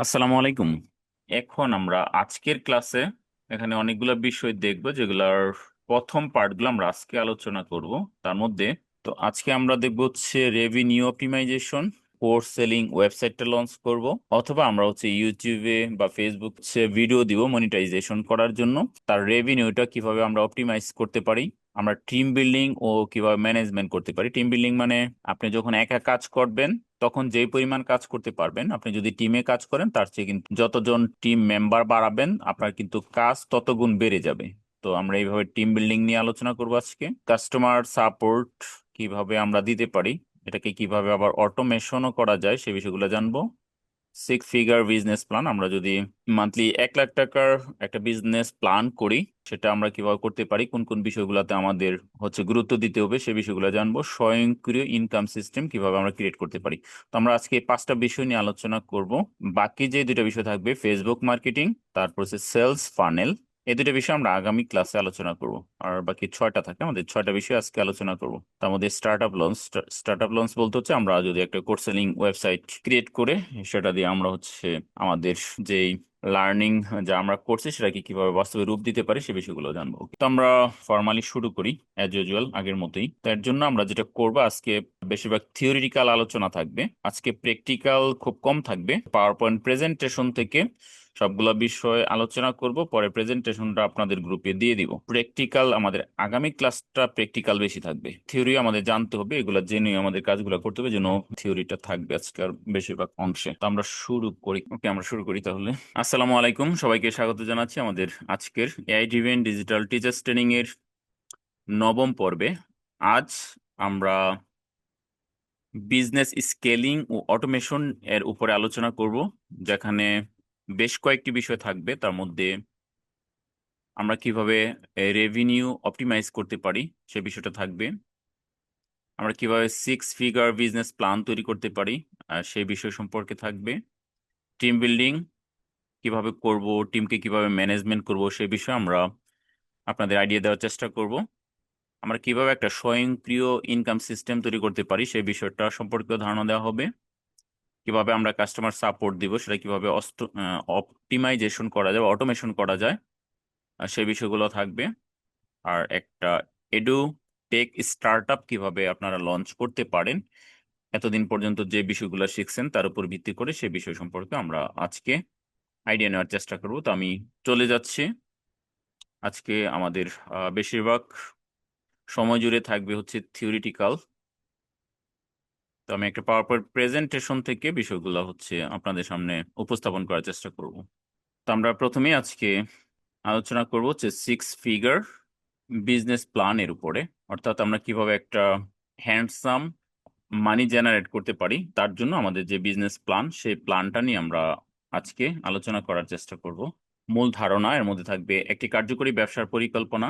আসসালামু আলাইকুম। এখন আমরা আজকের ক্লাসে এখানে অনেকগুলো বিষয় দেখব, যেগুলোর প্রথম পার্টগুলো আমরা আজকে আলোচনা করব। তার মধ্যে আজকে আমরা দেখব হচ্ছে রেভিনিউ অপটিমাইজেশন, কোর্স সেলিং, ওয়েবসাইটটা লঞ্চ করব, অথবা আমরা হচ্ছে ইউটিউবে বা ফেসবুক ভিডিও দিব মনিটাইজেশন করার জন্য। তার রেভিনিউটা কিভাবে আমরা অপটিমাইজ করতে পারি, আমরা টিম বিল্ডিং ও কিভাবে ম্যানেজমেন্ট করতে পারি। টিম বিল্ডিং মানে আপনি যখন একা কাজ করবেন তখন যেই পরিমাণ কাজ করতে পারবেন, আপনি যদি টিমে কাজ করেন তার চেয়ে কিন্তু যতজন টিম মেম্বার বাড়াবেন আপনার কিন্তু কাজ তত গুণ বেড়ে যাবে। তো আমরা এইভাবে টিম বিল্ডিং নিয়ে আলোচনা করবো আজকে। কাস্টমার সাপোর্ট কিভাবে আমরা দিতে পারি, এটাকে কিভাবে আবার অটোমেশনও করা যায় সে বিষয়গুলো জানবো। সিক্স ফিগার বিজনেস প্ল্যান, আমরা যদি মান্থলি 1 লাখ টাকার একটা বিজনেস প্ল্যান করি সেটা আমরা কিভাবে করতে পারি, কোন কোন বিষয়গুলোতে আমাদের হচ্ছে গুরুত্ব দিতে হবে সে বিষয়গুলো জানবো। স্বয়ংক্রিয় ইনকাম সিস্টেম কিভাবে আমরা ক্রিয়েট করতে পারি। তো আমরা আজকে এই 5টা বিষয় নিয়ে আলোচনা করব। বাকি যে 2টা বিষয় থাকবে, ফেসবুক মার্কেটিং, তারপর হচ্ছে সেলস ফানেল, এই 2টা বিষয় আমরা আগামী ক্লাসে আলোচনা করব। আর বাকি 6টা থাকে, আমাদের 6টা বিষয় আজকে আলোচনা করব। তার মধ্যে স্টার্ট আপ লঞ্চ বলতে হচ্ছে আমরা যদি একটা কোর্স সেলিং ওয়েবসাইট ক্রিয়েট করে সেটা দিয়ে আমরা হচ্ছে আমাদের যেই লার্নিং যা আমরা করছি সেটাকে কিভাবে বাস্তবে রূপ দিতে পারি সে বিষয়গুলো জানবো। তো আমরা ফর্মালি শুরু করি অ্যাজ ইউজুয়াল আগের মতোই। তার জন্য আমরা যেটা করব, আজকে বেশিরভাগ থিওরিটিক্যাল আলোচনা থাকবে, আজকে প্র্যাকটিক্যাল খুব কম থাকবে। পাওয়ার পয়েন্ট প্রেজেন্টেশন থেকে সবগুলা বিষয় আলোচনা করব, পরে প্রেজেন্টেশনটা আপনাদের গ্রুপে দিয়ে দিব। প্র্যাকটিক্যাল আমাদের আগামী ক্লাসটা প্র্যাকটিক্যাল বেশি থাকবে, থিওরি আমাদের জানতে হবে, এগুলা জেনে আমাদের কাজগুলো করতে হবে, যেন থিওরিটা থাকবে আজকের বেশিরভাগ অংশে। তো আমরা শুরু করি। ওকে, আমরা শুরু করি তাহলে। আসসালামু আলাইকুম, সবাইকে স্বাগত জানাচ্ছি আমাদের আজকের AI driven digital teachers training এর নবম পর্বে। আজ আমরা বিজনেস স্কেলিং ও অটোমেশন এর উপরে আলোচনা করব, যেখানে বেশ কয়েকটি বিষয় থাকবে। তার মধ্যে আমরা কিভাবে রেভিনিউ অপটিমাইজ করতে পারি সে বিষয়টা থাকবে, আমরা কিভাবে সিক্স ফিগার বিজনেস প্ল্যান তৈরি করতে পারি সেই বিষয় সম্পর্কে থাকবে। টিম বিল্ডিং কিভাবে করব, টিমকে কিভাবে ম্যানেজমেন্ট করব সেই বিষয়ে আমরা আপনাদের আইডিয়া দেওয়ার চেষ্টা করব। আমরা কিভাবে একটা স্বয়ংক্রিয় ইনকাম সিস্টেম তৈরি করতে পারি সেই বিষয়টা সম্পর্কে ধারণা দেওয়া হবে। কিভাবে আমরা কাস্টমার সাপোর্ট দিব, সেটা কিভাবে অপটিমাইজেশন করা যায়, অটোমেশন করা যায় সেই বিষয়গুলো থাকবে। আর একটা এডু টেক স্টার্টআপ কিভাবে আপনারা লঞ্চ করতে পারেন, এতদিন পর্যন্ত যে বিষয়গুলো শিখছেন তার উপর ভিত্তি করে সেই বিষয় সম্পর্কে আমরা আজকে আইডিয়া নেওয়ার চেষ্টা করব। তো আমি চলে যাচ্ছি। আজকে আমাদের বেশিরভাগ সময় জুড়ে থাকবে হচ্ছে থিওরিটিক্যাল। তো আমি একটা পাওয়ার পয়েন্ট প্রেজেন্টেশন থেকে বিষয়গুলো হচ্ছে আপনাদের সামনে উপস্থাপন করার চেষ্টা করব। তো আমরা প্রথমেই আজকে আলোচনা করব হচ্ছে সিক্স ফিগার বিজনেস প্ল্যান এর উপরে, অর্থাৎ আমরা কিভাবে একটা হ্যান্ডসাম মানি জেনারেট করতে পারি তার জন্য আমাদের যে বিজনেস প্ল্যান সেই প্ল্যানটা নিয়ে আমরা আজকে আলোচনা করার চেষ্টা করব। মূল ধারণা এর মধ্যে থাকবে একটি কার্যকরী ব্যবসার পরিকল্পনা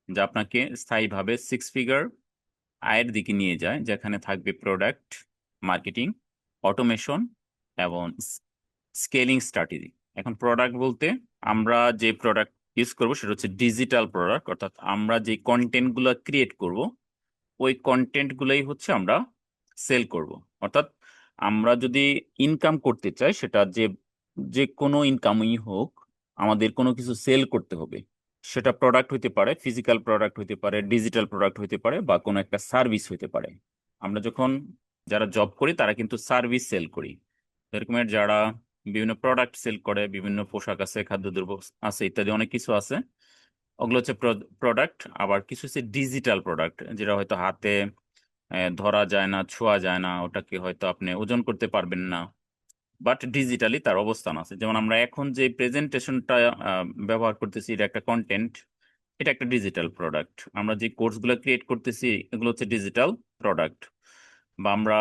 যা আপনাকে স্থায়ীভাবে সিক্স ফিগার আয়ের দিকে নিয়ে যায়, যেখানে থাকবে প্রোডাক্ট মার্কেটিং, অটোমেশন এবং স্কেলিং স্ট্র্যাটেজি। এখন প্রোডাক্ট বলতে আমরা যে প্রোডাক্ট ইউজ করব সেটা হচ্ছে ডিজিটাল প্রোডাক্ট, অর্থাৎ আমরা যে কন্টেন্টগুলো ক্রিয়েট করব ওই কন্টেন্টগুলোই হচ্ছে আমরা সেল করব। অর্থাৎ আমরা যদি ইনকাম করতে চাই, সেটা যে যে কোনো ইনকামই হোক, আমাদের কোনো কিছু সেল করতে হবে। সেটা প্রোডাক্ট হইতে পারে, ফিজিক্যাল প্রোডাক্ট হইতে পারে, ডিজিটাল প্রোডাক্ট হইতে পারে, বা কোনো একটা সার্ভিস হইতে পারে। আমরা যখন যারা জব করি তারা কিন্তু সার্ভিস সেল করি। এরকমের যারা বিভিন্ন প্রোডাক্ট সেল করে, বিভিন্ন পোশাক আছে, খাদ্যদ্রব্য আছে, ইত্যাদি অনেক কিছু আছে, ওগুলো হচ্ছে প্রোডাক্ট। আবার কিছু হচ্ছে ডিজিটাল প্রোডাক্ট, যেটা হয়তো হাতে ধরা যায় না, ছোঁয়া যায় না, ওটাকে হয়তো আপনি ওজন করতে পারবেন না, বাট ডিজিটালি তার অবস্থান আছে। যেমন আমরা এখন যে প্রেজেন্টেশনটা ব্যবহার করতেছি, এটা একটা কন্টেন্ট, এটা একটা ডিজিটাল প্রোডাক্ট। আমরা যে কোর্সগুলো ক্রিয়েট করতেছি এগুলো হচ্ছে ডিজিটাল প্রোডাক্ট। বা আমরা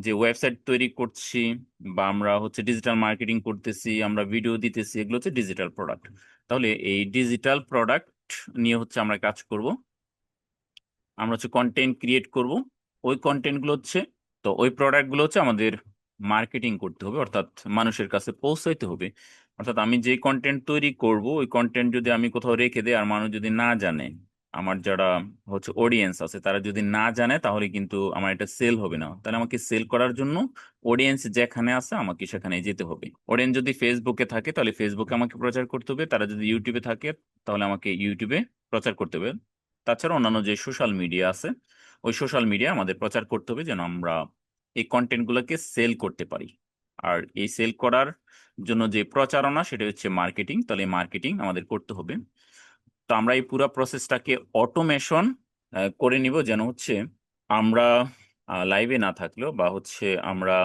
যে ওয়েবসাইট তৈরি করছি, বা আমরা হচ্ছে ডিজিটাল মার্কেটিং করতেছি, আমরা ভিডিও দিতেছি, এগুলো হচ্ছে ডিজিটাল প্রোডাক্ট। তাহলে এই ডিজিটাল প্রোডাক্ট নিয়ে হচ্ছে আমরা কাজ করব। আমরা হচ্ছে কন্টেন্ট ক্রিয়েট করব, ওই কন্টেন্টগুলো হচ্ছে, তো ওই প্রোডাক্টগুলো হচ্ছে আমাদের মার্কেটিং করতে হবে, অর্থাৎ মানুষের কাছে পৌঁছাইতে হবে। অর্থাৎ আমি যে কন্টেন্ট তৈরি করব ওই কন্টেন্ট যদি আমি কোথাও রেখে দিই আর মানুষ যদি না জানে, আমার যারা হচ্ছে অডিয়েন্স আছে তারা যদি না জানে তাহলে কিন্তু আমার এটা সেল হবে না। তাহলে আমাকে সেল করার জন্য অডিয়েন্স যেখানে আছে আমাকে সেখানে যেতে হবে। অডিয়েন্স যদি ফেসবুকে থাকে তাহলে ফেসবুকে আমাকে প্রচার করতে হবে, তারা যদি ইউটিউবে থাকে তাহলে আমাকে ইউটিউবে প্রচার করতে হবে। তাছাড়া অন্যান্য যে সোশ্যাল মিডিয়া আছে ওই সোশ্যাল মিডিয়া আমাদের প্রচার করতে হবে যেন আমরা এই কন্টেন্টগুলোকে সেল করতে পারি। আর এই সেল করার জন্য যে প্রচারণা সেটা হচ্ছে মার্কেটিং, তাহলে মার্কেটিং আমাদের করতে হবে। তো আমরা এই পুরো প্রসেসটাকে অটোমেশন করে নিব যেন হচ্ছে আমরা লাইভে না থাকলেও বা হচ্ছে আমরা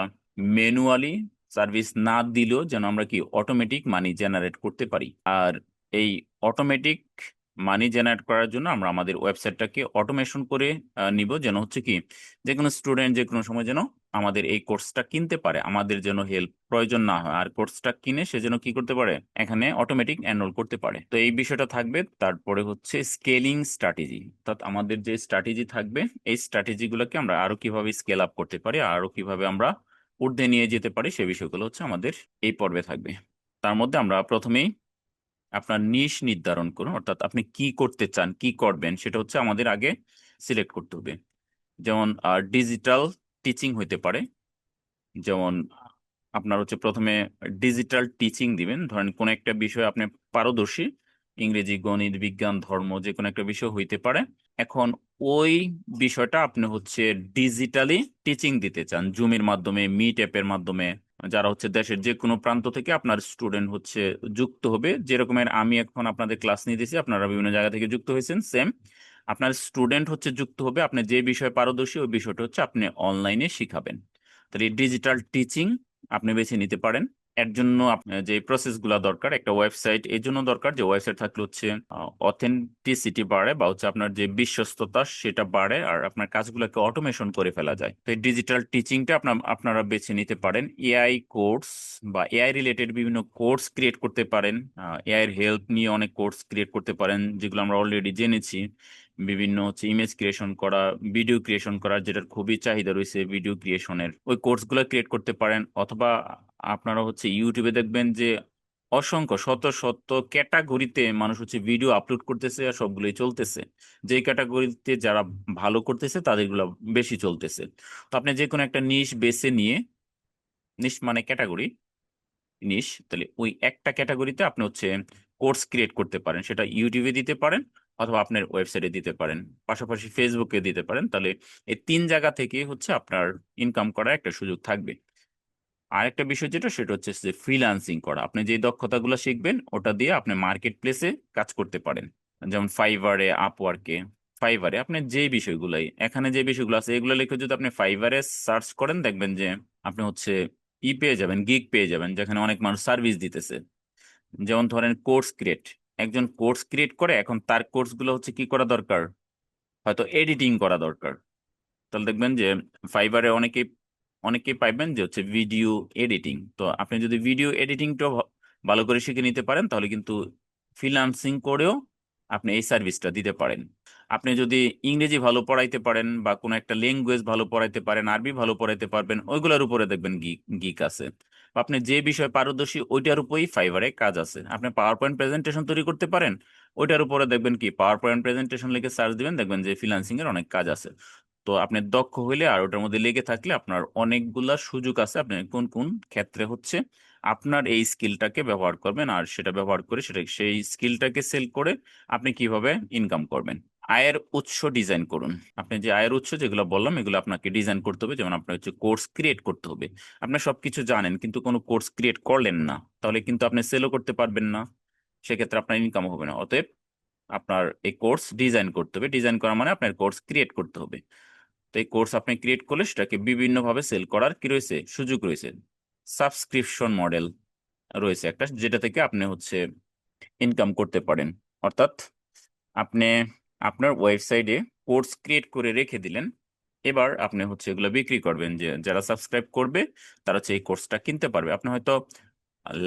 ম্যানুয়ালি সার্ভিস না দিলেও যেন আমরা কি অটোমেটিক মানি জেনারেট করতে পারি। আর এই অটোমেটিক মানি জেনারেট করার জন্য আমরা আমাদের ওয়েবসাইটটাকে অটোমেশন করে নিব যেন হচ্ছে কি যে কোনো স্টুডেন্ট যে কোনো সময় যেন আমাদের এই কোর্সটা কিনতে পারে, আমাদের যেন হেল্প প্রয়োজন না হয়, আর কোর্সটা কিনে সে যেন কি করতে পারে এখানে অটোমেটিক এনরোল করতে পারে। তো এই বিষয়টা থাকবে। তারপরে হচ্ছে স্কেলিং স্ট্র্যাটেজি, অর্থাৎ আমাদের যে স্ট্র্যাটেজি থাকবে এই স্ট্র্যাটেজিগুলোকে আমরা আরো কিভাবে স্কেল আপ করতে পারি, আরো কিভাবে আমরা ঊর্ধ্বে নিয়ে যেতে পারি সে বিষয়গুলো হচ্ছে আমাদের এই পর্বে থাকবে। তার মধ্যে আমরা প্রথমেই আপনার নিশ নির্ধারণ করুন, অর্থাৎ আপনি কি করতে চান, কি করবেন সেটা হচ্ছে আমাদের আগে সিলেক্ট করতে হবে। যেমন ডিজিটাল টিচিং হইতে পারে, যেমন আপনার হচ্ছে প্রথমে ডিজিটাল টিচিং দিবেন। ধরেন কোন একটা বিষয়ে আপনি পারদর্শী, ইংরেজি, গণিত, বিজ্ঞান, ধর্ম, যে কোনো একটা বিষয় হইতে পারে। এখন ওই বিষয়টা আপনি হচ্ছে ডিজিটালি টিচিং দিতে চান, জুমের মাধ্যমে, মিট অ্যাপের মাধ্যমে। যারা হচ্ছে দেশের যে কোনো প্রান্ত থেকে আপনার স্টুডেন্ট হচ্ছে যুক্ত হবে, যেরকমের আমি এখন আপনাদের ক্লাস নিতেছি আপনারা বিভিন্ন জায়গা থেকে যুক্ত হয়েছেন, সেম আপনার স্টুডেন্ট হচ্ছে যুক্ত হবে। আপনি যে বিষয়ে পারদর্শী ওই বিষয়টা হচ্ছে আপনি অনলাইনে শিখাবেন। তাহলে ডিজিটাল টিচিং আপনি বেছে নিতে পারেন। এর জন্য যে প্রসেসগুলো দরকার, একটা ওয়েবসাইট এর জন্য দরকার, যে ওয়েবসাইট থাকলে হচ্ছে অথেন্টিসিটি বাড়ে বা হচ্ছে আপনার যে বিশ্বস্ততা সেটা বাড়ে আর আপনার কাজগুলোকে অটোমেশন করে ফেলা যায়। তো এই ডিজিটাল টিচিংটা আপনারা বেছে নিতে পারেন। এআই কোর্স বা এআই রিলেটেড বিভিন্ন কোর্স ক্রিয়েট করতে পারেন। এআই এর হেল্প নিয়ে অনেক কোর্স ক্রিয়েট করতে পারেন যেগুলো আমরা অলরেডি জেনেছি। বিভিন্ন হচ্ছে ইমেজ ক্রিয়েশন করা, ভিডিও ক্রিয়েশন করার, যেটার খুবই চাহিদা রয়েছে ভিডিও ক্রিয়েশনের, ওই কোর্সগুলো ক্রিয়েট করতে পারেন। অথবা আপনারা হচ্ছে ইউটিউবে দেখবেন যে অসংখ্য শত শত ক্যাটাগরিতে মানুষ হচ্ছে ভিডিও আপলোড করতেছে আর সবগুলোই চলতেছে। যে ক্যাটাগরিতে যারা ভালো করতেছে তাদেরগুলো বেশি চলতেছে। তো আপনি যে কোনো একটা নিশ বেছে নিয়ে, নিশ মানে ক্যাটাগরি, নিশ, তাহলে ওই একটা ক্যাটাগরিতে আপনি হচ্ছে কোর্স ক্রিয়েট করতে পারেন। সেটা ইউটিউবে দিতে পারেন অথবা আপনার ওয়েবসাইটে দিতে পারেন, পাশাপাশি ফেসবুকে দিতে পারেন। তাহলে এই তিন জায়গা থেকে হচ্ছে আপনার ইনকাম করার একটা সুযোগ থাকবে। আরেকটা বিষয় যেটা সেটা হচ্ছে যে ফ্রিল্যান্সিং করা। আপনি যে দক্ষতাগুলো শিখবেন ওটা দিয়ে আপনি মার্কেট প্লেসে কাজ করতে পারেন, যেমন ফাইবারে, আপওয়ার্কে। ফাইবারে আপনি যে বিষয়গুলাই, এখানে যে বিষয়গুলো আছে এগুলো লিখে যদি আপনি ফাইবারে সার্চ করেন দেখবেন যে আপনি হচ্ছে পেয়ে যাবেন, গিগ পেয়ে যাবেন, যেখানে অনেক মানুষ সার্ভিস দিতেছে। যেমন ধরেন কোর্স ক্রিয়েট, একজন কোর্স ক্রিয়েট করে, এখন তার কোর্সগুলো হচ্ছে কি করা দরকার, হয়তো এডিটিং করা দরকার। তাহলে দেখবেন যে ফাইবারে অনেকেই পাইবেন যে হচ্ছে ভিডিও এডিটিং। তো আপনি যদি ভিডিও এডিটিংটা ভালো করে শিখে নিতে পারেন তাহলে কিন্তু ফ্রিল্যান্সিং করেও আপনি এই সার্ভিসটা দিতে পারেন। আপনি যদি ইংরেজি ভালো পড়াইতে পারেন বা কোনো একটা ল্যাঙ্গুয়েজ ভালো পড়াইতে পারেন, আরবি ভালো পড়াইতে পারবেন, ওইগুলোর উপরে দেখবেন গিক আছে। বা আপনি যে বিষয়ে পারদর্শী ওইটার উপরেই ফাইবারে কাজ আছে। আপনি পাওয়ার পয়েন্ট প্রেজেন্টেশন তৈরি করতে পারেন, ওইটার উপরে দেখবেন কি পাওয়ার পয়েন্ট প্রেজেন্টেশন লিখে সার্চ দিবেন, দেখবেন যে ফ্রিল্যান্সিং এর অনেক কাজ আছে। তো আপনি দক্ষ হইলে আর ওটার মধ্যে লেগে থাকলে আপনার অনেকগুলা সুযোগ আছে। আপনি কোন কোন ক্ষেত্রে হচ্ছে আপনার এই স্কিলটাকে ব্যবহার করবেন আর সেটা ব্যবহার করে সেই স্কিলটাকে সেল করে আপনি কিভাবে ইনকাম করবেন। আয়ের উৎস ডিজাইন করুন। আপনি যে আয়ের উৎস যেগুলো বললাম এগুলো আপনাকে ডিজাইন করতে হবে। যেমন আপনার হচ্ছে কোর্স ক্রিয়েট করতে হবে। আপনি সবকিছু জানেন কিন্তু কোনো কোর্স ক্রিয়েট করলেন না, তাহলে কিন্তু আপনি সেলও করতে পারবেন না, সেক্ষেত্রে আপনার ইনকাম হবে না। অতএব আপনার এই কোর্স ডিজাইন করতে হবে। ডিজাইন করা মানে আপনার কোর্স ক্রিয়েট করতে হবে। তো এই কোর্স আপনি ক্রিয়েট করলে সেটাকে বিভিন্নভাবে সেল করার কি রয়েছে, সুযোগ রয়েছে। সাবস্ক্রিপশন মডেল রয়েছে একটা, যেটা থেকে আপনি হচ্ছে ইনকাম করতে পারেন। অর্থাৎ আপনি আপনার ওয়েবসাইটে কোর্স ক্রিয়েট করে রেখে দিলেন, এবার আপনি হচ্ছে এগুলো বিক্রি করবেন, যে যারা সাবস্ক্রাইব করবে তারা হচ্ছে এই কোর্সটা কিনতে পারবে। আপনি হয়তো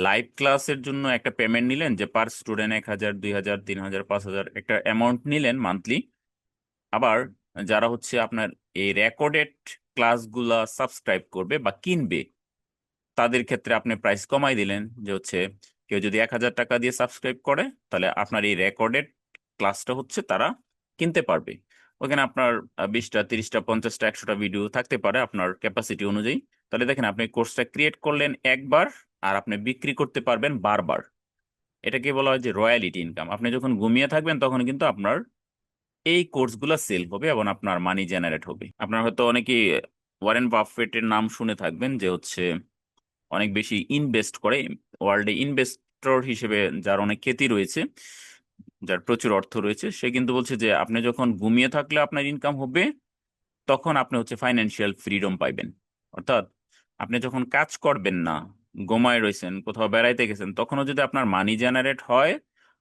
লাইভ ক্লাসের জন্য একটা পেমেন্ট নিলেন, যে পার স্টুডেন্ট 1,000, 2,000, 3,000, 5,000 একটা অ্যামাউন্ট নিলেন মান্থলি। আবার যারা হচ্ছে আপনার এই রেকর্ডেড ক্লাসগুলা সাবস্ক্রাইব করবে বা কিনবে তাদের ক্ষেত্রে আপনি প্রাইস কমাই দিলেন, যে হচ্ছে কেউ যদি 1,000 টাকা দিয়ে সাবস্ক্রাইব করে তাহলে আপনার এই রেকর্ডেড ক্লাসটা হচ্ছে তারা কিনতে পারবে। ওখানে আপনার 20টা 30টা 50টা 100টা ভিডিও থাকতে পারে আপনার ক্যাপাসিটি অনুযায়ী। তাহলে দেখেন আপনি কোর্সটা ক্রিয়েট করলেন একবার, আর আপনি বিক্রি করতে পারবেন বারবার। এটাকে বলা হয় যে রয়্যালিটি ইনকাম। আপনি যখন ঘুমিয়ে থাকবেন তখন কিন্তু আপনার এই কোর্সগুলো সেল হবে এবং আপনার মানি জেনারেট হবে। আপনার হয়তো অনেকেই ওয়ারেন বাফেটের নাম শুনে থাকবেন, যে হচ্ছে অনেক বেশি ইনভেস্ট করে, ওয়ার্ল্ডে ইনভেস্টর হিসেবে যার অনেক খ্যাতি রয়েছে, যার প্রচুর অর্থ রয়েছে, সে কিন্তু বলছে যে আপনি যখন ঘুমিয়ে থাকলে আপনার ইনকাম হবে, তখন আপনি হচ্ছে ফাইন্যান্সিয়াল ফ্রিডম পাইবেন। অর্থাৎ আপনি যখন কাজ করবেন না, ঘুমায় রয়েছেন, কোথাও বেড়াইতে গেছেন, তখনও যদি আপনার মানি জেনারেট হয়,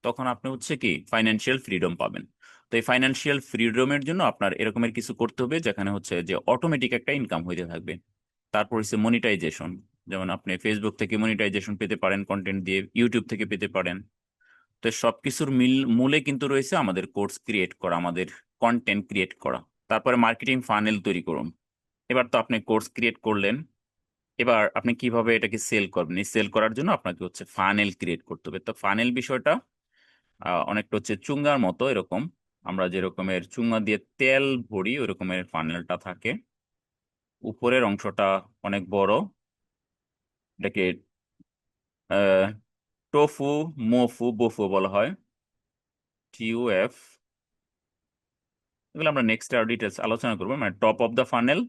তখন আপনি হচ্ছে কি ফাইন্যান্সিয়াল ফ্রিডম পাবেন। তো এই ফাইন্যান্সিয়াল ফ্রিডমের জন্য আপনার এরকমের কিছু করতে হবে, যেখানে হচ্ছে যে অটোমেটিক একটা ইনকাম হইতে থাকবে। তারপর হচ্ছে মনিটাইজেশন। যেমন আপনি ফেসবুক থেকে মনিটাইজেশন পেতে পারেন কন্টেন্ট দিয়ে, ইউটিউব থেকে পেতে পারেন। তো সবকিছুর মূলে কিন্তু রয়েছে আমাদের কোর্স ক্রিয়েট করা, আমাদের কন্টেন্ট ক্রিয়েট করা। তারপরে মার্কেটিং ফানেল তৈরি করুন। এবার তো আপনি কোর্স ক্রিয়েট করলেন, এবার আপনি কিভাবে এটাকে সেল করবেন? এই সেল করার জন্য আপনাকে হচ্ছে ফানেল ক্রিয়েট করতে হবে। তো ফানেল বিষয়টা অনেকটা হচ্ছে চুঙ্গার মতো এরকম। আমরা যে রকমের চুঙ্গা দিয়ে তেল ভরি, ওই রকমের ফানেলটা থাকে। উপরের অংশটা অনেক বড়, এটাকে টোফু, মোফু, বোফু বলা হয়, TUF। এগুলো আমরা নেক্সট আরো ডিটেলস আলোচনা করবো। মানে টপ অফ দ্য ফানেল,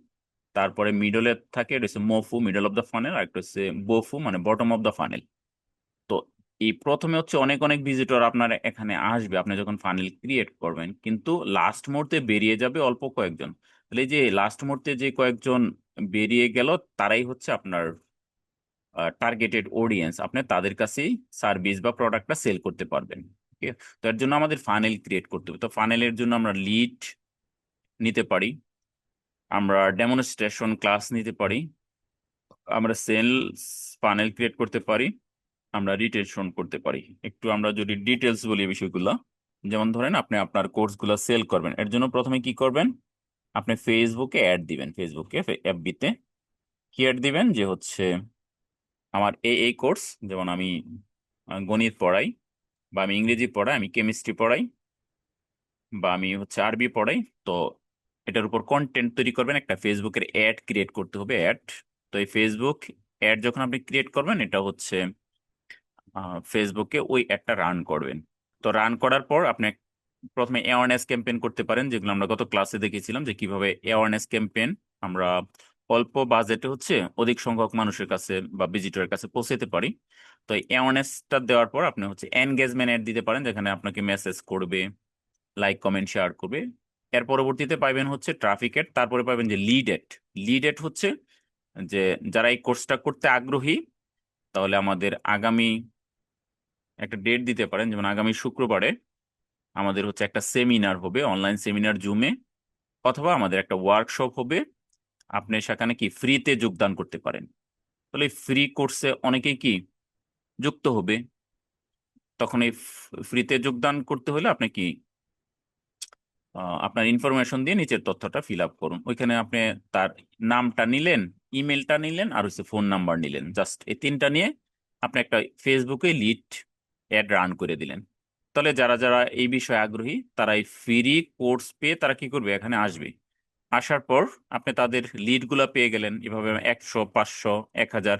তারপরে মিডলে থাকে, এটা হচ্ছে মোফু, মিডল অফ দ্য ফানেল, আর একটা হচ্ছে বোফু, মানে বটম অফ দ্য ফানেল। তো এই প্রথমে হচ্ছে অনেক অনেক ভিজিটর আপনার এখানে আসবে আপনি যখন ফানেল ক্রিয়েট করবেন, কিন্তু লাস্ট মুহূর্তে বেরিয়ে যাবে অল্প কয়েকজন। তাহলে এই যে লাস্ট মুহূর্তে যে কয়েকজন বেরিয়ে গেল, তারাই হচ্ছে আপনার টার্গেটেড অডিয়েন্স। আপনি তাদের কাছেই সার্ভিস বা প্রোডাক্টটা সেল করতে পারবেন। ঠিক আছে? তো এর জন্য আমাদের ফানেল ক্রিয়েট করতে হবে। তো ফানেলের জন্য আমরা লিড নিতে পারি, আমরা ডেমনস্ট্রেশন ক্লাস নিতে পারি, আমরা সেলস ফানেল ক্রিয়েট করতে পারি, আমরা রিটেনশন করতে পারি। একটু আমরা যদি ডিটেলস বলি এই বিষয়গুলো, যেমন ধরেন আপনি আপনার কোর্সগুলো সেল করবেন, এর জন্য প্রথমে কি করবেন? আপনি ফেসবুকে অ্যাড দিবেন। ফেসবুকে এফবিতে কি অ্যাড দিবেন? যে হচ্ছে আমার এই কোর্স, যেমন আমি গণিত পড়াই, বা আমি ইংরেজি পড়াই, আমি কেমিস্ট্রি পড়াই, বা আমি হচ্ছে আরবি পড়াই। তো এটার উপর কন্টেন্ট তৈরি করবেন, একটা ফেসবুকের অ্যাড ক্রিয়েট করতে হবে, অ্যাড। তো এই ফেসবুক অ্যাড যখন আপনি ক্রিয়েট করবেন, এটা হচ্ছে ফেসবুকে ওই অ্যাডটা রান করবেন। তো রান করার পর আপনি প্রথমে অ্যাওয়ারনেস ক্যাম্পেইন করতে পারেন, যেগুলো আমরা গত ক্লাসে দেখেছিলাম যে কিভাবে অ্যাওয়ারনেস ক্যাম্পেইন আমরা অল্প বাজেটে হচ্ছে অধিক সংখ্যক মানুষের কাছে বা ভিজিটরের কাছে পৌঁছাতে পারি। তো এই অ্যাওয়ারনেসটা দেওয়ার পর আপনি হচ্ছে এনগেজমেন্ট অ্যাড দিতে পারেন, যেখানে আপনাকে মেসেজ করবে, লাইক কমেন্ট শেয়ার করবে। এর পরবর্তীতে পাইবেন হচ্ছে ট্রাফিক অ্যাড, তারপরে পাবেন যে লিড অ্যাড। লিড অ্যাড হচ্ছে যে যারা এই কোর্সটা করতে আগ্রহী, তাহলে আমাদের আগামী একটা ডেট দিতে পারেন, যেমন আগামী শুক্রবারে আমাদের হচ্ছে একটা সেমিনার হবে, অনলাইন সেমিনার জুমে, অথবা আমাদের একটা ওয়ার্কশপ হবে, আপনি সেখানে কি ফ্রিতে যোগদান করতে পারেন। তাহলে ফ্রি কোর্সে অনেকেই কি যুক্ত হবে। তখন এই ফ্রিতে যোগদান করতে হলে আপনি কি আপনার ইনফরমেশন দিয়ে নিচের তথ্যটা ফিল আপ করুন। ওইখানে আপনি তার নামটা নিলেন, ইমেলটা নিলেন, আর হচ্ছে ফোন নাম্বার নিলেন। জাস্ট এই তিনটা নিয়ে আপনি একটা ফেসবুকে লিড অ্যাড রান করে দিলেন। তাহলে যারা যারা এই বিষয়ে আগ্রহী, তারা এই ফ্রি কোর্স পেয়ে তারা কি করবে? এখানে আসবে। আসার পর আপনি তাদের লিডগুলো পেয়ে গেলেন। এভাবে 100, 500, 1000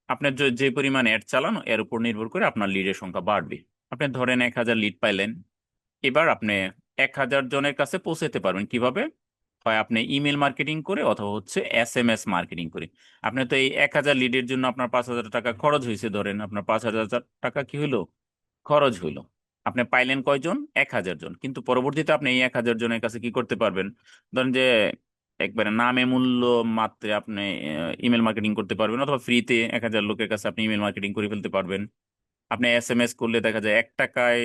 আপনার যে পরিমাণ অ্যাড চালান, এর উপর নির্ভর করে আপনার লিডের সংখ্যা বাড়বে। আপনি ধরেন 1000 লিড পাইলেন, এবার আপনি 1000 জনের কাছে পৌঁছাতে পারবেন কিভাবে? হয় আপনি ইমেল মার্কেটিং করে, অথবা হচ্ছে SMS মার্কেটিং করে। আপনি তো এই 1000 লিডের জন্য আপনার 5000 টাকা খরচ হয়েছে, ধরেন আপনার 5000 টাকা কি হইলো? খরচ হইলো। আপনি পাইলেন কয়জন? 1000 জন। কিন্তু পরবর্তীতে আপনি এই 1000 জনের কাছে কি করতে পারবেন? ধরেন যে একবারে নামে মূল্য মাত্রে আপনি ইমেল মার্কেটিং করতে পারবেন, অথবা ফ্রিতে 1000 লোকের কাছে আপনি ইমেল মার্কেটিং করে ফেলতে পারবেন। আপনি SMS করলে দেখা যায় 1 টাকায়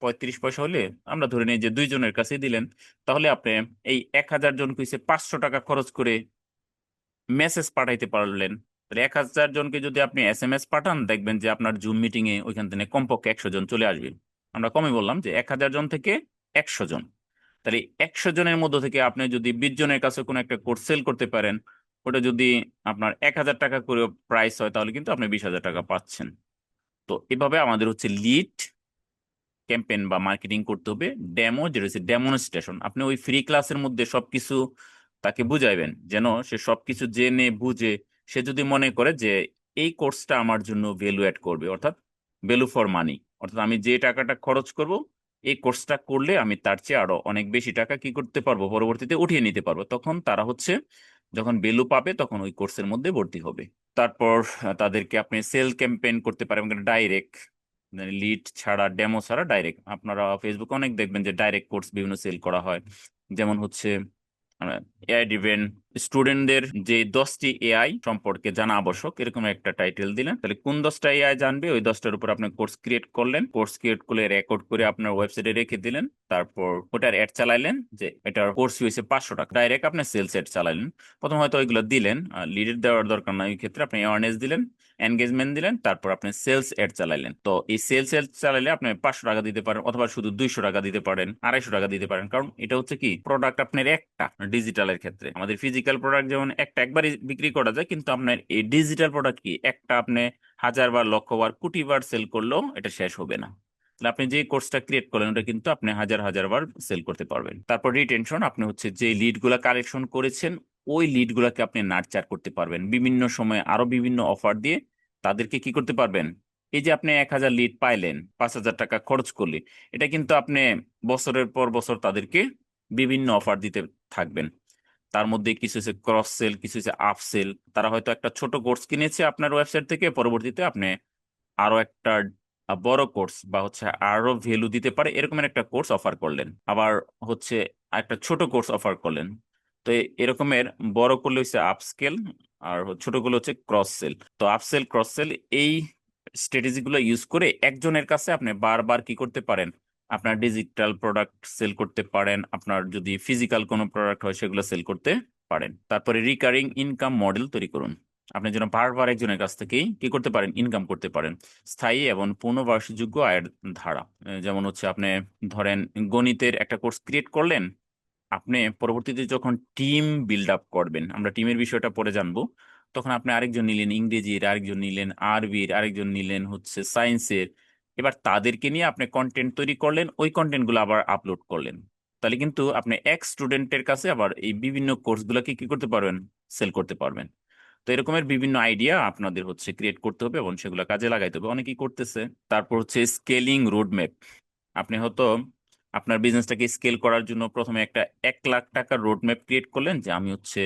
35 পয়সা হলে, আমরা ধরে নিই যে 2 জনের কাছে দিলেন, তাহলে আপনি এই 1000 জন কইছে 500 টাকা খরচ করে মেসেজ পাঠাইতে পারলেন। তাহলে 1000 জনকে যদি আপনি SMS পাঠান, দেখবেন যে আপনার জুম মিটিং এ ওইখান থেকে কমপক্ষে 100 জন চলে আসবে। আমরা কমই বললাম যে 1000 জন থেকে 100 জন। তাহলে 100 জনের মধ্য থেকে আপনি যদি 20 জনের কাছে কোনো একটা কোর্স সেল করতে পারেন, ওটা যদি আপনার 1000 টাকা করে প্রাইস হয়, তাহলে কিন্তু আপনি 20,000 টাকা পাচ্ছেন। তো এভাবে আমাদের হচ্ছে লিড ক্যাম্পেইন বা মার্কেটিং করতে হবে। ডেমো যেটা হচ্ছে ডেমনস্ট্রেশন, আপনি ওই ফ্রি ক্লাসের মধ্যে সবকিছু তাকে বুঝাইবেন, যেন সে সবকিছু জেনে বুঝে সে যদি মনে করে যে এই কোর্সটা আমার জন্য ভ্যালু অ্যাড করবে, অর্থাৎ ভ্যালু ফর মানি, অর্থাৎ আমি যে টাকাটা খরচ করব এই কোর্সটা করলে আমি তার চেয়ে আরো অনেক বেশি টাকা কি করতে পারবো, পরবর্তীতে উঠিয়ে নিতে পারবো, তখন তারা হচ্ছে যখন ভ্যালু পাবে তখন ওই কোর্সের মধ্যে ভর্তি হবে। তারপর তাদেরকে আপনি সেল ক্যাম্পেইন করতে পারেন ডাইরেক্ট, লিড ছাড়া, ডেমো ছাড়া ডাইরেক্ট। আপনারা ফেসবুকে অনেক দেখবেন যে ডাইরেক্ট কোর্স বিভিন্ন সেল করা হয়, যেমন হচ্ছে এআই ড্রিভেন স্টুডেন্টদের যে 10টি এআই সম্পর্কে জানা আবশ্যক, এরকম একটা টাইটেল দিলেন, তাহলে কোন 10টা এআই জানবে ওই 10টার উপর আপনি কোর্স ক্রিয়েট করলেন, কোর্স ক্রিয়েট করে রেকর্ড করে আপনার ওয়েবসাইটে রেখে দিলেন, তারপর ওটার অ্যাড চালাইলেন যে এটার কোর্স হয়েছে 500 টাকা, ডাইরেক্ট আপনি সেলস অ্যাড চালাইলেন। প্রথম হয়তো ওইগুলো দিলেন, লিডের দেওয়ার দরকার নাই, ওই ক্ষেত্রে আপনি অ্যাওয়ারনেস দিলেন, এনগেজমেন্ট দিলেন, তারপর আপনি সেলস অ্যাড চালাইলেন। তো এই সেলস অ্যাড চালাইলে আপনি 500 টাকা দিতে পারেন, অথবা শুধু 200 টাকা দিতে পারেন, 250 টাকা দিতে পারেন, কারণ এটা হচ্ছে কি প্রোডাক্ট আপনার একটা। ডিজিটালের ক্ষেত্রে আমাদের ফিজিক্যাল প্রোডাক্ট যেমন একটা একবারই বিক্রি করা যায়, কিন্তু আপনার এই ডিজিটাল প্রোডাক্ট কি একটা আপনি 1000 বার, 1,00,000 বার, কোটি বার সেল করলেও এটা শেষ হবে না। তাহলে আপনি যে কোর্সটা ক্রিয়েট করলেন ওটা কিন্তু আপনি হাজার হাজার বার সেল করতে পারবেন। তারপর রিটেনশন, আপনি হচ্ছে যে লিড গুলা কালেকশন করেছেন ওই লিড গুলাকে আপনি নার্চার করতে পারবেন, বিভিন্ন সময় আরো বিভিন্ন অফার দিয়ে তাদেরকে কি করতে পারবেন। এই যে আপনি 1,000 লিড পাইলেন, 5,000 টাকা খরচ করলে, এটা কিন্তু আপনি বছরের পর বছর তাদেরকে বিভিন্ন অফার দিতে থাকবেন। তার মধ্যে কিছু হচ্ছে ক্রস সেল, কিছু হচ্ছে আপ সেল। তারা হয়তো একটা ছোট কোর্স কিনেছে আপনার ওয়েবসাইট থেকে, পরবর্তীতে আপনি আরো একটা বড় কোর্স বা হচ্ছে আরো ভ্যালু দিতে পারে এরকমের একটা কোর্স অফার করলেন, আবার হচ্ছে একটা ছোট কোর্স অফার করলেন। তো এরকমের বড় করলে হচ্ছে আপস্কেল, আর ছোট গুলো হচ্ছে ক্রস সেল। তো আপসেল, ক্রস সেল, এই স্ট্র্যাটেজি গুলো ইউজ করে একজনের কাছে আপনি বারবার কি করতে পারেন, আপনার ডিজিটাল প্রোডাক্ট সেল করতে পারেন, আপনার যদি ফিজিক্যাল কোনো প্রোডাক্ট হয় সেগুলো সেল করতে পারেন। তারপরে রিকারিং ইনকাম মডেল তৈরি করুন, আপনি যেন বারবার একজনের কাছ থেকেই কি করতে পারেন, ইনকাম করতে পারেন। স্থায়ী এবং পুনর্বাসযোগ্য আয়ের ধারা, যেমন হচ্ছে আপনি ধরেন গণিতের একটা কোর্স ক্রিয়েট করলেন, আপনি পরবর্তীতে যখন টিম বিল্ড আপ করবেন, আমরা টিমের বিষয়টা পরে জানবো, তখন আপনি আরেকজন নিলেন ইংরেজির, আরেকজন নিলেন আরবির, আরেকজন নিলেন হচ্ছে সায়েন্সের, এবার তাদেরকে নিয়ে আপনি কন্টেন্ট তৈরি করলেন, ওই কন্টেন্টগুলো আবার আপলোড করলেন, তাহলে কিন্তু আপনি এক স্টুডেন্টের কাছে আবার এই বিভিন্ন কোর্সগুলোকে কি করতে পারবেন, সেল করতে পারবেন। তো এরকমের বিভিন্ন আইডিয়া আপনাদের হচ্ছে ক্রিয়েট করতে হবে এবং সেগুলো কাজে লাগাইতে হবে, অনেকেই করতেছে। তারপর হচ্ছে স্কেলিং রোডম্যাপ, আপনি হয়তো আপনার বিজনেসটাকে স্কেল করার জন্য প্রথমে একটা 1,00,000 টাকার রোডম্যাপ ক্রিয়েট করলেন, যে আমি হচ্ছে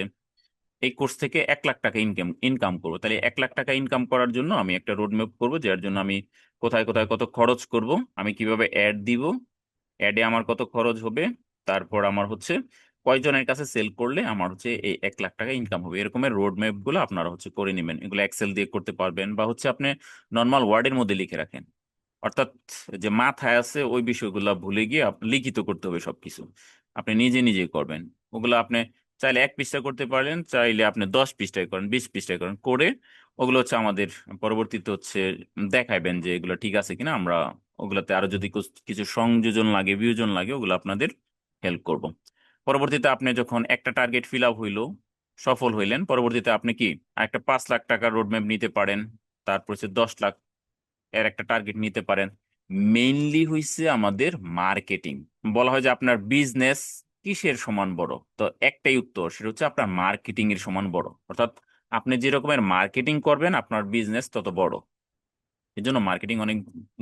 এই কোর্স থেকে 1,00,000 টাকা ইনকাম ইনকাম করবো। তাহলে 1,00,000 টাকা ইনকাম করার জন্য আমি একটা রোডম্যাপ করবো, যার জন্য আমি কোথায় কোথায় কত খরচ করব, আমি কিভাবে অ্যাড দিব, অ্যাডে আমার কত খরচ হবে, তারপর আমার হচ্ছে কয়জনের কাছে সেল করলে আমার হচ্ছে এই 1,00,000 টাকা ইনকাম হবে, এরকমের রোড ম্যাপ গুলো আপনারা হচ্ছে করে নেবেন। এগুলো এক্সেল দিয়ে করতে পারবেন, বা হচ্ছে আপনি নর্মাল ওয়ার্ডের মধ্যে লিখে রাখেন, অর্থাৎ যে মাথায় আছে ওই বিষয়গুলো ভুলে গিয়ে লিখিত করতে হবে সবকিছু, আপনি নিজে নিজে করবেন। ওগুলো আপনি চাইলে 1 পৃষ্ঠা করতে পারেন, চাইলে আপনি 10 পৃষ্ঠায় করেন, 20 পৃষ্ঠায় করেন, করে ওগুলো হচ্ছে আমাদের পরবর্তীতে হচ্ছে দেখাইবেন যে এগুলো ঠিক আছে কিনা। আমরা ওগুলাতে আরো যদি কিছু সংযোজন লাগে, বিয়োজন লাগে, ওগুলো আপনাদের হেল্প করব। পরবর্তীতে আপনি যখন একটা টার্গেট ফিল আপ হইলো, সফল হইলেন, পরবর্তীতে আপনি কি একটা 5,00,000 টাকার রোডম্যাপ নিতে পারেন, তারপর হচ্ছে 10 লাখ এর একটা টার্গেট নিতে পারেন। মেইনলি হইছে আমাদের মার্কেটিং। বলা হয় যে আপনার বিজনেস কিসের সমান বড়, তো একটাই উত্তর, সেটা হচ্ছে আপনার মার্কেটিং এর সমান বড়, অর্থাৎ আপনি যে রকমের মার্কেটিং করবেন আপনার বিজনেস তত বড়। এই জন্য মার্কেটিং অনেক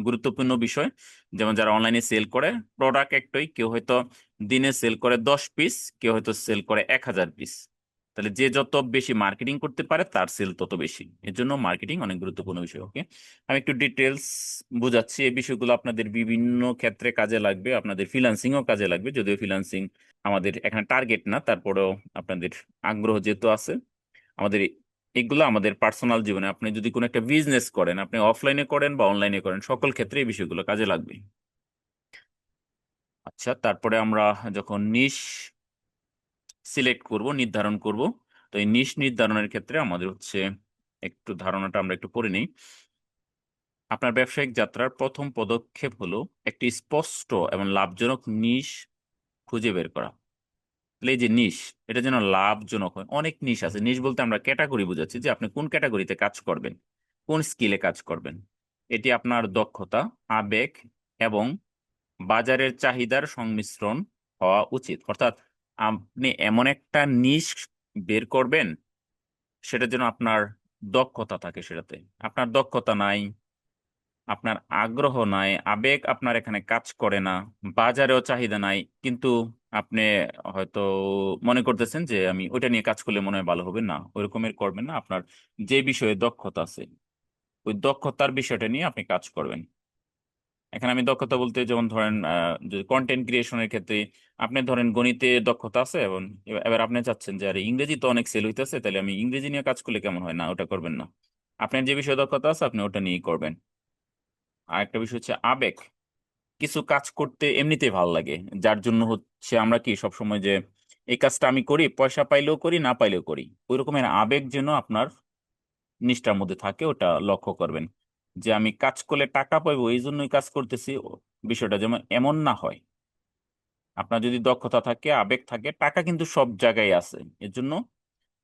গুরুত্বপূর্ণ বিষয়। যেমন যারা অনলাইনে সেল করে, প্রোডাক্ট একটাই, কেউ হয়তো দিনে সেল করে 10 পিস, কেউ হয়তো সেল করে 1,000 পিস, তাহলে যে যত বেশি মার্কেটিং করতে পারে তার সেল তত বেশি। এর জন্য মার্কেটিং অনেক গুরুত্বপূর্ণ বিষয়। ওকে, আমি একটু ডিটেলস বুঝাচ্ছি, এই বিষয়গুলো আপনাদের বিভিন্ন ক্ষেত্রে কাজে লাগবে, আপনাদের ফ্রিল্যান্সিংও কাজে লাগবে, যদিও ফ্রিল্যান্সিং আমাদের এখানে টার্গেট না, তারপরেও আপনাদের আগ্রহ যেহেতু আছে, আমাদের এগুলো আমাদের পার্সোনাল জীবনে, আপনি যদি কোনো একটা বিজনেস করেন, আপনি অফলাইনে করেন বা অনলাইনে করেন, সকল ক্ষেত্রে এই বিষয়গুলো কাজে লাগবে। আচ্ছা, তারপরে আমরা যখন নিশ সিলেক্ট করব, নির্ধারণ করব, তো এই নিশ নির্ধারণের ক্ষেত্রে আমাদের হচ্ছে একটু ধারণাটা আমরা একটু পড়ে নিই। আপনার ব্যবসায়িক যাত্রার প্রথম পদক্ষেপ হলো একটি স্পষ্ট এবং লাভজনক নিশ খুঁজে বের করা। তাহলে এই যে নিশ, এটা যেন লাভজনক হয়। অনেক নিশ আছে, নিশ বলতে আমরা ক্যাটাগরি বোঝাচ্ছি, যে আপনি কোন ক্যাটাগরিতে কাজ করবেন, কোন স্কিলে কাজ করবেন। এটি আপনার দক্ষতা, আবেগ এবং বাজারের চাহিদার সংমিশ্রণ হওয়া উচিত। অর্থাৎ আপনি এমন একটা নিশ বের করবেন, সেটা যেন আপনার দক্ষতা থাকে সেটাতে। আপনার দক্ষতা নাই, আপনার আগ্রহ নাই, আবেগ আপনার এখানে কাজ করে না, বাজারেও চাহিদা নাই, কিন্তু আপনি হয়তো মনে করতেছেন যে আমি ওইটা নিয়ে কাজ করলে মনে হয় ভালো হবে। না, ওই রকমের করবেন না। আপনার যে বিষয়ে দক্ষতা আছে, ওই দক্ষতার বিষয়টা নিয়ে আপনি কাজ করবেন। এখানে আমি দক্ষতা বলতে যেমন ধরেন কন্টেন্ট ক্রিয়েশনের ক্ষেত্রে আপনি ধরেন গণিতে দক্ষতা আছে, এবং এবার আপনি চাচ্ছেন যে আরে ইংরেজি তো অনেক সেল হইতেছে, তাহলে আমি ইংরেজি নিয়ে কাজ করলে কেমন হয়। না, ওটা করবেন না। আপনার যে বিষয়ে দক্ষতা আছে আপনি ওটা নিয়েই করবেন। আর একটা বিষয় হচ্ছে আবেগ। কিছু কাজ করতে এমনিতেই ভালো লাগে, যার জন্য হচ্ছে আমরা কি সবসময় যে এই কাজটা আমি করি, পয়সা পাইলেও করি না পাইলেও করি, ওই রকমের আবেগ যেন আপনার নিষ্ঠার মধ্যে থাকে, ওটা লক্ষ্য করবেন। যে আমি কাজ করলে টাকা পাইবো এই জন্যই কাজ করতেছি, বিষয়টা যেমন এমন না হয়। আপনার যদি দক্ষতা থাকে, আবেগ থাকে, টাকা কিন্তু সব জায়গায় আছে। এর জন্য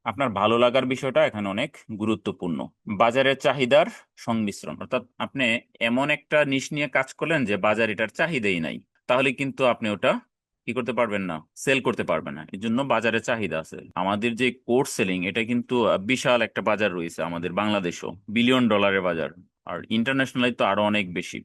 আপনার ভালো লাগার বিষয়টা এখানে অনেক গুরুত্বপূর্ণ। বাজারের চাহিদার সংমিশ্রণ, অর্থাৎ আপনি এমন একটা নিশ নিয়ে কাজ করলেন যে বাজার এটার চাহিদাই নাই, তাহলে কিন্তু আপনি ওটা কি করতে পারবেন না, সেল করতে পারবেন না। এই জন্য বাজারে চাহিদা আছে। আমাদের যে কোর্স সেলিং, এটা কিন্তু বিশাল একটা বাজার রয়েছে আমাদের বাংলাদেশও, বিলিয়ন ডলারের বাজার। আর ইন্টারন্যাশনালি তো আরো অনেক বেশি।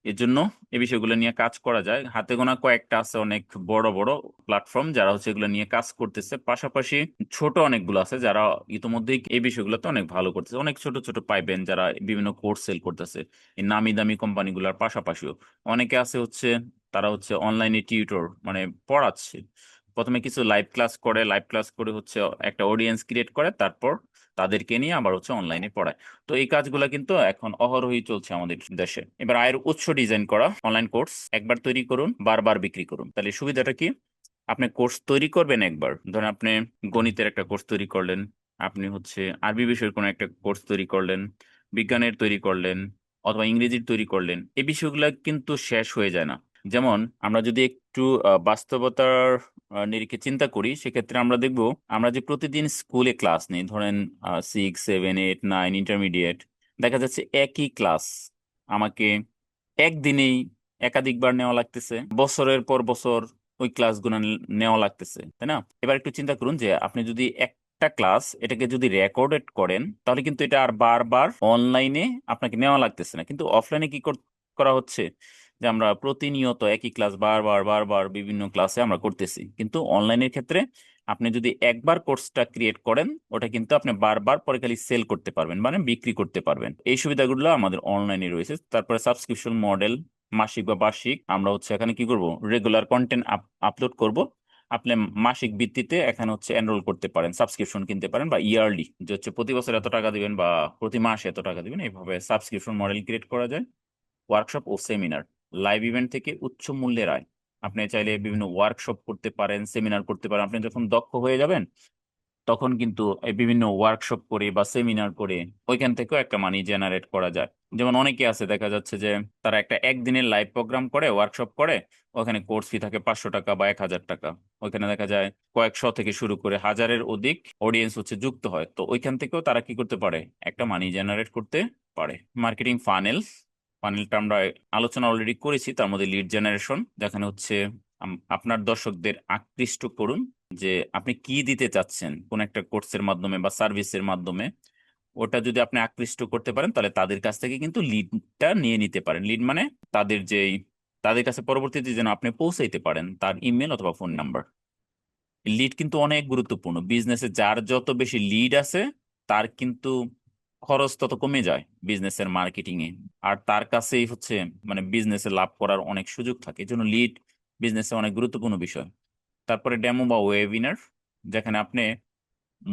এর জন্য এই বিষয়গুলো নিয়ে কাজ করা যায়। হাতে গোনা কয়েকটা আছে অনেক বড় বড় প্ল্যাটফর্ম যারা হচ্ছে এগুলো নিয়ে কাজ করতেছে। পাশাপাশি ছোট অনেকগুলো আছে যারা ইতোমধ্যেই এই বিষয়গুলোতে অনেক ভালো করতেছে। অনেক ছোট ছোট পাইবেন যারা বিভিন্ন কোর্স সেল করতেছে এই নামি দামি কোম্পানিগুলোর পাশাপাশিও। অনেকে আছে হচ্ছে তারা হচ্ছে অনলাইনে টিউটর, মানে পড়াচ্ছে। প্রথমে কিছু লাইভ ক্লাস করে, লাইভ ক্লাস করে হচ্ছে একটা অডিয়েন্স ক্রিয়েট করে, তারপর তাদেরকে নিয়ে আবার হচ্ছে অনলাইনে পড়ায়। তো এই কাজগুলো কিন্তু এখন অহরহই চলছে আমাদের দেশে। এবার আয়ের উৎস ডিজাইন করা। অনলাইন কোর্স একবার তৈরি করুন, বারবার বিক্রি করুন। তাহলে সুবিধাটা কি? আপনি কোর্স তৈরি করবেন একবার, ধরেন আপনি গণিতের একটা কোর্স তৈরি করলেন, আপনি হচ্ছে আরবি বিষয়ের কোনো একটা কোর্স তৈরি করলেন, বিজ্ঞানের তৈরি করলেন, অথবা ইংরেজির তৈরি করলেন। এই বিষয়গুলো কিন্তু শেষ হয়ে যায় না। যেমন আমরা যদি একটু বাস্তবতার নিরিখে চিন্তা করি, সেক্ষেত্রে আমরা দেখব আমরা যে প্রতিদিন স্কুলে ক্লাস নিই, ধরেন 6, 7, 8, 9 ইন্টারমিডিয়েট, দেখা যাচ্ছে একই ক্লাস আমাকে একদিনেই একাধিকবার নেওয়া লাগতেছে, বছরের পর বছর ওই ক্লাসগুলো নেওয়া লাগতেছে, তাই না? এবার একটু চিন্তা করুন যে আপনি যদি একটা ক্লাস এটাকে যদি রেকর্ডেড করেন, তাহলে কিন্তু এটা আর বারবার অনলাইনে আপনাকে নেওয়া লাগতেছে না। কিন্তু অফলাইনে কি করা হচ্ছে যে আমরা প্রতিনিয়ত একই ক্লাস বারবার বারবার বিভিন্ন ক্লাসে আমরা করতেছি। কিন্তু অনলাইনের ক্ষেত্রে আপনি যদি একবার কোর্সটা ক্রিয়েট করেন, ওটা কিন্তু আপনি বারবার পরে খালি সেল করতে পারবেন, মানে বিক্রি করতে পারবেন। এই সুবিধাগুলো আমাদের অনলাইনে রয়েছে। তারপরে সাবস্ক্রিপশন মডেল, মাসিক বা বার্ষিক। আমরা হচ্ছে এখানে কি করব, রেগুলার কন্টেন্ট আপলোড করব। আপনি মাসিক ভিত্তিতে এখানে হচ্ছে এনরোল করতে পারেন, সাবস্ক্রিপশন কিনতে পারেন, বা ইয়ারলি যে হচ্ছে প্রতি বছর এত টাকা দিবেন বা প্রতি মাসে এত টাকা দিবেন, এইভাবে সাবস্ক্রিপশন মডেল ক্রিয়েট করা যায়। ওয়ার্কশপ ও সেমিনার, লাইভ ইভেন্ট থেকে উচ্চ মূল্যের আয়। আপনি চাইলে বিভিন্ন ওয়ার্কশপ করতে পারেন, সেমিনার করতে পারেন। আপনি যখন দক্ষ হয়ে যাবেন, তখন কিন্তু এই বিভিন্ন ওয়ার্কশপ করে বা সেমিনার করে ওইখান থেকেও একটা মানি জেনারেট করা যায়। যেমন অনেকে আছে দেখা যাচ্ছে যে তারা একটা একদিনের লাইভ প্রোগ্রাম করে, ওয়ার্কশপ করে, ওখানে কোর্স ফি থাকে 500 টাকা বা 1000 টাকা। ওইখানে দেখা যায় কয়েকশো থেকে শুরু করে হাজারের অধিক অডিয়েন্স হচ্ছে যুক্ত হয়। তো ওইখান থেকেও তারা কি করতে পারে, একটা মানি জেনারেট করতে পারে। মার্কেটিং ফানেল, ফানেলটা আমরা আলোচনা অলরেডি করেছি। তার মধ্যে লিড জেনারেশন, যেখানে হচ্ছে আপনার দর্শকদের আকৃষ্ট করুন যে আপনি কি দিতে চাচ্ছেন কোন একটা কোর্সের মাধ্যমে বা সার্ভিসের মাধ্যমে। ওটা যদি আপনি আকৃষ্ট করতে পারেন, তাহলে তাদের কাছ থেকে কিন্তু লিডটা নিয়ে নিতে পারেন। লিড মানে তাদের যেই, তাদের কাছে পরবর্তীতে যেন আপনি পৌঁছাইতে পারেন তার ইমেল অথবা ফোন নাম্বার। লিড কিন্তু অনেক গুরুত্বপূর্ণ বিজনেসে। যার যত বেশি লিড আছে, তার কিন্তু খরচ তত কমে যায় বিজনেসের মার্কেটিং এ। আর তার কাছেই হচ্ছে মানে বিজনেসে লাভ করার অনেক সুযোগ থাকে। এই জন্য লিড বিজনেসে অনেক গুরুত্বপূর্ণ বিষয়। তারপরে ডেমো বা ওয়েবিনার, যেখানে আপনি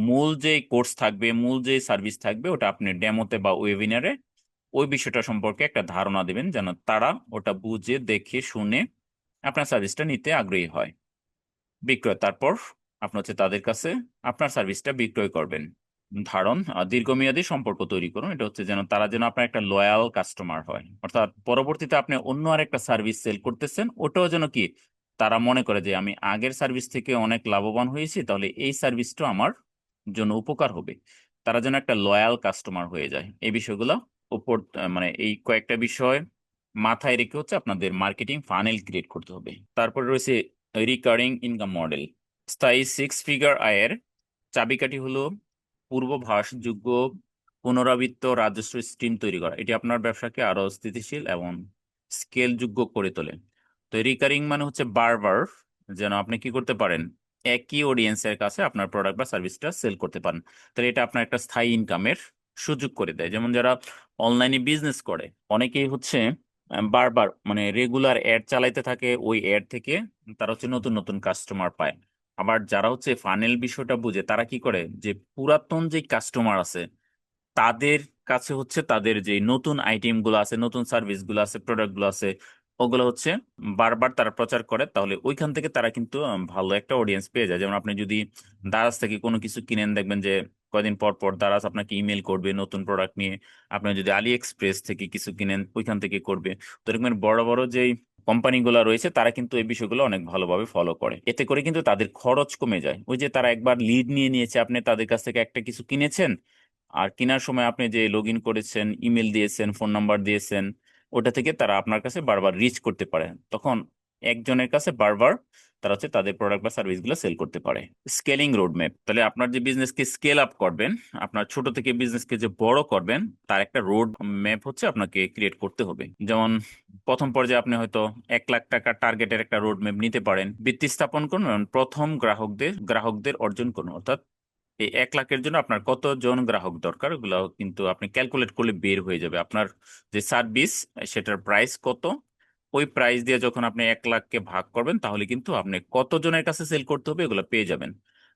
মূল যে কোর্স থাকবে, মূল যে সার্ভিস থাকবে, ওটা আপনি ডেমোতে বা ওয়েবিনারে ওই বিষয়টা সম্পর্কে একটা ধারণা দেবেন, যেন তারা ওটা বুঝে দেখে শুনে আপনার সার্ভিসটা নিতে আগ্রহী হয়। বিক্রয়, তারপর আপনি হচ্ছে তাদের কাছে আপনার সার্ভিসটা বিক্রয় করবেন। ধারণ, দীর্ঘমেয়াদী সম্পর্ক তৈরি করুন। এটা হচ্ছে যেন তারা যেন আপনার একটা লয়াল কাস্টমার হয়, অর্থাৎ পরবর্তীতে আপনি অন্য আরেকটা সার্ভিস সেল করতেছেন, ওটাও যেন কি তারা মনে করে যে আমি আগের সার্ভিস থেকে অনেক লাভবান হয়েছি, তাহলে এই সার্ভিসটা আমার জন্য উপকার হবে। তারা যেন একটা লয়াল কাস্টমার হয়ে যায়। এই বিষয়গুলো উপর মানে এই কয়েকটা বিষয় মাথায় রেখে হচ্ছে আপনাদের মার্কেটিং ফানেল ক্রিয়েট করতে হবে। তারপরে রয়েছে রিকারিং ইনকাম মডেল। স্থায়ী 6 ফিগার আয়ের চাবিকাঠি হলো পূর্বভাসযোগ্য পুনরাবৃত্ত রাজস্ব স্ট্রিম তৈরি করা। এটি আপনার ব্যবসাকে আরো স্থিতিশীল এবং স্কেলযোগ্য করে তোলে। তো রিকারিং মানে হচ্ছে বারবার যেন আপনি কি করতে পারেন, একই অডিয়েন্সের কাছে আপনার প্রোডাক্ট বা সার্ভিসটা সেল করতে পারেন। তাহলে এটা আপনার একটা স্থায়ী ইনকামের সুযোগ করে দেয়। যেমন যারা অনলাইনে বিজনেস করে, অনেকেই হচ্ছে বারবার মানে রেগুলার অ্যাড চালাইতে থাকে, ওই অ্যাড থেকে তারা হচ্ছে নতুন নতুন কাস্টমার পায়। আবার যারা হচ্ছে ফানেল বিষয়টা বুঝে, তারা কি করে যে পুরাতন যে কাস্টমার আছে তাদের কাছে হচ্ছে তাদের যে নতুন আইটেম গুলো আছে, নতুন সার্ভিস গুলো আছে, প্রোডাক্ট গুলো আছে, ওগুলো হচ্ছে বারবার তারা প্রচার করে। তাহলে ওইখান থেকে তারা কিন্তু ভালো একটা অডিয়েন্স পেয়ে যায়। যেমন আপনি যদি দারাজ থেকে কোনো কিছু কিনেন, দেখবেন যে কয়দিন পর পর দারাজ আপনাকে ইমেল করবে নতুন প্রোডাক্ট নিয়ে। আপনি যদি আলি এক্সপ্রেস থেকে কিছু কিনেন, ওইখান থেকে করবে। তো এরকম বড় বড় যেই কোম্পানিগুলো রয়েছে তারা কিন্তু এই বিষয়গুলো অনেক ভালোভাবে ফলো করে। এতে করে কিন্তু তাদের খরচ কমে যায়। ওই যে তারা একবার লিড নিয়ে নিয়েছে, আপনি তাদের কাছ থেকে একটা কিছু কিনেছেন, আর কেনার সময় আপনি যে লগ ইন করেছেন, ইমেল দিয়েছেন, ফোন নাম্বার দিয়েছেন, ওটা থেকে তারা আপনার কাছে বারবার রিচ করতে পারে। তখন একজনের কাছে বারবার তারা হচ্ছে তাদের প্রোডাক্ট বা সার্ভিসগুলো সেল করতে পারে। স্কেলিং রোডম্যাপ, তাহলে আপনার যে বিজনেসকে স্কেল আপ করবেন, আপনার ছোট থেকে বিজনেসকে যে বড় করবেন, তার একটা রোড ম্যাপ হচ্ছে আপনাকে ক্রিয়েট করতে হবে। যেমন প্রথম পর্যায়ে আপনি হয়তো 1 লাখ টাকা টার্গেটের একটা রোড ম্যাপ নিতে পারেন। ভিত্তি স্থাপন করুন এবং প্রথম গ্রাহকদের অর্জন করুন। অর্থাৎ এই 1 লাখের জন্য আপনার কতজন গ্রাহক দরকার, ওগুলো কিন্তু আপনি ক্যালকুলেট করলে বের হয়ে যাবে। আপনার যে সার্ভিস, সেটার প্রাইস কত, ওই প্রাইস দিয়ে যখন আপনি 1 লাখকে ভাগ করবেন, তাহলে কিন্তু আপনি কতজনের কাছে সেল করতে হবে এগুলো পেয়ে যাবেন।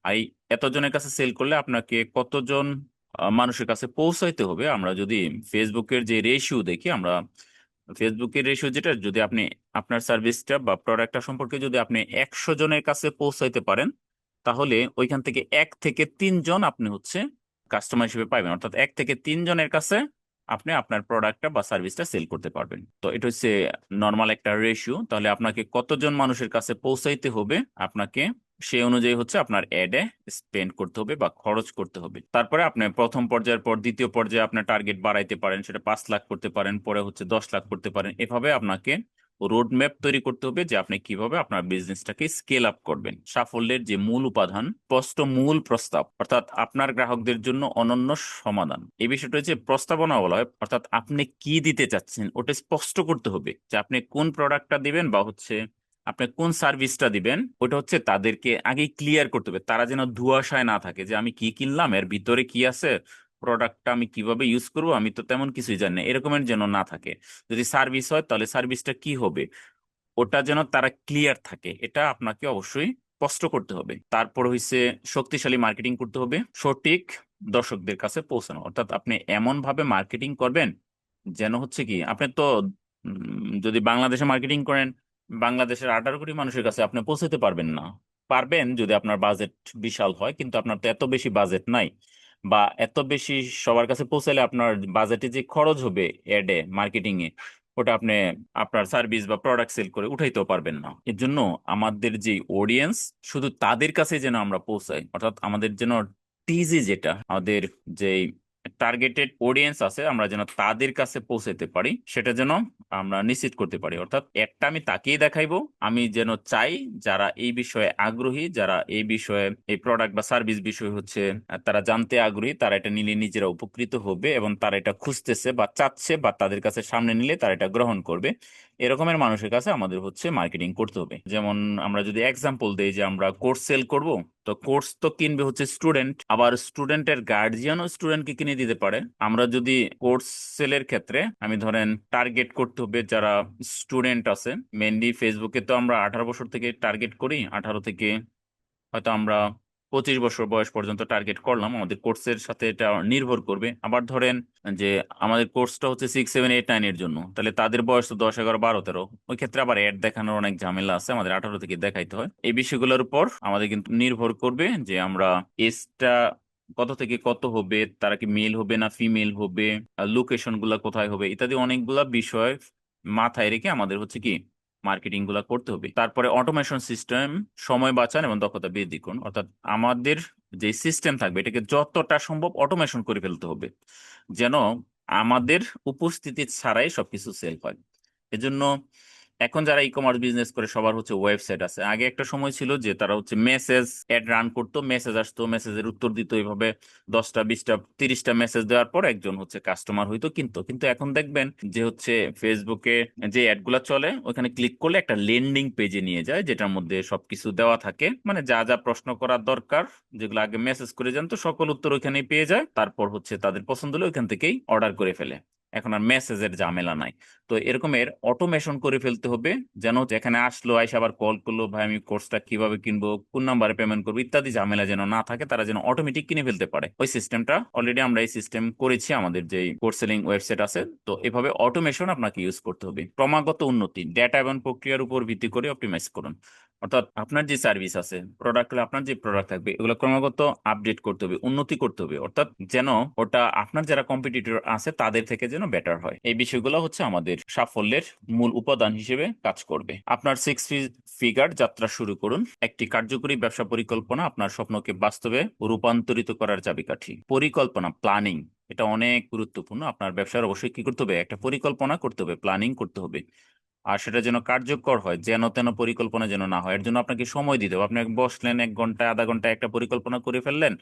আর এই এতজনের কাছে সেল করলে আপনাকে কতজন মানুষের কাছে পৌঁছাইতে হবে। আমরা যদি ফেসবুকের যে রেশিও দেখি, আমরা ফেসবুকের রেশিও যেটা, যদি আপনি আপনার সার্ভিসটা বা প্রোডাক্টটা সম্পর্কে যদি আপনি 100 জনের কাছে পৌঁছাইতে পারেন, তাহলে ওইখান থেকে 1 থেকে 3 জন আপনি হচ্ছে কাস্টমার হিসেবে পাবেন। অর্থাৎ 1 থেকে 3 জনের কাছে আপনি আপনার প্রোডাক্টটা বা সার্ভিসটা সেল করতে পারবেন। তো এটা হচ্ছে নর্মাল একটা রেশিও। তাহলে আপনাকে কতজন মানুষের কাছে পৌঁছাইতে হবে, আপনাকে সেই অনুযায়ী হচ্ছে আপনার অ্যাডে স্পেন্ড করতে হবে বা খরচ করতে হবে। তারপরে আপনি প্রথম পর্যায়ের পর দ্বিতীয় পর্যায়ে আপনার টার্গেট বাড়াইতে পারেন, সেটা 5 লাখ করতে পারেন, পরে হচ্ছে 10 লাখ করতে পারেন। এভাবে আপনাকে রোড ম্যাপ তৈরি করতে হবে যে আপনি কিভাবে আপনার বিজনেসটাকে স্কেল আপ করবেন। সাফল্যের যে মূল উপাদান, স্পষ্ট মূল প্রস্তাব, অর্থাৎ আপনার গ্রাহকদের জন্য অনন্য সমাধান। এই বিষয়টা হচ্ছে প্রস্তাবনা বলা হয়। অর্থাৎ আপনি কি দিতে চাচ্ছেন ওটা স্পষ্ট করতে হবে, যে আপনি কোন প্রোডাক্টটা দিবেন বা হচ্ছে আপনি কোন সার্ভিসটা দিবেন, ওটা হচ্ছে তাদেরকে আগে ক্লিয়ার করতে হবে। তারা যেন ধোঁয়াশায় না থাকে যে আমি কি কিনলাম, এর ভিতরে কি আছে, প্রোডাক্টটা আমি কিভাবে ইউজ করব, আমি তো তেমন কিছুই জানি না, এরকমের যেন না থাকে। যদি সার্ভিস হয় তাহলে সার্ভিসটা কি হবে, ওটা যেন তারা ক্লিয়ার থাকে, এটা আপনাকে অবশ্যই স্পষ্ট করতে হবে। তারপর হইছে শক্তিশালী মার্কেটিং করতে হবে, সঠিক দর্শকদের কাছে পৌঁছানো। অর্থাৎ আপনি এমন ভাবে মার্কেটিং করবেন যেন হচ্ছে কি, আপনি তো যদি বাংলাদেশে মার্কেটিং করেন, বাংলাদেশের 18 কোটি মানুষের কাছে আপনি পৌঁছাতে পারবেন না। পারবেন যদি আপনার বাজেট বিশাল হয়, কিন্তু আপনার তো এত বেশি বাজেট নাই, বা এত বেশি সবার কাছে পৌঁছালে আপনার বাজেটে যে খরচ হবে অ্যাডে, মার্কেটিং এ, ওটা আপনি আপনার সার্ভিস বা প্রোডাক্ট সেল করে উঠাইতেও পারবেন না। এর জন্য আমাদের যে অডিয়েন্স, শুধু তাদের কাছে যেন আমরা পৌঁছাই। অর্থাৎ আমাদের যেন টিজি যেটা, আমাদের যে টার্গেটেড অডিয়েন্স আছে, আমরা যেন তাদের কাছে পৌঁছাতে পারি, সেটা যেন আমরা নিশ্চিত করতে পারি। অর্থাৎ একটা আমি তাকেই দেখাইবো, আমি যেন চাই যারা এই বিষয়ে আগ্রহী, যারা এই বিষয়ে এই প্রোডাক্ট বা সার্ভিস বিষয়ে হচ্ছে তারা জানতে আগ্রহী, তারা এটা নিলে নিজেরা উপকৃত হবে এবং তারা এটা খুঁজতেছে বা চাচ্ছে, বা তাদের কাছে সামনে নিলে তারা এটা গ্রহণ করবে, এরকমের মানুষের কাছে আমাদের হচ্ছে মার্কেটিং করতে হবে। যেমন আমরা যদি এক্সাম্পল দেই যে আমরা কোর্স সেল করব, তো কোর্স তো কিনবে হচ্ছে স্টুডেন্ট, আবার স্টুডেন্টের গার্জিয়ানও স্টুডেন্টকে কিনে দিতে পারে। আমরা যদি কোর্স সেলের ক্ষেত্রে আমি ধরেন টার্গেট করতে হবে যারা স্টুডেন্ট আছে, মেনলি ফেসবুকে তো আমরা 18 বছর থেকে টার্গেট করি, 18 থেকে হয়তো আমরা 25 বছর বয়স পর্যন্ত টার্গেট করলাম। আমাদের কোর্সের সাথে এটা নির্ভর করবে। আবার ধরেন যে আমাদের কোর্সটা হচ্ছে 6, 7, 8, 9 এর জন্য, তাহলে তাদের বয়স তো 10, 11, 12, 13। ওই ক্ষেত্রে আবার অ্যাড দেখানোর অনেক ঝামেলা আছে, আমাদের 18 থেকে দেখাইতে হয়। এই বিষয়গুলোর উপর আমাদের কিন্তু নির্ভর করবে যে আমরা এজটা কত থেকে কত হবে, তারা কি মেল হবে না ফিমেল হবে, লোকেশন গুলা কোথায় হবে, ইত্যাদি অনেকগুলা বিষয় মাথায় রেখে আমাদের হচ্ছে কি মার্কেটিং গুলা করতে হবে। তারপরে অটোমেশন সিস্টেম, সময় বাঁচান এবং দক্ষতা বৃদ্ধি করুন। অর্থাৎ আমাদের যে সিস্টেম থাকবে এটাকে যতটা সম্ভব অটোমেশন করে ফেলতে হবে, যেন আমাদের উপস্থিতি ছাড়াই সবকিছু সেল হয়। এজন্য এখন যারা ই কমার্স বিজনেস করে সবার হচ্ছে ওয়েবসাইট আছে। আগে একটা সময় ছিল যে তারা হচ্ছে মেসেজ অ্যাড রান করতো, মেসেজ আসতো, মেসেজের উত্তর দিত, এইভাবে 10টা 20টা 30টা মেসেজ দেওয়ার পর একজন হচ্ছে কাস্টমার হইতো। কিন্তু কিন্তু এখন দেখবেন যে হচ্ছে ফেসবুকে যে অ্যাড গুলা চলে ওখানে ক্লিক করলে একটা লেন্ডিং পেজে নিয়ে যায়, যেটার মধ্যে সবকিছু দেওয়া থাকে, মানে যা যা প্রশ্ন করার দরকার, যেগুলো আগে মেসেজ করে জানতো সকল উত্তর ওখানেই পেয়ে যায়। তারপর হচ্ছে তাদের পছন্দ হলে ওইখান থেকেই অর্ডার করে ফেলে। এখন আর মেসেজের ঝামেলা নাই। তো এরকমের অটোমেশন করে ফেলতে হবে, যেন যেখানে আসলো আইসা আবার কল করলো, ভাই আমি কোর্সটা কিভাবে কিনবো, কোন নাম্বারে পেমেন্ট করবো ইত্যাদি ঝামেলা যেন না থাকে, তারা যেন অটোমেটিক কিনে ফেলতে পারে। ওই সিস্টেমটা অলরেডি আমরা এই সিস্টেম করেছি আমাদের যে কোর্স সেলিং ওয়েবসাইট আছে। তো এভাবে অটোমেশন আপনাকে ইউজ করতে হবে। ক্রমাগত উন্নতি, ডেটা এবং প্রক্রিয়ার উপর ভিত্তি করে অপটিমাইজ করুন। অর্থাৎ আপনার যে সার্ভিস আছে, প্রোডাক্ট হলে আপনার যে প্রোডাক্ট থাকবে, এগুলো ক্রমাগত আপডেট করতে হবে, উন্নতি করতে হবে, অর্থাৎ যেন ওটা আপনার যারা কম্পিটিটর আছে তাদের থেকে যেন বেটার হয়। এই বিষয়গুলো হচ্ছে আমাদের সাফল্যের মূল উপাদান হিসেবে কাজ করবে। আপনার 6 ফিগার যাত্রা শুরু করুন। একটি কার্যকরী ব্যবসা পরিকল্পনা আপনার স্বপ্নকে বাস্তবে রূপান্তরিত করার চাবিকাঠি। পরিকল্পনা, প্ল্যানিং, এটা অনেক গুরুত্বপূর্ণ। আপনার ব্যবসার অবশ্যই কি করতে হবে, একটা পরিকল্পনা করতে হবে, প্ল্যানিং করতে হবে। আর সেটা যেন কার্যকর হয়, যেন তেন পরিকল্পনা যেন না হয়। এর জন্য আপনাকে সময় দিতে হবে। আপনি বসলেন 1 ঘন্টা আধা ঘন্টা একটা পরিকল্পনা করে ফেললেন,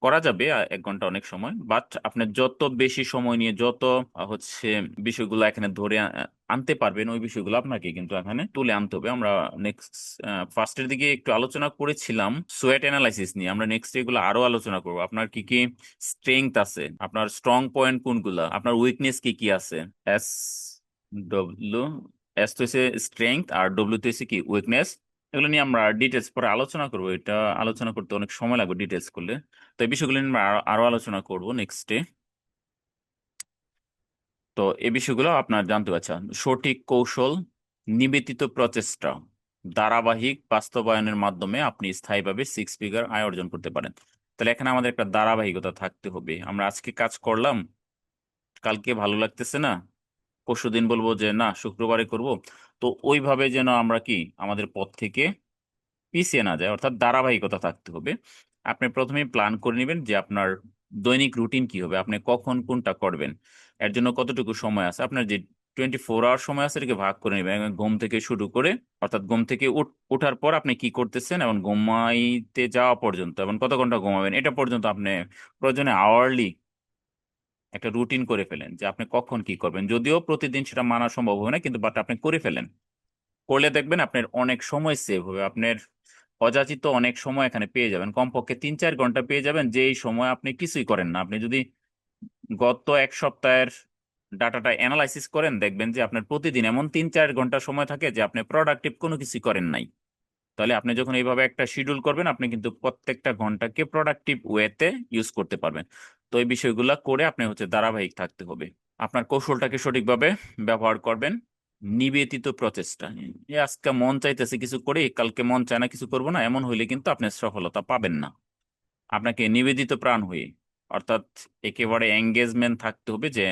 করা যাবে 1 ঘন্টা অনেক সময়, বাট আপনি যত বেশি সময় নিয়ে যত হচ্ছে বিষয়গুলো এখানে ধরে আনতে পারবেন, ওই বিষয়গুলো আপনাকে কিন্তু এখানে তুলে আনতে হবে। আমরা নেক্সট ফার্স্টের দিকে একটু আলোচনা করেছিলাম সোয়েট অ্যানালাইসিস নিয়ে, আমরা নেক্সট এগুলো আরো আলোচনা করবো। আপনার কি কি স্ট্রেংথ আছে, আপনার স্ট্রং পয়েন্ট কোনগুলা, আপনার উইকনেস কি কি আছে। এস ডব্লিউ, এস তো হচ্ছে স্ট্রেংথ আর ডব্লিউ তো হচ্ছে কি উইকনেস। এগুলো নিয়ে আমরা ডিটেলস পরে আলোচনা করবো। এটা আলোচনা করতে অনেক সময় লাগবে ডিটেলস করলে। তো এই বিষয়গুলো নিয়ে আমরা আরো আলোচনা করবো নেক্সটে। তো এই বিষয়গুলো আপনার জানতে পারছেন। সঠিক কৌশল, নিবেদিত প্রচেষ্টা, ধারাবাহিক বাস্তবায়নের মাধ্যমে আপনি স্থায়ীভাবে 6 ফিগার আয় অর্জন করতে পারেন। তাহলে এখানে আমাদের একটা ধারাবাহিকতা থাকতে হবে। আমরা আজকে কাজ করলাম, কালকে ভালো লাগতেছে না, পরশুদিন বলবো যে না শুক্রবারে করব। তো ওইভাবে যেন আমরা কি আমাদের পথ থেকে পিছিয়ে না যায়, অর্থাৎ ধারাবাহিকতা থাকতে হবে। আপনি প্রথমেই প্ল্যান করে নেবেন যে আপনার দৈনিক রুটিন কি হবে, আপনি কখন কোনটা করবেন, এর জন্য কতটুকু সময় আছে। আপনার যে 24 আওয়ার সময় আছে এটাকে ভাগ করে নেবেন। ঘুম থেকে শুরু করে, অর্থাৎ ঘুম থেকে ওঠার পর আপনি কি করতেছেন এবং ঘুমাইতে যাওয়া পর্যন্ত, এবং কত ঘন্টা ঘুমাবেন, এটা পর্যন্ত আপনি প্রয়োজনে আওয়ারলি একটা রুটিন করে ফেলেন যে আপনি কখন কি করবেন। যদিও প্রতিদিন সেটা মানা সম্ভব হবে না, কিন্তু বাট আপনি করে ফেলেন। করলে দেখবেন আপনার অনেক সময় সেভ হবে। আপনার অযাচিত অনেক সময় এখানে পেয়ে যাবেন, কমপক্ষে 3-4 ঘন্টা পেয়ে যাবেন, যে এই সময় আপনি কিছুই করেন না। আপনি যদি গত 1 সপ্তাহের ডাটাটা অ্যানালাইসিস করেন, দেখবেন যে আপনার প্রতিদিন এমন 3-4 ঘন্টা সময় থাকে যে আপনি প্রোডাক্টিভ কোনো কিছু করেন নাই। তাহলে আপনি যখন এইভাবে একটা শিডিউল করবেন, আপনি কিন্তু প্রত্যেকটা ঘন্টাকে প্রোডাক্টিভ ওয়েতে ইউজ করতে পারবেন। তো এই বিষয়গুলো করে আপনি হচ্ছে ধারাবাহিক থাকতে হবে। আপনার কৌশলটাকে সঠিকভাবে ব্যবহার করবেন। নিবেদিত প্রচেষ্টা, আজকে মন চাইতেছে কিছু করে, কালকে মন চায় না কিছু করবো না, এমন হইলে কিন্তু আপনি সফলতা পাবেন না। আপনাকে নিবেদিত প্রাণ হয়ে, অর্থাৎ একেবারে এঙ্গেজমেন্ট থাকতে হবে যে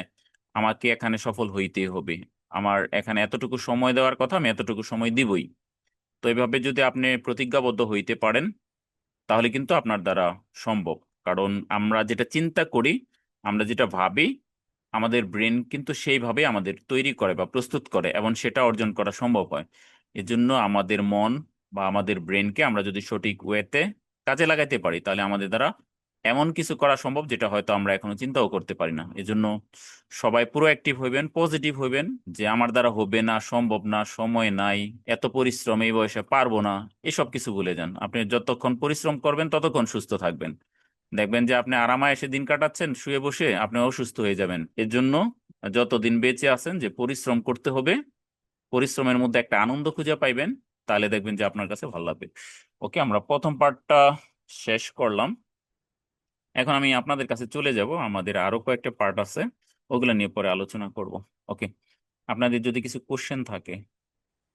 আমাকে এখানে সফল হইতেই হবে, আমার এখানে এতটুকু সময় দেওয়ার কথা, আমি এতটুকু সময় দিবই। তো এইভাবে যদি আপনি প্রতিজ্ঞাবদ্ধ হইতে পারেন, তাহলে কিন্তু আপনার দ্বারা সম্ভব। কারণ আমরা যেটা চিন্তা করি, আমরা যেটা ভাবি, আমাদের ব্রেন কিন্তু সেইভাবে আমাদের তৈরি করে বা প্রস্তুত করে, এবং সেটা অর্জন করা সম্ভব হয়। এজন্য আমাদের মন বা আমাদের ব্রেনকে আমরা যদি সঠিক ওয়েতে কাজে লাগাইতে পারি, তাহলে আমাদের দ্বারা এমন কিছু করা সম্ভব যেটা হয়তো আমরা এখনো চিন্তাও করতে পারি না। এজন্য সবাই প্রোঅ্যাক্টিভ হইবেন, পজিটিভ হইবেন, যে আমার দ্বারা হবে না, সম্ভব না, সময় নাই, এত পরিশ্রম এই বয়সে পারবো না, এসব কিছু ভুলে যান। আপনি যতক্ষণ পরিশ্রম করবেন ততক্ষণ সুস্থ থাকবেন। দেখবেন যে আপনি আরামায়েশে দিন কাটাচ্ছেন শুয়ে বসে, আপনি অসুস্থ হয়ে যাবেন। এর জন্য যতদিন বেঁচে আছেন যে পরিশ্রম করতে হবে, পরিশ্রমের মধ্যে একটা আনন্দ খুঁজে পাইবেন, তাহলে দেখবেন যে আপনার কাছে ভালো লাগবে। ওকে, আমরা প্রথম পার্টটা শেষ করলাম। এখন আমি আপনাদের কাছে চলে যাব, আমাদের আরো কয়েকটা পার্ট আছে, ওগুলো নিয়ে পরে আলোচনা করব। ওকে, আপনাদের যদি কিছু কোশ্চেন থাকে।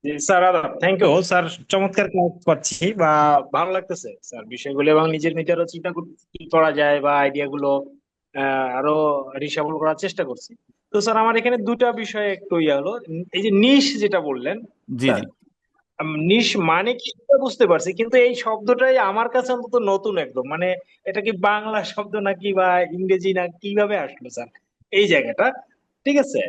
জি, স্যার আদাব, থ্যাংক ইউ স্যার। চমৎকার কাজ পাচ্ছি বা ভালো লাগতেছে স্যার বিষয়গুলো, এবং নিজের ভিতরে চিন্তা করতেছি কি করা যায় বা আইডিয়া গুলো আরো রিসাবল করার চেষ্টা করছি। তো স্যার আমার এখানে দুটা বিষয় একটু ইয়ে হলো। এই যে নিশ যেটা বললেন জি স্যার, জি। নিশ মানে কি সেটা বুঝতে পারছি, কিন্তু এই শব্দটাই আমার কাছে অন্তত নতুন একদম। মানে এটা কি বাংলা শব্দ নাকি বা ইংরেজি না, কিভাবে আসলো স্যার এই জায়গাটা? ঠিক আছে।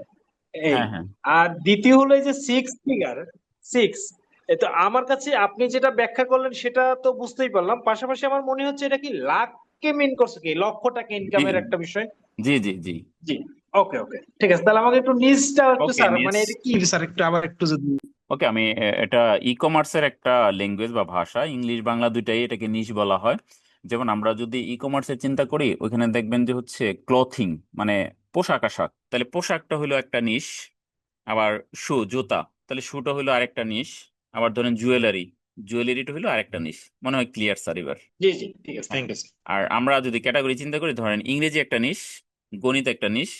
এই, হ্যাঁ, হ্যাঁ, আর দ্বিতীয় হলো এই যে সিক্স ফিগার, সিক্স, তো আমার কাছে আপনি যেটা ব্যাখ্যা করলেন সেটা তো বুঝতেই পারলাম, পাশাপাশি আমার মনে হচ্ছে এটা কি লাখকে মিন করছে, কি লক্ষটাকে জি, ইনকামের একটা বিষয়। জি, জি, জি। জি, ওকে ওকে, ঠিক আছে, তাহলে আমাকে একটু নিচটা একটু ওকে, স্যার, মানে নিস। এটা কি স্যার, একটু আবার একটু যদি। ওকে, আমি এটা ই কমার্সের একটা ল্যাঙ্গুয়েজ বা ভাষা, ইংলিশ বাংলা দুইটাই এটাকে নিশ বলা হয়। যেমন আমরা যদি ই কমার্সের চিন্তা করি, ওইখানে দেখবেন যে হচ্ছে ক্লথিং, মানে পোশাক আশাক, তাহলে পোশাকটা হলো একটা নিশ। আবার জুতা, তাহলে শুটা হলো আরেকটা নিশ। আবার ধরেন জুয়েলারি, জুয়েলারিটা হলো আরেকটা নিশ। মনে হয় ক্লিয়ার স্যার এবার? জি জি, ঠিক আছে, হ্যাঁ। Thank you. আর আমরা যদি ক্যাটাগরি চিন্তা করি, ধরেন ইংরেজি একটা নিশ, গণিত একটা নিশ,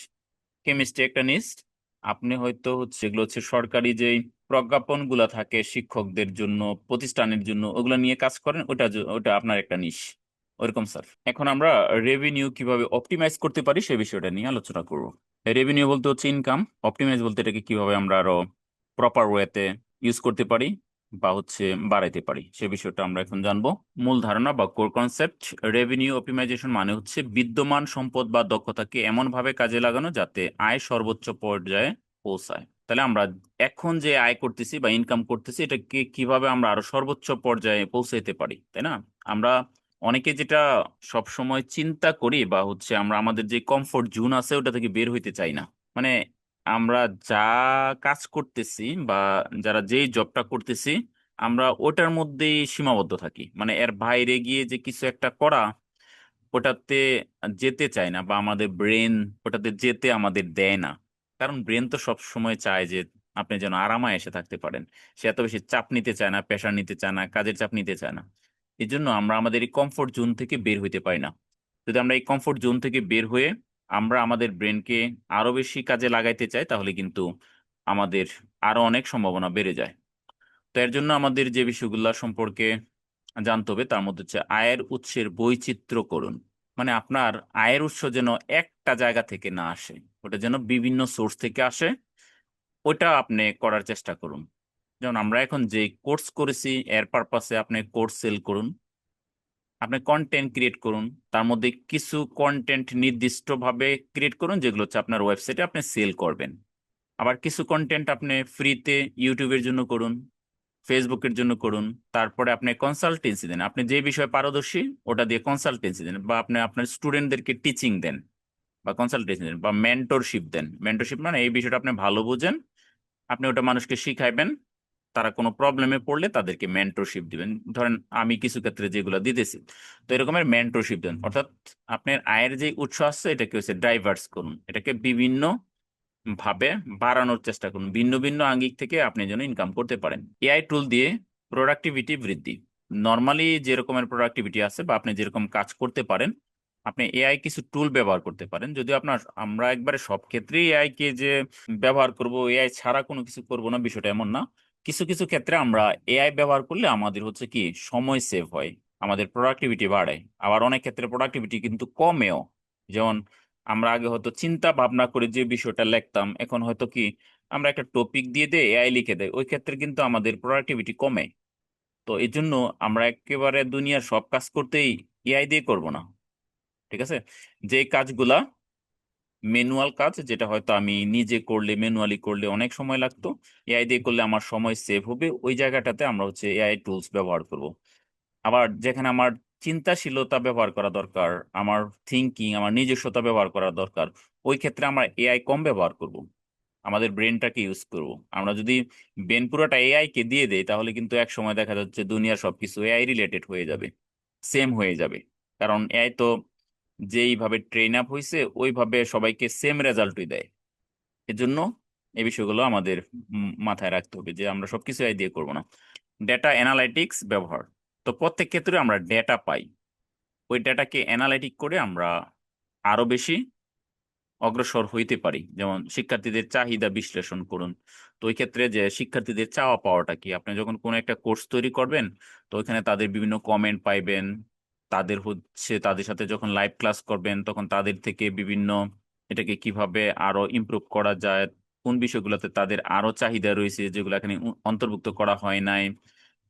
কেমিস্ট্রি একটা নিশ। আপনি হয়তো হচ্ছে এগুলো হচ্ছে সরকারি যেই প্রজ্ঞাপন গুলা থাকে শিক্ষকদের জন্য, প্রতিষ্ঠানের জন্য, ওগুলো নিয়ে কাজ করেন, ওটা আপনার একটা নিশ। ওইরকম স্যার। এখন আমরা রেভিনিউ কিভাবে অপটিমাইজ করতে পারি সে বিষয়টা নিয়ে আলোচনা করব। রেভিনিউ বলতে হচ্ছে ইনকাম, অপটিমাইজ বলতে এটাকে কিভাবে আমরা আরো প্রপার ওয়েতে ইউজ করতে পারি বা হচ্ছে বাড়াইতে পারি সে বিষয়টা আমরা এখন জানবো। মূল ধারণা বা কোর কনসেপ্ট: রেভিনিউ অপটিমাইজেশন মানে হচ্ছে বিদ্যমান সম্পদ বা দক্ষতাকে এমন ভাবে কাজে লাগানো যাতে আয় সর্বোচ্চ পর্যায়ে পৌঁছায়। তাহলে আমরা এখন যে আয় করতেছি বা ইনকাম করতেছি, এটাকে কিভাবে আমরা আরো সর্বোচ্চ পর্যায়ে পৌঁছাইতে পারি, তাই না? আমরা অনেকে যেটা সব সময় চিন্তা করি বা হচ্ছে আমরা আমাদের যে কমফোর্ট জোন আছে ওটা থেকে বের হইতে চাই না। মানে আমরা যা কাজ করতেছি বা যারা যেই জবটা করতেছি, আমরা ওটার মধ্যেই সীমাবদ্ধ থাকি। মানে এর বাইরে গিয়ে যে কিছু একটা করা, ওটাতে যেতে চায় না, বা আমাদের ব্রেন ওটাতে যেতে আমাদের দেয় না। কারণ ব্রেন তো সব সময় চায় যে আপনি যেন আরামায় এসে থাকতে পারেন। সে এত বেশি চাপ নিতে চায় না, প্রেশার নিতে চায় না, কাজের চাপ নিতে চায় না। এই জন্য আমরা আমাদের এই কমফোর্ট জোন থেকে বের হইতে পারি না। যদি আমরা এই কমফোর্ট জোন থেকে বের হয়ে আমরা আমাদের ব্রেনকে আরো বেশি কাজে লাগাইতে চাই, তাহলে কিন্তু আমাদের আরো অনেক সম্ভাবনা বেড়ে যায়। তো এর জন্য আমাদের যে বিষয়গুলো সম্পর্কে জানতে হবে, তার মধ্যে হচ্ছে আয়ের উৎসের বৈচিত্র্য করুন। মানে আপনার আয়ের উৎস যেন একটা জায়গা থেকে না আসে, ওটা যেন বিভিন্ন সোর্স থেকে আসে। ওটা আপনি করার চেষ্টা করুন। যেমন আমরা এখন যে কোর্স করেছি, এর পারপাসে আপনি কোর্স সেল করুন। আপনি কন্টেন্ট ক্রিয়েট করুন, তার মধ্যে কিছু কন্টেন্ট নির্দিষ্টভাবে ক্রিয়েট করুন যেগুলো হচ্ছে আপনার ওয়েবসাইটে আপনি সেল করবেন। আবার কিছু কন্টেন্ট আপনি ফ্রিতে ইউটিউবের জন্য করুন, ফেসবুকের জন্য করুন। তারপরে আপনি কনসালটেন্সি দেন, আপনি যে বিষয়ে পারদর্শী ওটা দিয়ে কনসালটেন্সি দেন, বা আপনি আপনার স্টুডেন্টদেরকে টিচিং দেন বা কনসালটেন্সি দেন, বা মেন্টরশিপ দেন। মেন্টরশিপ মানে এই বিষয়টা আপনি ভালো বুঝেন, আপনি ওটা মানুষকে শিখাইবেন। তারা কোনো প্রবলেমে পড়লে তাদেরকে মেন্টরশিপ দিবেন। ধরেন আমি কিছু ক্ষেত্রে যেগুলো দিতেছি, তো এরকমের মেন্টরশিপ দেন। অর্থাৎ আপনার আয়ের যে উৎস আছে এটাকে হচ্ছে ডাইভার্স করুন, এটাকে বিভিন্ন ভাবে বাড়ানোর চেষ্টা করুন। ভিন্ন ভিন্ন আঙ্গিক থেকে আপনি যেন ইনকাম করতে পারেন। এআই টুল দিয়ে প্রোডাক্টিভিটি বৃদ্ধি। নর্মালি যে রকমের প্রোডাক্টিভিটি আছে বা আপনি যেরকম কাজ করতে পারেন, আপনি এআই কিছু টুল ব্যবহার করতে পারেন। যদিও আমরা একবারে সব ক্ষেত্রেই এআই কে যে ব্যবহার করব, এআই ছাড়া কোনো কিছু করব না, বিষয়টা এমন না। কিছু কিছু ক্ষেত্রে আমরা এআই ব্যবহার করলে আমাদের হচ্ছে কি সময় সেভ হয়, আমাদের প্রোডাক্টিভিটি বাড়ে। আবার অনেক ক্ষেত্রে প্রোডাক্টিভিটি কিন্তু কমেও। যেমন আমরা আগে হয়তো চিন্তা ভাবনা করে যে বিষয়টা লিখতাম, এখন হয়তো কি আমরা একটা টপিক দিয়ে দেয়, এআই লিখে দেয়, ওই ক্ষেত্রে কিন্তু আমাদের প্রোডাক্টিভিটি কমে। তো এই জন্য আমরা একেবারে দুনিয়ার সব কাজ করতেই এআই দিয়ে করব না। ঠিক আছে? যে কাজগুলা ম্যানুয়াল কাজ, যেটা হয়তো আমি নিজে করলে, ম্যানুয়ালি করলে অনেক সময় লাগতো, এআই দিয়ে করলে আমার সময় সেভ হবে, ওই জায়গাটাতে আমরা হচ্ছে এআই টুলস ব্যবহার করব। আবার যেখানে আমার চিন্তাশীলতা ব্যবহার করা দরকার, আমার থিঙ্কিং, আমার নিজস্বতা ব্যবহার করা দরকার, ওই ক্ষেত্রে আমরা এআই কম ব্যবহার করব, আমাদের ব্রেনটাকে ইউজ করব। আমরা যদি ব্রেন পুরোটা এআই কে দিয়ে দেই, তাহলে কিন্তু এক সময় দেখা যাচ্ছে দুনিয়ার সবকিছু এআই রিলেটেড হয়ে যাবে, সেম হয়ে যাবে। কারণ এআই তো যেইভাবে ট্রেন আপ হয়েছে ওইভাবে সবাইকে সেম রেজাল্টই দেয়। এজন্য এই বিষয়গুলো আমাদের মাথায় রাখতে হবে যে আমরা সবকিছু এআই দিয়ে করব না। ডেটা অ্যানালাইটিক্স ব্যবহার। তো প্রত্যেক ক্ষেত্রে আমরা ডেটা পাই, ওই ডেটাকে অ্যানালাইটিক করে আমরা আরো বেশি অগ্রসর হইতে পারি। যেমন শিক্ষার্থীদের চাহিদা বিশ্লেষণ করুন। তো ওই ক্ষেত্রে যে শিক্ষার্থীদের চাওয়া পাওয়াটা কি, আপনি যখন কোনো একটা কোর্স তৈরি করবেন, তো ওইখানে তাদের বিভিন্ন কমেন্ট পাইবেন। তাদের সাথে যখন লাইভ ক্লাস করবেন, তখন তাদের থেকে বিভিন্ন এটাকে কিভাবে আরো ইমপ্রুভ করা যায়, কোন বিষয়গুলোতে তাদের আরো চাহিদা রয়েছে যেগুলো এখানে অন্তর্ভুক্ত করা হয় নাই,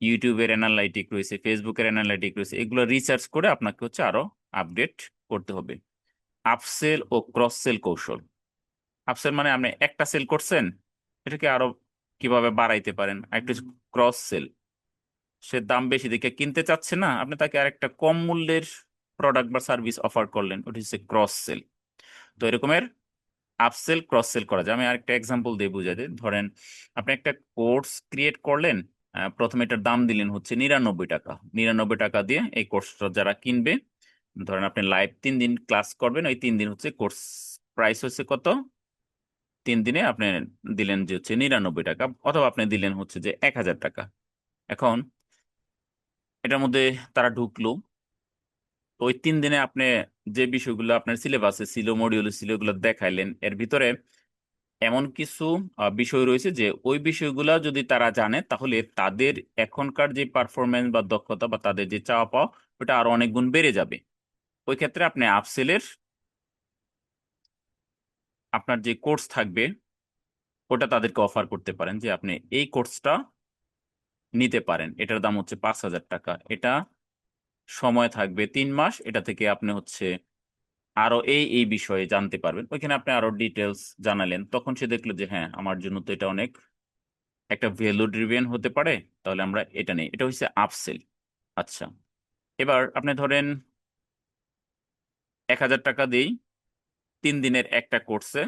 ইউটিউবের অ্যানালাইটিক রয়েছে, ফেসবুকের অ্যানালাইটিক রয়েছে, এগুলো রিসার্চ করে আপনাকে হচ্ছে আরো আপডেট করতে হবে। আপসেল ও ক্রস সেল কৌশল। আপসেল মানে আপনি একটা সেল করছেন, এটাকে আরো কিভাবে বাড়াইতে পারেন, একটা ক্রস সেল। সে দাম বেশি দেখে কিনতে চাচ্ছে না, আপনি তাকে আরেকটা কম মূল্যের প্রোডাক্ট বা সার্ভিস অফার করলেন, ওটা হচ্ছে ক্রস সেল। তো এরকমের আপসেল ক্রস সেল করা যায়। আমি আরেকটা এক্সাম্পল দিয়ে বুঝাই দিই। ধরেন আপনি একটা কোর্স ক্রিয়েট করলেন, প্রথমে এটার দাম দিলেন হচ্ছে 99 টাকা। 99 টাকা দিয়ে এই কোর্সটা যারা কিনবে, ধরেন আপনি লাইভ 3 দিন ক্লাস করবেন, ওই 3 দিন হচ্ছে কোর্স প্রাইস হচ্ছে কত, 3 দিনে আপনি দিলেন যে হচ্ছে 99 টাকা, অথবা আপনি দিলেন হচ্ছে যে 1000 টাকা। এখন এটার মধ্যে তারা ঢুকলো, তো ওই 3 দিনে আপনি যে বিষয়গুলো আপনার সিলেবাসে ছিল, মডিউলে ছিল, ওগুলো দেখাইলেন। এর ভিতরে এমন কিছু বিষয় রয়েছে যে ওই বিষয়গুলো যদি তারা জানে, তাহলে তাদের এখনকার যে পারফরমেন্স বা দক্ষতা বা তাদের যে চাওয়া পাওয়া, ওটা আরো অনেক গুণ বেড়ে যাবে। ওই ক্ষেত্রে আপনি আপসেলের আপনার যে কোর্স থাকবে ওটা তাদেরকে অফার করতে পারেন, যে আপনি এই কোর্সটা নিতে পারেন, এটার দাম হচ্ছে 5,000 টাকা, এটা সময় থাকবে 3 মাস, এটা থেকে আপনি হচ্ছে আরো এই এই বিষয়ে জানতে পারবেন। ওইখানে আপনি আরো ডিটেলস জানালেন, তখন সে দেখলো যে হ্যাঁ, আমার জন্য তো এটা অনেক একটা ভ্যালু ড্রিভেন হতে পারে, তাহলে আমরা এটা নেই। এটা হচ্ছে আপসেল। আচ্ছা, এবার আপনি ধরেন 1,000 টাকা দিয়েই 3 দিনের একটা কোর্সে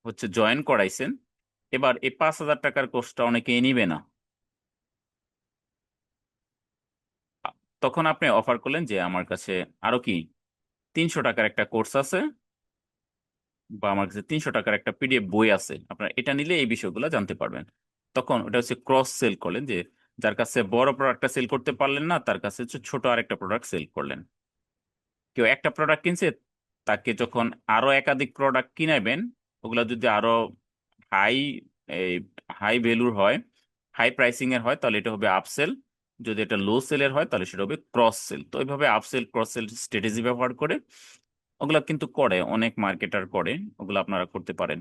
হচ্ছে জয়েন করাইছেন। এবার এই 5,000 টাকার কোর্সটা অনেকেই নিবে না। তখন আপনি অফার করলেন যে আমার কাছে আরো কি 300 টাকার একটা কোর্স আছে, বা আমার কাছে 300 টাকার একটা পিডিএফ বই আছে, আপনারা এটা নিলে এই বিষয়গুলো জানতে পারবেন। তখন ওটা হচ্ছে ক্রস সেল করলেন, যে যার কাছে বড় প্রোডাক্টটা সেল করতে পারলেন না, তার কাছে হচ্ছে ছোট আরেকটা প্রোডাক্ট সেল করলেন। কেউ একটা প্রোডাক্ট কিনছে, তাকে যখন আরো একাধিক প্রোডাক্ট কিনাবেন, ওগুলা যদি আরো হাই এই হাই ভ্যালুর হয়, হাই প্রাইসিং এর হয়, তাহলে এটা হবে আপসেল। যদি এটা লো সেলের হয়, তাহলে সেটা হবে ক্রস সেল। তো এইভাবে আপসেল ক্রস সেল স্ট্র্যাটেজি ব্যবহার করে, ওগুলা কিন্তু করে অনেক মার্কেটার করে, ওগুলো আপনারা করতে পারেন।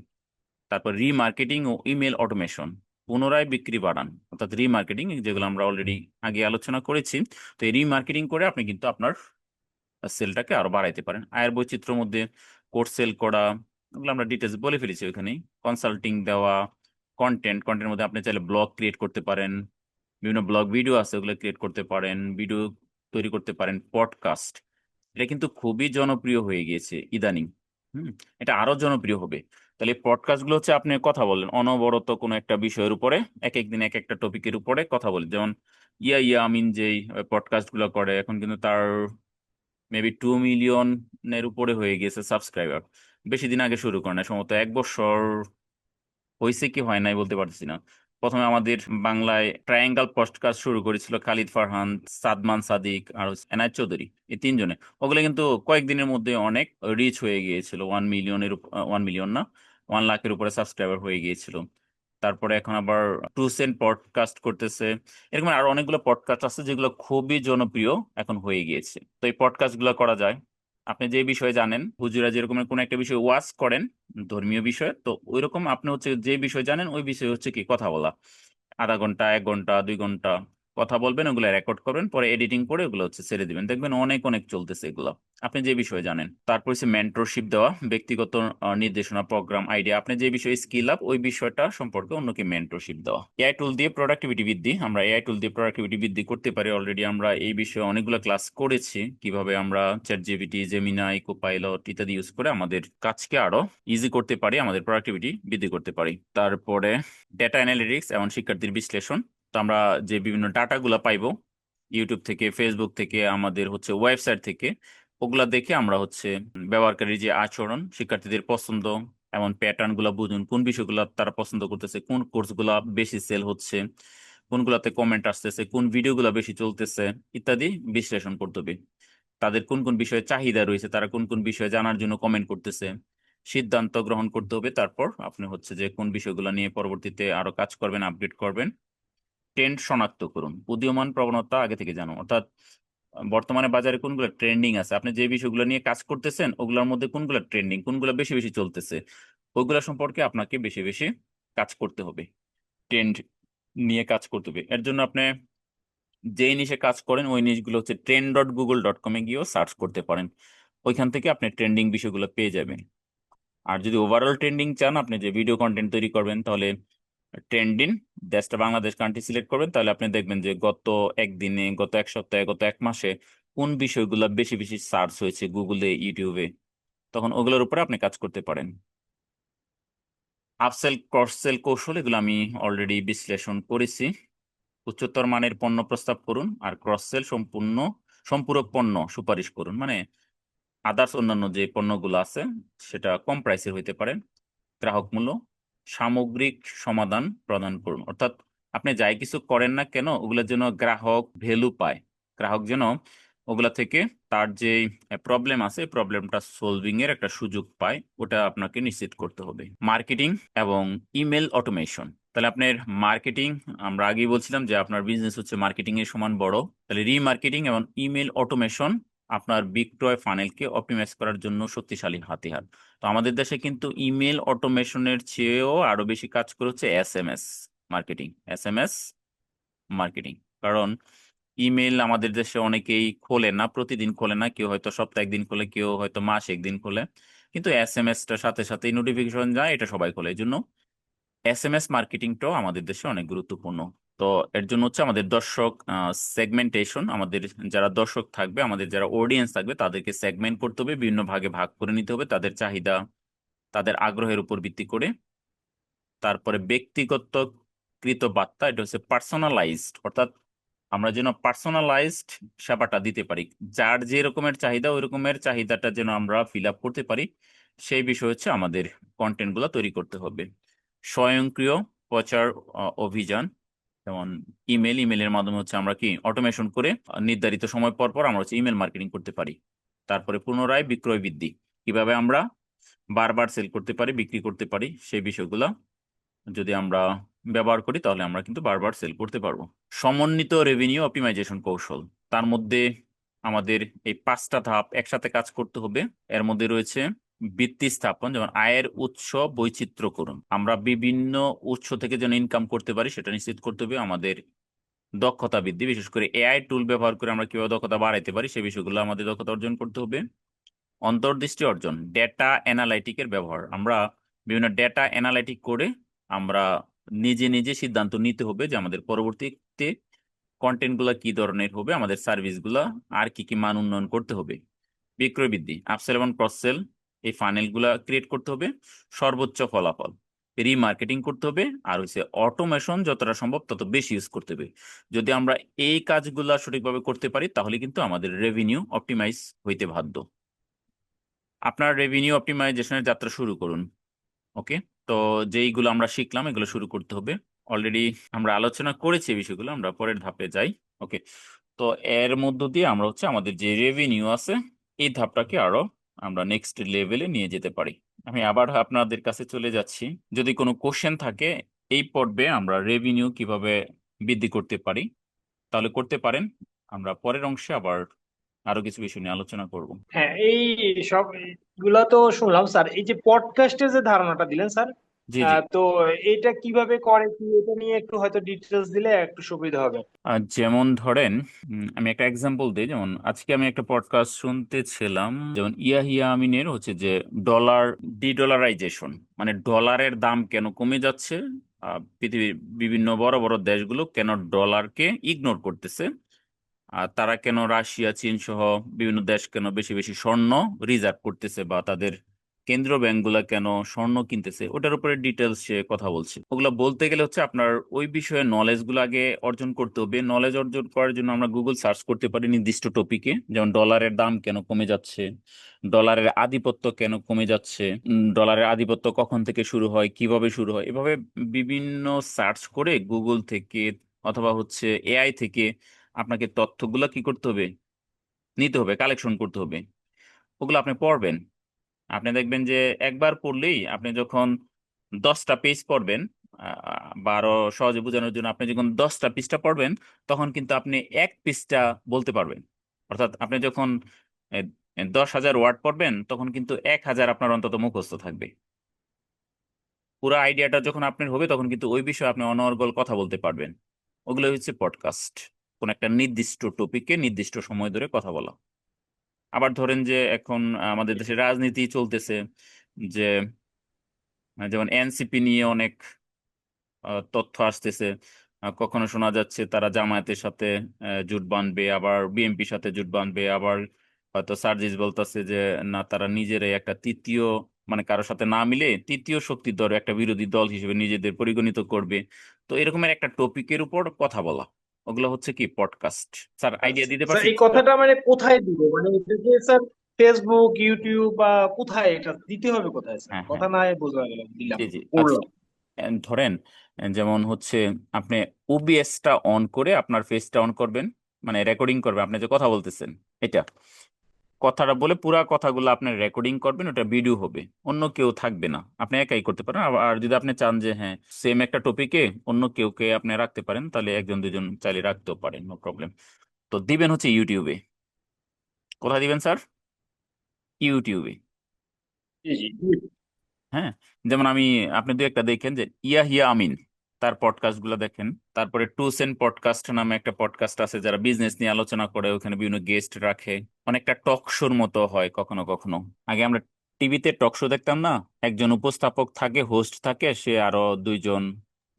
তারপর রিমার্কেটিং ও ইমেল অটোমেশন, পুনরায় বিক্রি বাড়ান, অর্থাৎ রিমার্কেটিং, যেগুলো আমরা অলরেডি আগে আলোচনা করেছি। তো এই রিমার্কেটিং করে আপনি কিন্তু আপনার সেলটাকে আরো বাড়াইতে পারেন। আয়ের বৈচিত্র্যের মধ্যে কোর্স সেল করা, ওগুলো আমরা ডিটেলস বলে ফেলেছি ওইখানেই। কনসাল্টিং দেওয়া, কন্টেন্টের মধ্যে আপনি চাইলে ব্লগ ক্রিয়েট করতে পারেন, বিভিন্ন ব্লগ ভিডিও আছে ওগুলো ক্রিয়েট করতে পারেন, ভিডিও তৈরি করতে পারেন। পডকাস্ট, এটা কিন্তু খুবই জনপ্রিয় হয়ে গিয়েছে ইদানিং। হুম, এটা আরো জনপ্রিয় হবে। তাহলে পডকাস্ট গুলো হচ্ছে আপনি কথা বলেন অনবরত কোনো একটা বিষয়ের উপরে, এক এক দিন এক একটা টপিকের উপরে কথা বলেন। যেমন ইয়া ইয়া আমিন যেই পডকাস্ট গুলো করে, এখন কিন্তু তার মেবি 2 মিলিয়নের উপরে হয়ে গেছে সাবস্ক্রাইবার। বেশি দিন আগে শুরু করে না, সম্ভবত 1 বছর হয়েছে কি হয় নাই বলতে পারছি না। প্রথমে আমাদের বাংলায় ট্রায়াঙ্গেল পডকাস্ট শুরু করেছিল খালিদ ফারহান, সাদমান সাদিক আর এনায়েত চৌধুরী, এই তিনজনে। ওগুলো কিন্তু কয়েকদিনের মধ্যে অনেক রিচ হয়ে গিয়েছিল, 1 মিলিয়নের 1 মিলিয়ন না, 1 লাখের উপরে সাবস্ক্রাইবার হয়ে গিয়েছিল। তারপরে এখন আবার 2 সেন্ট পডকাস্ট করতেছে। এরকম আরো অনেকগুলো পডকাস্ট আছে যেগুলো খুবই জনপ্রিয় এখন হয়ে গিয়েছে। তো এই পডকাস্ট গুলো করা যায়। আপনি যে বিষয়ে জানেন, হুজুরা যেরকম কোনো একটা বিষয় ওয়াজ করেন, ধর্মীয় বিষয়, তো ওইরকম আপনি হচ্ছে যে বিষয় জানেন ওই বিষয়ে হচ্ছে কি কথা বলা, আধা ঘন্টা, 1 ঘন্টা, 2 ঘন্টা কথা বলবেন, ওগুলো রেকর্ড করবেন, পরে এডিটিং করে ওগুলো হচ্ছে ছেড়ে দিবেন, দেখবেন অনেক অনেক চলতেছে এগুলো, আপনি যে বিষয়ে জানেন। তারপর হচ্ছে মেন্টরশিপ দেওয়া, ব্যক্তিগত নির্দেশনা, প্রোগ্রাম, আইডিয়া, আপনি যে বিষয়ে স্কিল আপ, ওই বিষয়টা সম্পর্কে অন্যকে মেন্টরশিপ দেওয়া। এআই টুল দিয়ে প্রোডাক্টিভিটি বৃদ্ধি, আমরা এআই টুল দিয়ে প্রোডাক্টিভিটি বৃদ্ধি করতে পারি। অলরেডি আমরা এই বিষয়ে অনেকগুলো ক্লাস করেছি, কিভাবে আমরা চ্যাট জিপিটি, জেমিনাই, কোপাইলট ইত্যাদি ইউজ করে আমাদের কাজকে আরো ইজি করতে পারি, আমাদের প্রোডাক্টিভিটি বৃদ্ধি করতে পারি। তারপরে ডেটা অ্যানালিটিক্স এবং শিক্ষার্থীর বিশ্লেষণ। তো আমরা যে বিভিন্ন ডাটাগুলো পাইবো ইউটিউব থেকে, ফেসবুক থেকে, আমাদের হচ্ছে ওয়েবসাইট থেকে, ওগুলা দেখে আমরা হচ্ছে ব্যবহারকারীর যে আচরণ, শিক্ষার্থীদের পছন্দ এমন প্যাটার্ন গুলা বুঝুন, কোন বিষয়গুলো তারা পছন্দ করতেছে, কোন কোর্সগুলা বেশি সেল হচ্ছে, কোনগুলাতে কমেন্ট আসতেছে, কোন ভিডিওগুলো বেশি চলতেছে ইত্যাদি বিশ্লেষণ করতে হবে। তাদের কোন কোন বিষয়ে চাহিদা রয়েছে, তারা কোন কোন বিষয়ে জানার জন্য কমেন্ট করতেছে, সিদ্ধান্ত গ্রহণ করতে হবে। তারপর আপনি হচ্ছে যে কোন বিষয়গুলো নিয়ে পরবর্তীতে আরো কাজ করবেন, আপডেট করবেন। ট্রেন্ড শনাক্ত করুন, উদীয়মান প্রবণতা আগে থেকে জানো, অর্থাৎ বর্তমানে বাজারে কোনগুলো ট্রেন্ডিং আছে, আপনি যে বিষয়গুলো নিয়ে কাজ করতেছেন ওগুলোর মধ্যে কোনগুলো ট্রেন্ডিং, কোনগুলো বেশি বেশি চলতেছে, ওইগুলো সম্পর্কে আপনাকে বেশি বেশি কাজ করতে হবে, ট্রেন্ড নিয়ে কাজ করতে হবে। এর জন্য আপনি যেই নিশে কাজ করেন ওই নিশগুলো হচ্ছে trend.google.com-এ গিয়েও সার্চ করতে পারেন, ওইখান থেকে আপনি ট্রেন্ডিং বিষয়গুলো পেয়ে যাবেন। আর যদি ওভারঅল ট্রেন্ডিং চান, আপনি যে ভিডিও কন্টেন্ট তৈরি করবেন, তাহলে ট্রেন্ডিং দেশটা বাংলাদেশ কান্ট্রি সিলেক্ট করবেন, তাহলে আপনি দেখবেন যে গত একদিনে, গত এক সপ্তাহে, গত এক মাসে কোন বিষয়গুলো বেশি বেশি সার্চ হয়েছে গুগলে, ইউটিউবে, তখন ওগুলোর উপরে আপনি কাজ করতে পারেন। আপসেল ক্রস সেল কৌশল এগুলো আমি অলরেডি বিশ্লেষণ করেছি। উচ্চতর মানের পণ্য প্রস্তাব করুন, আর ক্রস সেল সম্পূরক পণ্য সুপারিশ করুন, মানে আদার্স অন্যান্য যে পণ্যগুলো আছে সেটা কম প্রাইসের হইতে পারে। গ্রাহক মূল্য সামগ্রিক সমাধান প্রদান করুন, অর্থাৎ আপনি যাই কিছু করেন না কেন ওগুলোর জন্য গ্রাহক ভ্যালু পায়, গ্রাহক যেন ওগুলা থেকে তার যে প্রবলেম আছে প্রবলেমটা সলভিং এর একটা সুযোগ পায়, ওটা আপনাকে নিশ্চিত করতে হবে। মার্কেটিং এবং ইমেল অটোমেশন, তাহলে আপনার মার্কেটিং, আমরা আগেই বলছিলাম যে আপনার বিজনেস হচ্ছে মার্কেটিং এর সমান বড়, তাহলে রিমার্কেটিং এবং ইমেল অটোমেশন আপনার বিক্রয় ফানেলকে অপটিমাইজ করার জন্য শক্তিশালী হাতিয়ার। তো আমাদের দেশে কিন্তু ইমেল অটোমেশনের চেয়েও আরো বেশি কাজ করে হচ্ছে এসএমএস মার্কেটিং, এসএমএস মার্কেটিং। কারণ ইমেল আমাদের দেশে অনেকেই খোলে না, প্রতিদিন খোলে না, কেউ হয়তো সপ্তাহে একদিন খোলে, কেউ হয়তো মাসে একদিন খোলে, কিন্তু এসএমএসটার সাথে সাথেই নোটিফিকেশন যায়, এটা সবাই খোলে। এই জন্য এসএমএস মার্কেটিংটাও আমাদের দেশে অনেক গুরুত্বপূর্ণ। তো এর জন্য হচ্ছে আমাদের দর্শক সেগমেন্টেশন, আমাদের যারা দর্শক থাকবে, আমাদের যারা অডিয়েন্স থাকবে, তাদেরকে সেগমেন্ট করতে হবে, বিভিন্ন ভাগে ভাগ করে নিতে হবে তাদের চাহিদা, তাদের আগ্রহের উপর ভিত্তি করে। তারপরে ব্যক্তিগত কৃত বার্তা, এটা হচ্ছে পার্সোনালাইজড, অর্থাৎ আমরা যেন পার্সোনালাইজড সেবাটা দিতে পারি, যার যে রকমের চাহিদা ওই রকমের চাহিদাটা যেন আমরা ফিল আপ করতে পারি, সেই বিষয় হচ্ছে আমাদের কন্টেন্টগুলো তৈরি করতে হবে। স্বয়ংক্রিয় প্রচার অভিযান, যেমন ইমেলের মাধ্যমে হচ্ছে আমরা কি অটোমেশন করে নির্ধারিত সময় পর পর আমরা হচ্ছে ইমেল মার্কেটিং করতে পারি। তারপরে পুনরায় বিক্রয় বৃদ্ধি, কিভাবে আমরা বারবার সেল করতে পারি, বিক্রি করতে পারি, সেই বিষয়গুলো যদি আমরা ব্যবহার করি তাহলে আমরা কিন্তু বারবার সেল করতে পারবো। সমন্বিত রেভিনিউ অপটিমাইজেশন কৌশল, তার মধ্যে আমাদের এই 5টা ধাপ একসাথে কাজ করতে হবে। এর মধ্যে রয়েছে ভিত্তি স্থাপন, যেমন আয়ের উৎস বৈচিত্র্য করুন, আমরা বিভিন্ন উৎস থেকে যেন ইনকাম করতে পারি সেটা নিশ্চিত করতে হবে। আমাদের দক্ষতা বৃদ্ধি, বিশেষ করে এআই টুল ব্যবহার করে আমরা কিভাবে দক্ষতা বাড়াইতে পারি সেই বিষয়গুলো আমাদের দক্ষতা অর্জন করতে হবে। অন্তর্দৃষ্টি অর্জন, ডেটা অ্যানালাইটিকের ব্যবহার, আমরা বিভিন্ন ডেটা অ্যানালাইটিক করে আমরা নিজে নিজে সিদ্ধান্ত নিতে হবে যে আমাদের পরবর্তীতে কন্টেন্টগুলো কি ধরনের হবে, আমাদের সার্ভিসগুলো আর কি কি মান উন্নয়ন করতে হবে। বিক্রয় বৃদ্ধি, আপসেল এবং ক্রসসেল, এই ফানেলগুলা ক্রিয়েট করতে হবে, সর্বোচ্চ ফলাফল, রিমার্কেটিং করতে হবে, আর হচ্ছে অটোমেশন যতটা সম্ভব তত বেশি ইউজ করতে হবে। যদি আমরা এই কাজগুলা সঠিকভাবে করতে পারি তাহলে কিন্তু আমাদের রেভিনিউ অপটিমাইজ হইতে বাধ্য। আপনার রেভিনিউ অপটিমাইজেশনের যাত্রা শুরু করুন। ওকে, তো যেইগুলো আমরা শিখলাম এগুলো শুরু করতে হবে। অলরেডি আমরা আলোচনা করেছি এই বিষয়গুলো, আমরা পরের ধাপে যাই। ওকে, তো এর মধ্য দিয়ে আমরা হচ্ছে আমাদের যে রেভিনিউ আছে এই ধাপটাকে আরো আমরা নেক্সট লেভেলে নিয়ে যেতে পারি। আমি আবার আপনাদের কাছে চলে যাচ্ছি, যদি কোনো কোশ্চেন থাকে এই পর্বে আমরা রেভিনিউ কিভাবে বৃদ্ধি করতে পারি তাহলে করতে পারেন। আমরা পরের অংশে আবার আরো কিছু বিষয় নিয়ে আলোচনা করব। হ্যাঁ, এই সব গুলা তো শুনলাম স্যার। এই যে পডকাস্টের যে ধারণাটা দিলেন স্যার, জি জি। তো এটা কিভাবে করে কি, এটা নিয়ে একটু হয়তো ডিটেলস দিলে একটু সুবিধা হবে। যেমন ধরেন, আমি একটা এক্সাম্পল দিই, যেমন আজকে আমি একটা পডকাস্ট শুনতেছিলাম, যেমন ইয়াহিয়া আমিনের হচ্ছে যে ডলার ডিডলারাইজেশন, মানে ডলারের দাম কেন কমে যাচ্ছে, পৃথিবীর বিভিন্ন বড় বড় দেশগুলো কেন ডলারকে ইগনোর করতেছে, আর তারা কেন রাশিয়া, চীন সহ বিভিন্ন দেশ কেন বেশি বেশি স্বর্ণ রিজার্ভ করতেছে, বা তাদের কেন্দ্রীয় ব্যাংকগুলা কেন স্বর্ণ কিনতেছে, ওটার উপরে ডিটেলস সে কথা বলছে। ওগুলা বলতে গেলে হচ্ছে আপনার ওই বিষয়ে নলেজ গুলো আগে অর্জন করতে হবে। নলেজ অর্জন করার জন্য আমরা গুগল সার্চ করতে পারি নির্দিষ্ট টপিকে, যেমন ডলারের দাম কেন কমে যাচ্ছে, ডলারের আধিপত্য কেন কমে যাচ্ছে, ডলারের আধিপত্য কখন থেকে শুরু হয়, কিভাবে শুরু হয়, এভাবে বিভিন্ন সার্চ করে গুগল থেকে অথবা হচ্ছে এআই থেকে আপনাকে তথ্যগুলো কি করতে হবে, নিতে হবে, কালেকশন করতে হবে। ওগুলো আপনি পড়বেন, আপনি দেখবেন যে একবার পড়লেই আপনি যখন 10টা পেজ পড়বেন, বা আরো সহজে বোঝানোর জন্য আপনি যখন 10টা পৃষ্ঠা পড়বেন তখন কিন্তু আপনি 1 পৃষ্ঠা বলতে পারবেন। অর্থাৎ আপনি যখন 10,000 ওয়ার্ড পড়বেন তখন কিন্তু 1,000 আপনার অন্তত মুখস্থ থাকবে। পুরো আইডিয়াটা যখন আপনার হবে তখন কিন্তু ওই বিষয়ে আপনি অনর্গল কথা বলতে পারবেন। ওগুলো হচ্ছে পডকাস্ট, কোন একটা নির্দিষ্ট টপিকে নির্দিষ্ট সময় ধরে কথা বলা। আবার ধরেন যে এখন আমাদের দেশে রাজনীতি চলতেছে, যে যেমন এনসিপি নিয়ে অনেক তথ্য আসতেছে। কখনো শোনা যাচ্ছে তারা জামায়াতের সাথে জোট বাঁধবে, আবার বিএনপির সাথে জোট বাঁধবে, আবার হয়তো সার্জিস বলতেছে যে না, তারা নিজেরাই একটা তৃতীয়, মানে কারোর সাথে না মিলে তৃতীয় শক্তির দল, একটা বিরোধী দল হিসেবে নিজেদের পরিগণিত করবে। তো এরকমের একটা টপিকের উপর কথা বলা, ওগুলো হচ্ছে কি পডকাস্ট। স্যার আইডিয়া আচ্ছা দিতে স্যার, পারছি এই কিছুটা? কথাটা মানে কোথায় দিব, মানে এটা কি স্যার ফেসবুক, ইউটিউব বা কোথায় এটা দিতে হবে, কোথায় স্যার? হ্যাঁ, হ্যাঁ, কথা নাই বোঝা গেল, দিলাম, জি, জি, আচ্ছা। পড়লাম। ধরেন যেমন হচ্ছে আপনি ওবিএসটা অন করে আপনার ফেসটা অন করবেন, মানে রেকর্ডিং করবেন আপনি যে কথা বলতেছেন, এটা কথাটা বলে পুরা কথাগুলো আপনি রেকর্ডিং করবেন, ওটা ভিডিও হবে, অন্য কেউ থাকবে না, আপনি একাই করতে পারেন। আর যদি আপনি চান যে হ্যাঁ সেম একটা টপিকে অন্য কেউকে আপনি রাখতে পারেন, তাহলে একজন দুজন চাইলে রাখতেও পারেন, নো প্রবলেম। তো দিবেন হচ্ছে ইউটিউবে। কোথায় দিবেন স্যার? ইউটিউবে। জি জি। হ্যাঁ, যেমন আপনি দু একটা দেখেন যে ইয়াহিয়া আমিন, তার পডকাস্ট গুলো দেখেন। তারপরে টু সেন্ট পডকাস্ট নামে একটা পডকাস্ট আছে, যারা বিজনেস নিয়ে আলোচনা করে, ওখানে বিভিন্ন গেস্ট রাখে, অনেকটা টক শোর মতো হয় কখনো কখনো। আগে আমরা টিভিতে টক শো দেখতাম না, একজন উপস্থাপক থাকে, হোস্ট থাকে, সে আরো দুইজন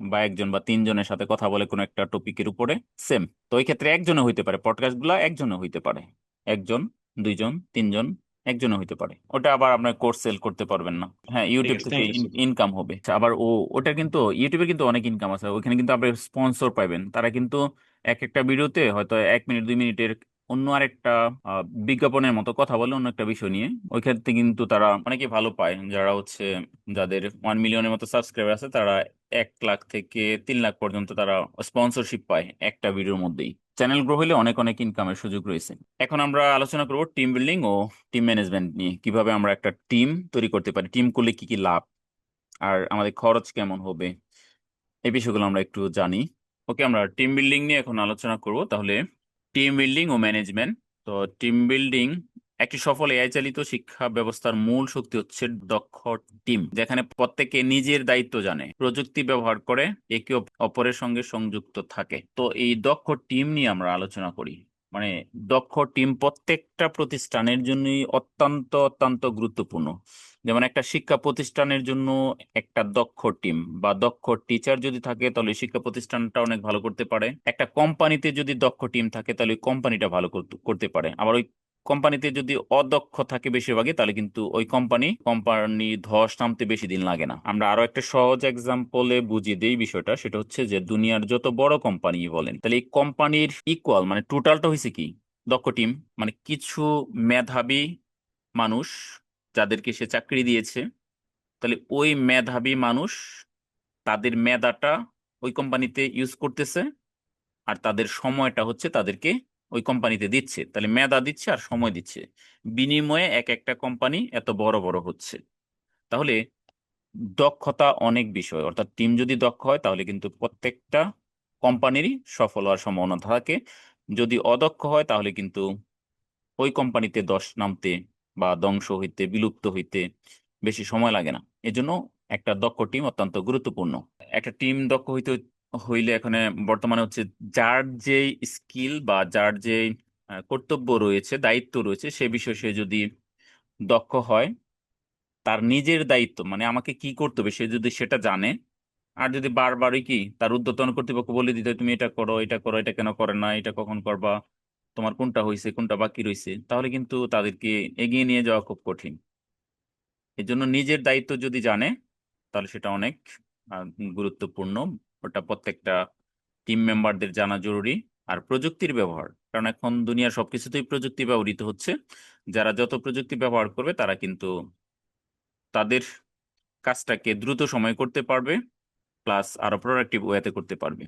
বা একজন বা তিনজনের সাথে কথা বলে কোনো একটা টপিকের উপরে। সেম, তো ওই ক্ষেত্রে একজনে হইতে পারে, পডকাস্ট গুলা একজনে হইতে পারে, একজন, দুইজন, তিনজন, একজনও হইতে পারে। ওটা আবার আপনার কোর্স সেল করতে পারবেন না। হ্যাঁ, ঠিক ইউটিউব আছে, থেকে থ্যাংক ইউ স্যার। ইনকাম হবে। আচ্ছা, আবার ওটা কিন্তু ইউটিউবে কিন্তু অনেক ইনকাম আছে, ওখানে কিন্তু আপনি স্পন্সর পাবেন। তারা কিন্তু এক একটা ভিডিওতে হয়তো 1 মিনিট 2 মিনিটের অন্য আরেকটা বিজ্ঞাপনের মতো কথা বলে অন্য একটা বিষয় নিয়ে। ওই ক্ষেত্রে কিন্তু তারা অনেকে ভালো পায়, যারা হচ্ছে যাদের 1 মিলিয়নের মতো সাবস্ক্রাইবার আছে, তারা 1 লাখ থেকে 3 লাখ পর্যন্ত তারা স্পন্সরশিপ পায় একটা ভিডিওর মধ্যেই। চ্যানেল গ্রো হলে অনেক অনেক ইনকামের সুযোগ রয়েছে। এখন আমরা আলোচনা করব টিম বিল্ডিং ও টিম ম্যানেজমেন্ট নিয়ে, কিভাবে আমরা একটা টিম তৈরি করতে পারি, টিম করলে কি কি লাভ, আর আমাদের খরচ কেমন হবে, এই বিষয়গুলো আমরা একটু জানি। ওকে, আমরা টিম বিল্ডিং নিয়ে এখন আলোচনা করব তাহলে। টিম বিল্ডিং ও ম্যানেজমেন্ট। তো টিম বিল্ডিং, একটি সফল এআই চালিত শিক্ষা ব্যবস্থার মূল শক্তি হচ্ছে দক্ষ টিম, যেখানে প্রত্যেকে নিজের দায়িত্ব জানে, প্রযুক্তি ব্যবহার করে, একে অপরের সঙ্গে সংযুক্ত থাকে। তো এই দক্ষ টিম নিয়ে আমরা আলোচনা করি। মানে দক্ষ টিম প্রত্যেকটা প্রতিষ্ঠানের জন্যই অত্যন্ত অত্যন্ত গুরুত্বপূর্ণ। যেমন একটা শিক্ষা প্রতিষ্ঠানের জন্য একটা দক্ষ টিম বা দক্ষ টিচার যদি থাকে, তাহলে শিক্ষা প্রতিষ্ঠানটা অনেক ভালো করতে পারে। একটা কোম্পানিতে যদি দক্ষ টিম থাকে, তাহলে কোম্পানিটা ভালো করতে পারে। আবার ওই কোম্পানিতে যদি অদক্ষ থাকে বেশিরভাগই, তাহলে কিন্তু ওই কোম্পানি ধস নামতে বেশি দিন লাগে না। আমরা আরো একটা সহজ এক্সাম্পলে বুঝিয়ে দিই বিষয়টা, সেটা হচ্ছে যে দুনিয়ার যত বড় কোম্পানি বলেন, তাহলে এই কোম্পানির ইকুয়াল মানে টোটালটা হয়েছে কি দক্ষ টিম। মানে কিছু মেধাবী মানুষ যাদেরকে সে চাকরি দিয়েছে, তাহলে ওই মেধাবী মানুষ তাদের মেধাটা ওই কোম্পানিতে ইউজ করতেছে, আর তাদের সময়টা হচ্ছে তাদেরকে ওই কোম্পানিতে দিচ্ছে। তাহলে মেধা দিচ্ছে আর সময় দিচ্ছে, বিনিময়ে এক একটা কোম্পানি এত বড় বড় হচ্ছে। তাহলে দক্ষতা অনেক বিষয়, অর্থাৎ টিম যদি দক্ষ হয় তাহলে কিন্তু প্রত্যেকটা কোম্পানিরই সফল হওয়ার সম্ভাবনা থাকে। যদি অদক্ষ হয় তাহলে কিন্তু ওই কোম্পানিতে ধস নামতে বা ধ্বংস হইতে, বিলুপ্ত হইতে বেশি সময় লাগে না। এজন্য একটা দক্ষ টিম অত্যন্ত গুরুত্বপূর্ণ। একটা টিম দক্ষ হইলে এখানে বর্তমানে হচ্ছে যার যে স্কিল বা যার যে কর্তব্য রয়েছে, দায়িত্ব রয়েছে, সে বিষয়ে সে যদি দক্ষ হয়, তার নিজের দায়িত্ব মানে আমাকে কি করতে হবে সে যদি সেটা জানে, আর যদি বারবারই কি তার ঊর্ধ্বতন কর্তৃপক্ষ বলে দিতে হয়, তুমি এটা করো, এটা করো, এটা কেন করে না, এটা কখন করবা, তোমার কোনটা হয়েছে, কোনটা বাকি রয়েছে, তাহলে কিন্তু তাদেরকে এগিয়ে নিয়ে যাওয়া খুব কঠিন। এই জন্য নিজের দায়িত্ব যদি জানে, তাহলে সেটা অনেক আহ, গুরুত্বপূর্ণ। ওটা প্রত্যেকটা টিম মেম্বারদের জানা জরুরি। আর প্রযুক্তির ব্যবহার, কারণ এখন দুনিয়ার সবকিছুতেই প্রযুক্তি ব্যবহৃত হচ্ছে। যারা যত প্রযুক্তি ব্যবহার করবে, তারা কিন্তু তাদের কাজটাকে দ্রুত সময়ে করতে পারবে, প্লাস আরো প্রোডাক্টিভ ওয়েতে করতে পারবে।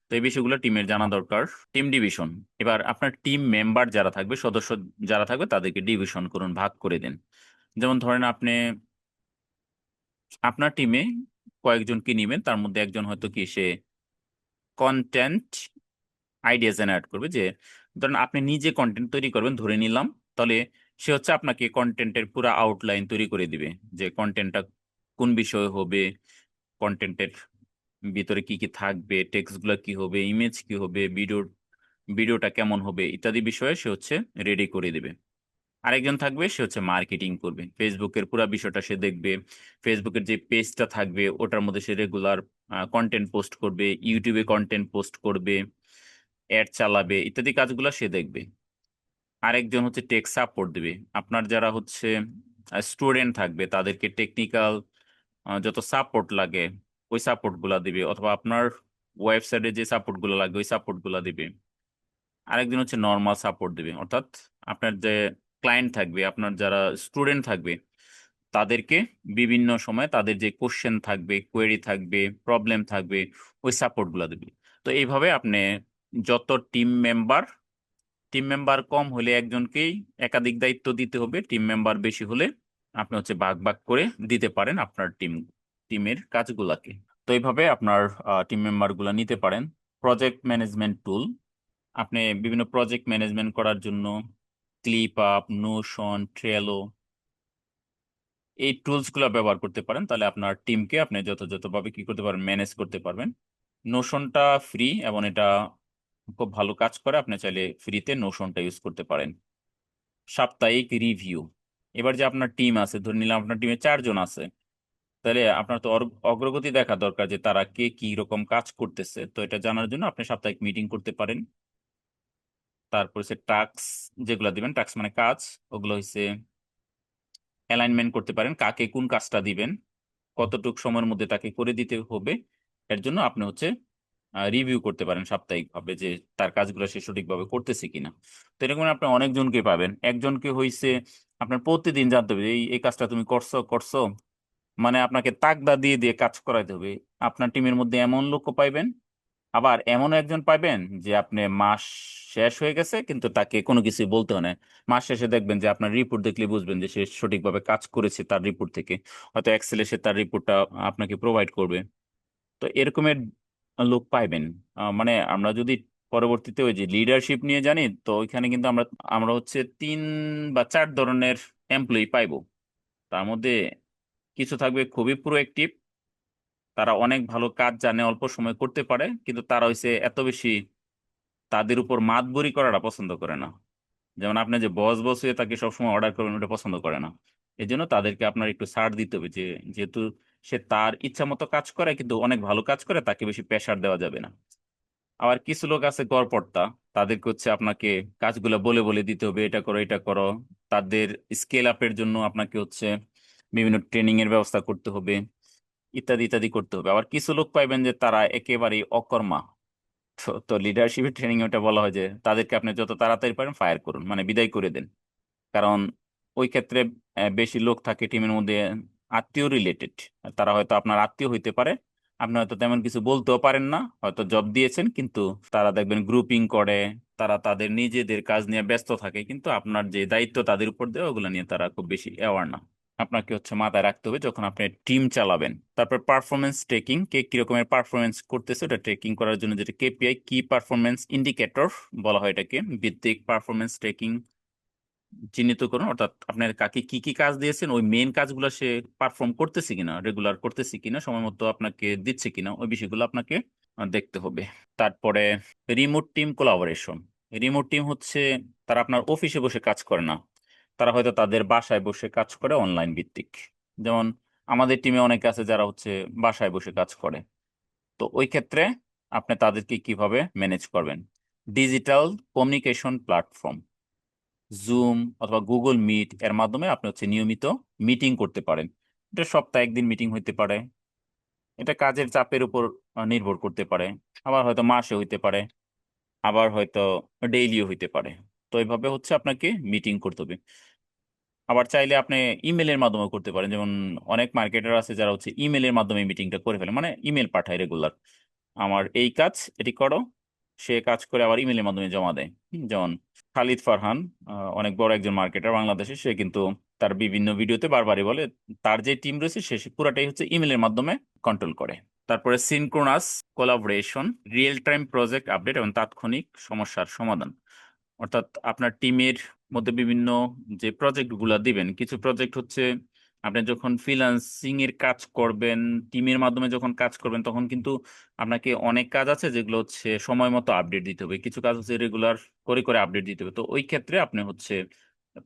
তো এই বিষয়গুলো টিমের জানা দরকার। টিম ডিভিশন, এবার আপনার টিম মেম্বার যারা থাকবে, সদস্য যারা থাকবে, তাদেরকে ডিভিশন করুন, ভাগ করে দেন। যেমন ধরেন আপনি আপনার টিমে কয়েকজনকে নিবেন, তার মধ্যে একজন হয়তো কি সে কন্টেন্ট আইডিয়া জেনারেট করবে। যে ধরেন আপনি নিজে কন্টেন্ট তৈরি করবেন ধরে নিলাম, তাহলে সে হচ্ছে আপনাকে কন্টেন্টের পুরো আউটলাইন তৈরি করে দিবে, যে কন্টেন্টটা কোন বিষয় হবে, কন্টেন্টের ভিতরে কি কি থাকবে, টেক্সট গুলা কি হবে, ইমেজ কি হবে, ভিডিওটা কেমন হবে, ইত্যাদি বিষয়ে সে হচ্ছে রেডি করে দিবে। আরেকজন থাকবে, সে হচ্ছে মার্কেটিং করবে, ফেসবুকের পুরো বিষয়টা সে দেখবে। ফেসবুকের যে পেজটা থাকবে ওটার মধ্যে সে রেগুলার কন্টেন্ট পোস্ট করবে, ইউটিউবে কন্টেন্ট পোস্ট করবে, অ্যাড চালাবে, ইত্যাদি কাজগুলো সে দেখবে। আরেকজন হচ্ছে টেক সাপোর্ট দিবে। আপনার যারা হচ্ছে স্টুডেন্ট থাকবে তাদেরকে টেকনিক্যাল যত সাপোর্ট লাগে ওই সাপোর্ট গুলা দিবে, অথবা আপনার ওয়েবসাইটে যে সাপোর্ট গুলো লাগবে ওই সাপোর্ট গুলা দিবে। আরেকজন হচ্ছে নর্মাল সাপোর্ট দিবে, অর্থাৎ আপনার যে ক্লায়েন্ট থাকবে, আপনার যারা স্টুডেন্ট থাকবে তাদেরকে বিভিন্ন সময় তাদের যে কোশ্চেন থাকবে, কোয়েরি থাকবে, প্রবলেম থাকবে, ওই সাপোর্ট গুলা দিবে। তো এইভাবে আপনি যত টিম মেম্বার কম হলে একজনকেই একাধিক দায়িত্ব দিতে হবে, টিম মেম্বার বেশি হলে আপনি হচ্ছে ভাগ ভাগ করে দিতে পারেন আপনার টিমের কাজগুলাকে। তো এইভাবে আপনার টিম মেম্বার গুলা নিতে পারেন। প্রজেক্ট ম্যানেজমেন্ট টুল, আপনি বিভিন্ন প্রজেক্ট ম্যানেজমেন্ট করার জন্য ক্লিপআপ, নোশন, ট্রেলো, এই টুলস গুলা ব্যবহার করতে পারেন। তাহলে আপনার টিমকে আপনি যথাযথভাবে কি করতে পারবেন, ম্যানেজ করতে পারবেন। নোশনটা ফ্রি এবং এটা খুব ভালো কাজ করে, আপনি চাইলে ফ্রিতে নোশনটা ইউজ করতে পারেন। সাপ্তাহিক রিভিউ, এবার যে আপনার টিম আছে, ধরে নিলাম আপনার টিমে 4 জন আছে, তাহলে আপনার তো অগ্রগতি দেখা দরকার যে তারা কে কি রকম কাজ করতেছে। তো এটা জানার জন্য আপনি সাপ্তাহিক মিটিং করতে পারেন। তারপর হচ্ছে টাস্ক, যেগুলো দিবেন টাস্ক মানে কাজ, ওগুলো হচ্ছে অ্যালাইনমেন্ট করতে পারেন, কাকে কোন কাজটা দিবেন, কতটুকু সময়ের মধ্যে তাকে করে দিতে হবে। এর জন্য আপনি হচ্ছে রিভিউ করতে পারেন সাপ্তাহিকভাবে যে তার কাজগুলো সে সঠিকভাবে করতেছে কিনা। তো এরকম আপনি অনেকজনকে পাবেন, একজনকে হইছে আপনার প্রতিদিন জানতে হবে এই এই কাজটা তুমি করছো করছো, মানে আপনাকে তাগদা দিয়ে দিয়ে কাজ করাইতে হবে। আপনার টিমের মধ্যে এমন লোকও পাইবেন, আবার এমন একজন পাইবেন যে আপনি মাস শেষ হয়ে গেছে কিন্তু তাকে কোনো কিছু বলতে হয় না। মাস শেষে দেখবেন যে আপনার রিপোর্ট দেখলে বুঝবেন যে সে সঠিকভাবে কাজ করেছে, তার রিপোর্ট থেকে হয়তো এক্সেলে সে তার রিপোর্টটা আপনাকে প্রোভাইড করবে। তো এরকমের লোক পাইবেন। মানে আমরা যদি পরবর্তীতে ওই যে লিডারশিপ নিয়ে জানি, তো ওইখানে কিন্তু আমরা আমরা হচ্ছে 3 বা 4 ধরনের এমপ্লয়ি পাইবো। তার মধ্যে কিছু থাকবে খুবই প্রোঅ্যাক্টিভ, তারা অনেক ভালো কাজ জানে, অল্প সময় করতে পারে, কিন্তু তারা হইছে এত বেশি তাদের উপর মাতবরি করাটা পছন্দ করে না। যেমন আপনি যে বস বস হয়ে তাকে সবসময় অর্ডার করবেন, ওটা পছন্দ করে না। এই জন্য তাদেরকে আপনার একটু ছাড় দিতে হবে, যে যেহেতু সে তার ইচ্ছা মতো কাজ করে কিন্তু অনেক ভালো কাজ করে, তাকে বেশি প্রেশার দেওয়া যাবে না। আবার কিছু লোক আছে গড়পড়তা, তাদেরকে হচ্ছে আপনাকে কাজগুলো বলে বলে দিতে হবে, এটা করো এটা করো। তাদের স্কেল আপের জন্য আপনাকে হচ্ছে বিভিন্ন ট্রেনিং এর ব্যবস্থা করতে হবে, ইত্যাদি ইত্যাদি করতে হবে। আবার কিছু লোক পাইবেন যে তারা একেবারেই অকর্মা। তো লিডারশিপের ট্রেনিং ওটা বলা হয় যে তাদেরকে আপনি যত তাড়াতাড়ি পারেন ফায়ার করুন, মানে বিদায় করে দেন। কারণ ওই ক্ষেত্রে বেশি লোক থাকে টিমের মধ্যে আত্মীয় রিলেটেড, তারা হয়তো আপনার আত্মীয় হইতে পারে, আপনি হয়তো তেমন কিছু বলতেও পারেন না, হয়তো জব দিয়েছেন, কিন্তু তারা দেখবেন গ্রুপিং করে, তারা তাদের নিজেদের কাজ নিয়ে ব্যস্ত থাকে, কিন্তু আপনার যে দায়িত্ব তাদের উপর দেওয়া ওগুলো নিয়ে তারা খুব বেশি অ্যাওয়ার না। আপনাকে হচ্ছে মাথায় রাখতে হবে যখন আপনি টিম চালাবেন। তারপর পারফরমেন্স ট্রেকিং, কে কি রকমের পারফরমেন্স করতেছে ওটা ট্রেকিং করার জন্য যেটা কেপিআই, কি পারফরমেন্স ইন্ডিকেটর বলা হয় এটাকে, ভিত্তিক পারফরমেন্স ট্রেকিং চিহ্নিত করুন। অর্থাৎ আপনার কাকে কি কি কাজ দিয়েছেন ওই মেইন কাজগুলো সে পারফর্ম করতেছে কিনা, রেগুলার করতেছে কিনা, সময় মতো আপনাকে দিচ্ছে কিনা, ওই বিষয়গুলো আপনাকে দেখতে হবে। তারপরে remote team collaboration, remote team হচ্ছে তারা আপনার অফিসে বসে কাজ করে না, তারা হয়তো তাদের বাসায় বসে কাজ করে অনলাইন ভিত্তিক। যেমন আমাদের টিমে অনেকে আছে যারা হচ্ছে বাসায় বসে কাজ করে। তো ওই ক্ষেত্রে আপনি তাদেরকে কিভাবে ম্যানেজ করবেন, ডিজিটাল কমিউনিকেশন প্ল্যাটফর্ম জুম অথবা গুগল মিট এর মাধ্যমে আপনি হচ্ছে নিয়মিত মিটিং করতে পারেন। এটা সপ্তাহে একদিন মিটিং হইতে পারে, এটা কাজের চাপের উপর নির্ভর করতে পারে, আবার হয়তো মাসে হইতে পারে, আবার হয়তো ডেইলিও হইতে পারে। তো এইভাবে হচ্ছে আপনাকে মিটিং করতে হবে। আবার চাইলে আপনি ইমেলের মাধ্যমে করতে পারেন, যেমন অনেক মার্কেটার আছে যারা হচ্ছে ইমেলের মাধ্যমে মিটিংটা করে ফেলে, মানে ইমেল পাঠায় রেগুলার, আমার এই কাজ এটি করো, সে কাজ করে আবার ইমেলের মাধ্যমে জমা দেয়। যেমন খালিদ ফারহান, অনেক বড় একজন মার্কেটার বাংলাদেশে, সে কিন্তু তার বিভিন্ন ভিডিওতে বারবারই বলে তার যে টিম রয়েছে সে পুরাটাই হচ্ছে ইমেলের মাধ্যমে কন্ট্রোল করে। তারপরে synchronous collaboration, real time project update এবং তাৎক্ষণিক সমস্যার সমাধান। অর্থাৎ আপনার টিমের মধ্যে বিভিন্ন যে প্রজেক্ট গুলা দিবেন, কিছু প্রজেক্ট হচ্ছে আপনি যখন ফ্রিল্যান্সিং এর কাজ করবেন, টিমের মাধ্যমে যখন কাজ করবেন, তখন কিন্তু আপনাকে অনেক কাজ আছে যেগুলো হচ্ছে সময় মতো আপডেট দিতে হবে, কিছু কাজ হচ্ছে রেগুলার করে করে আপডেট দিতে হবে। তো ওই ক্ষেত্রে আপনি হচ্ছে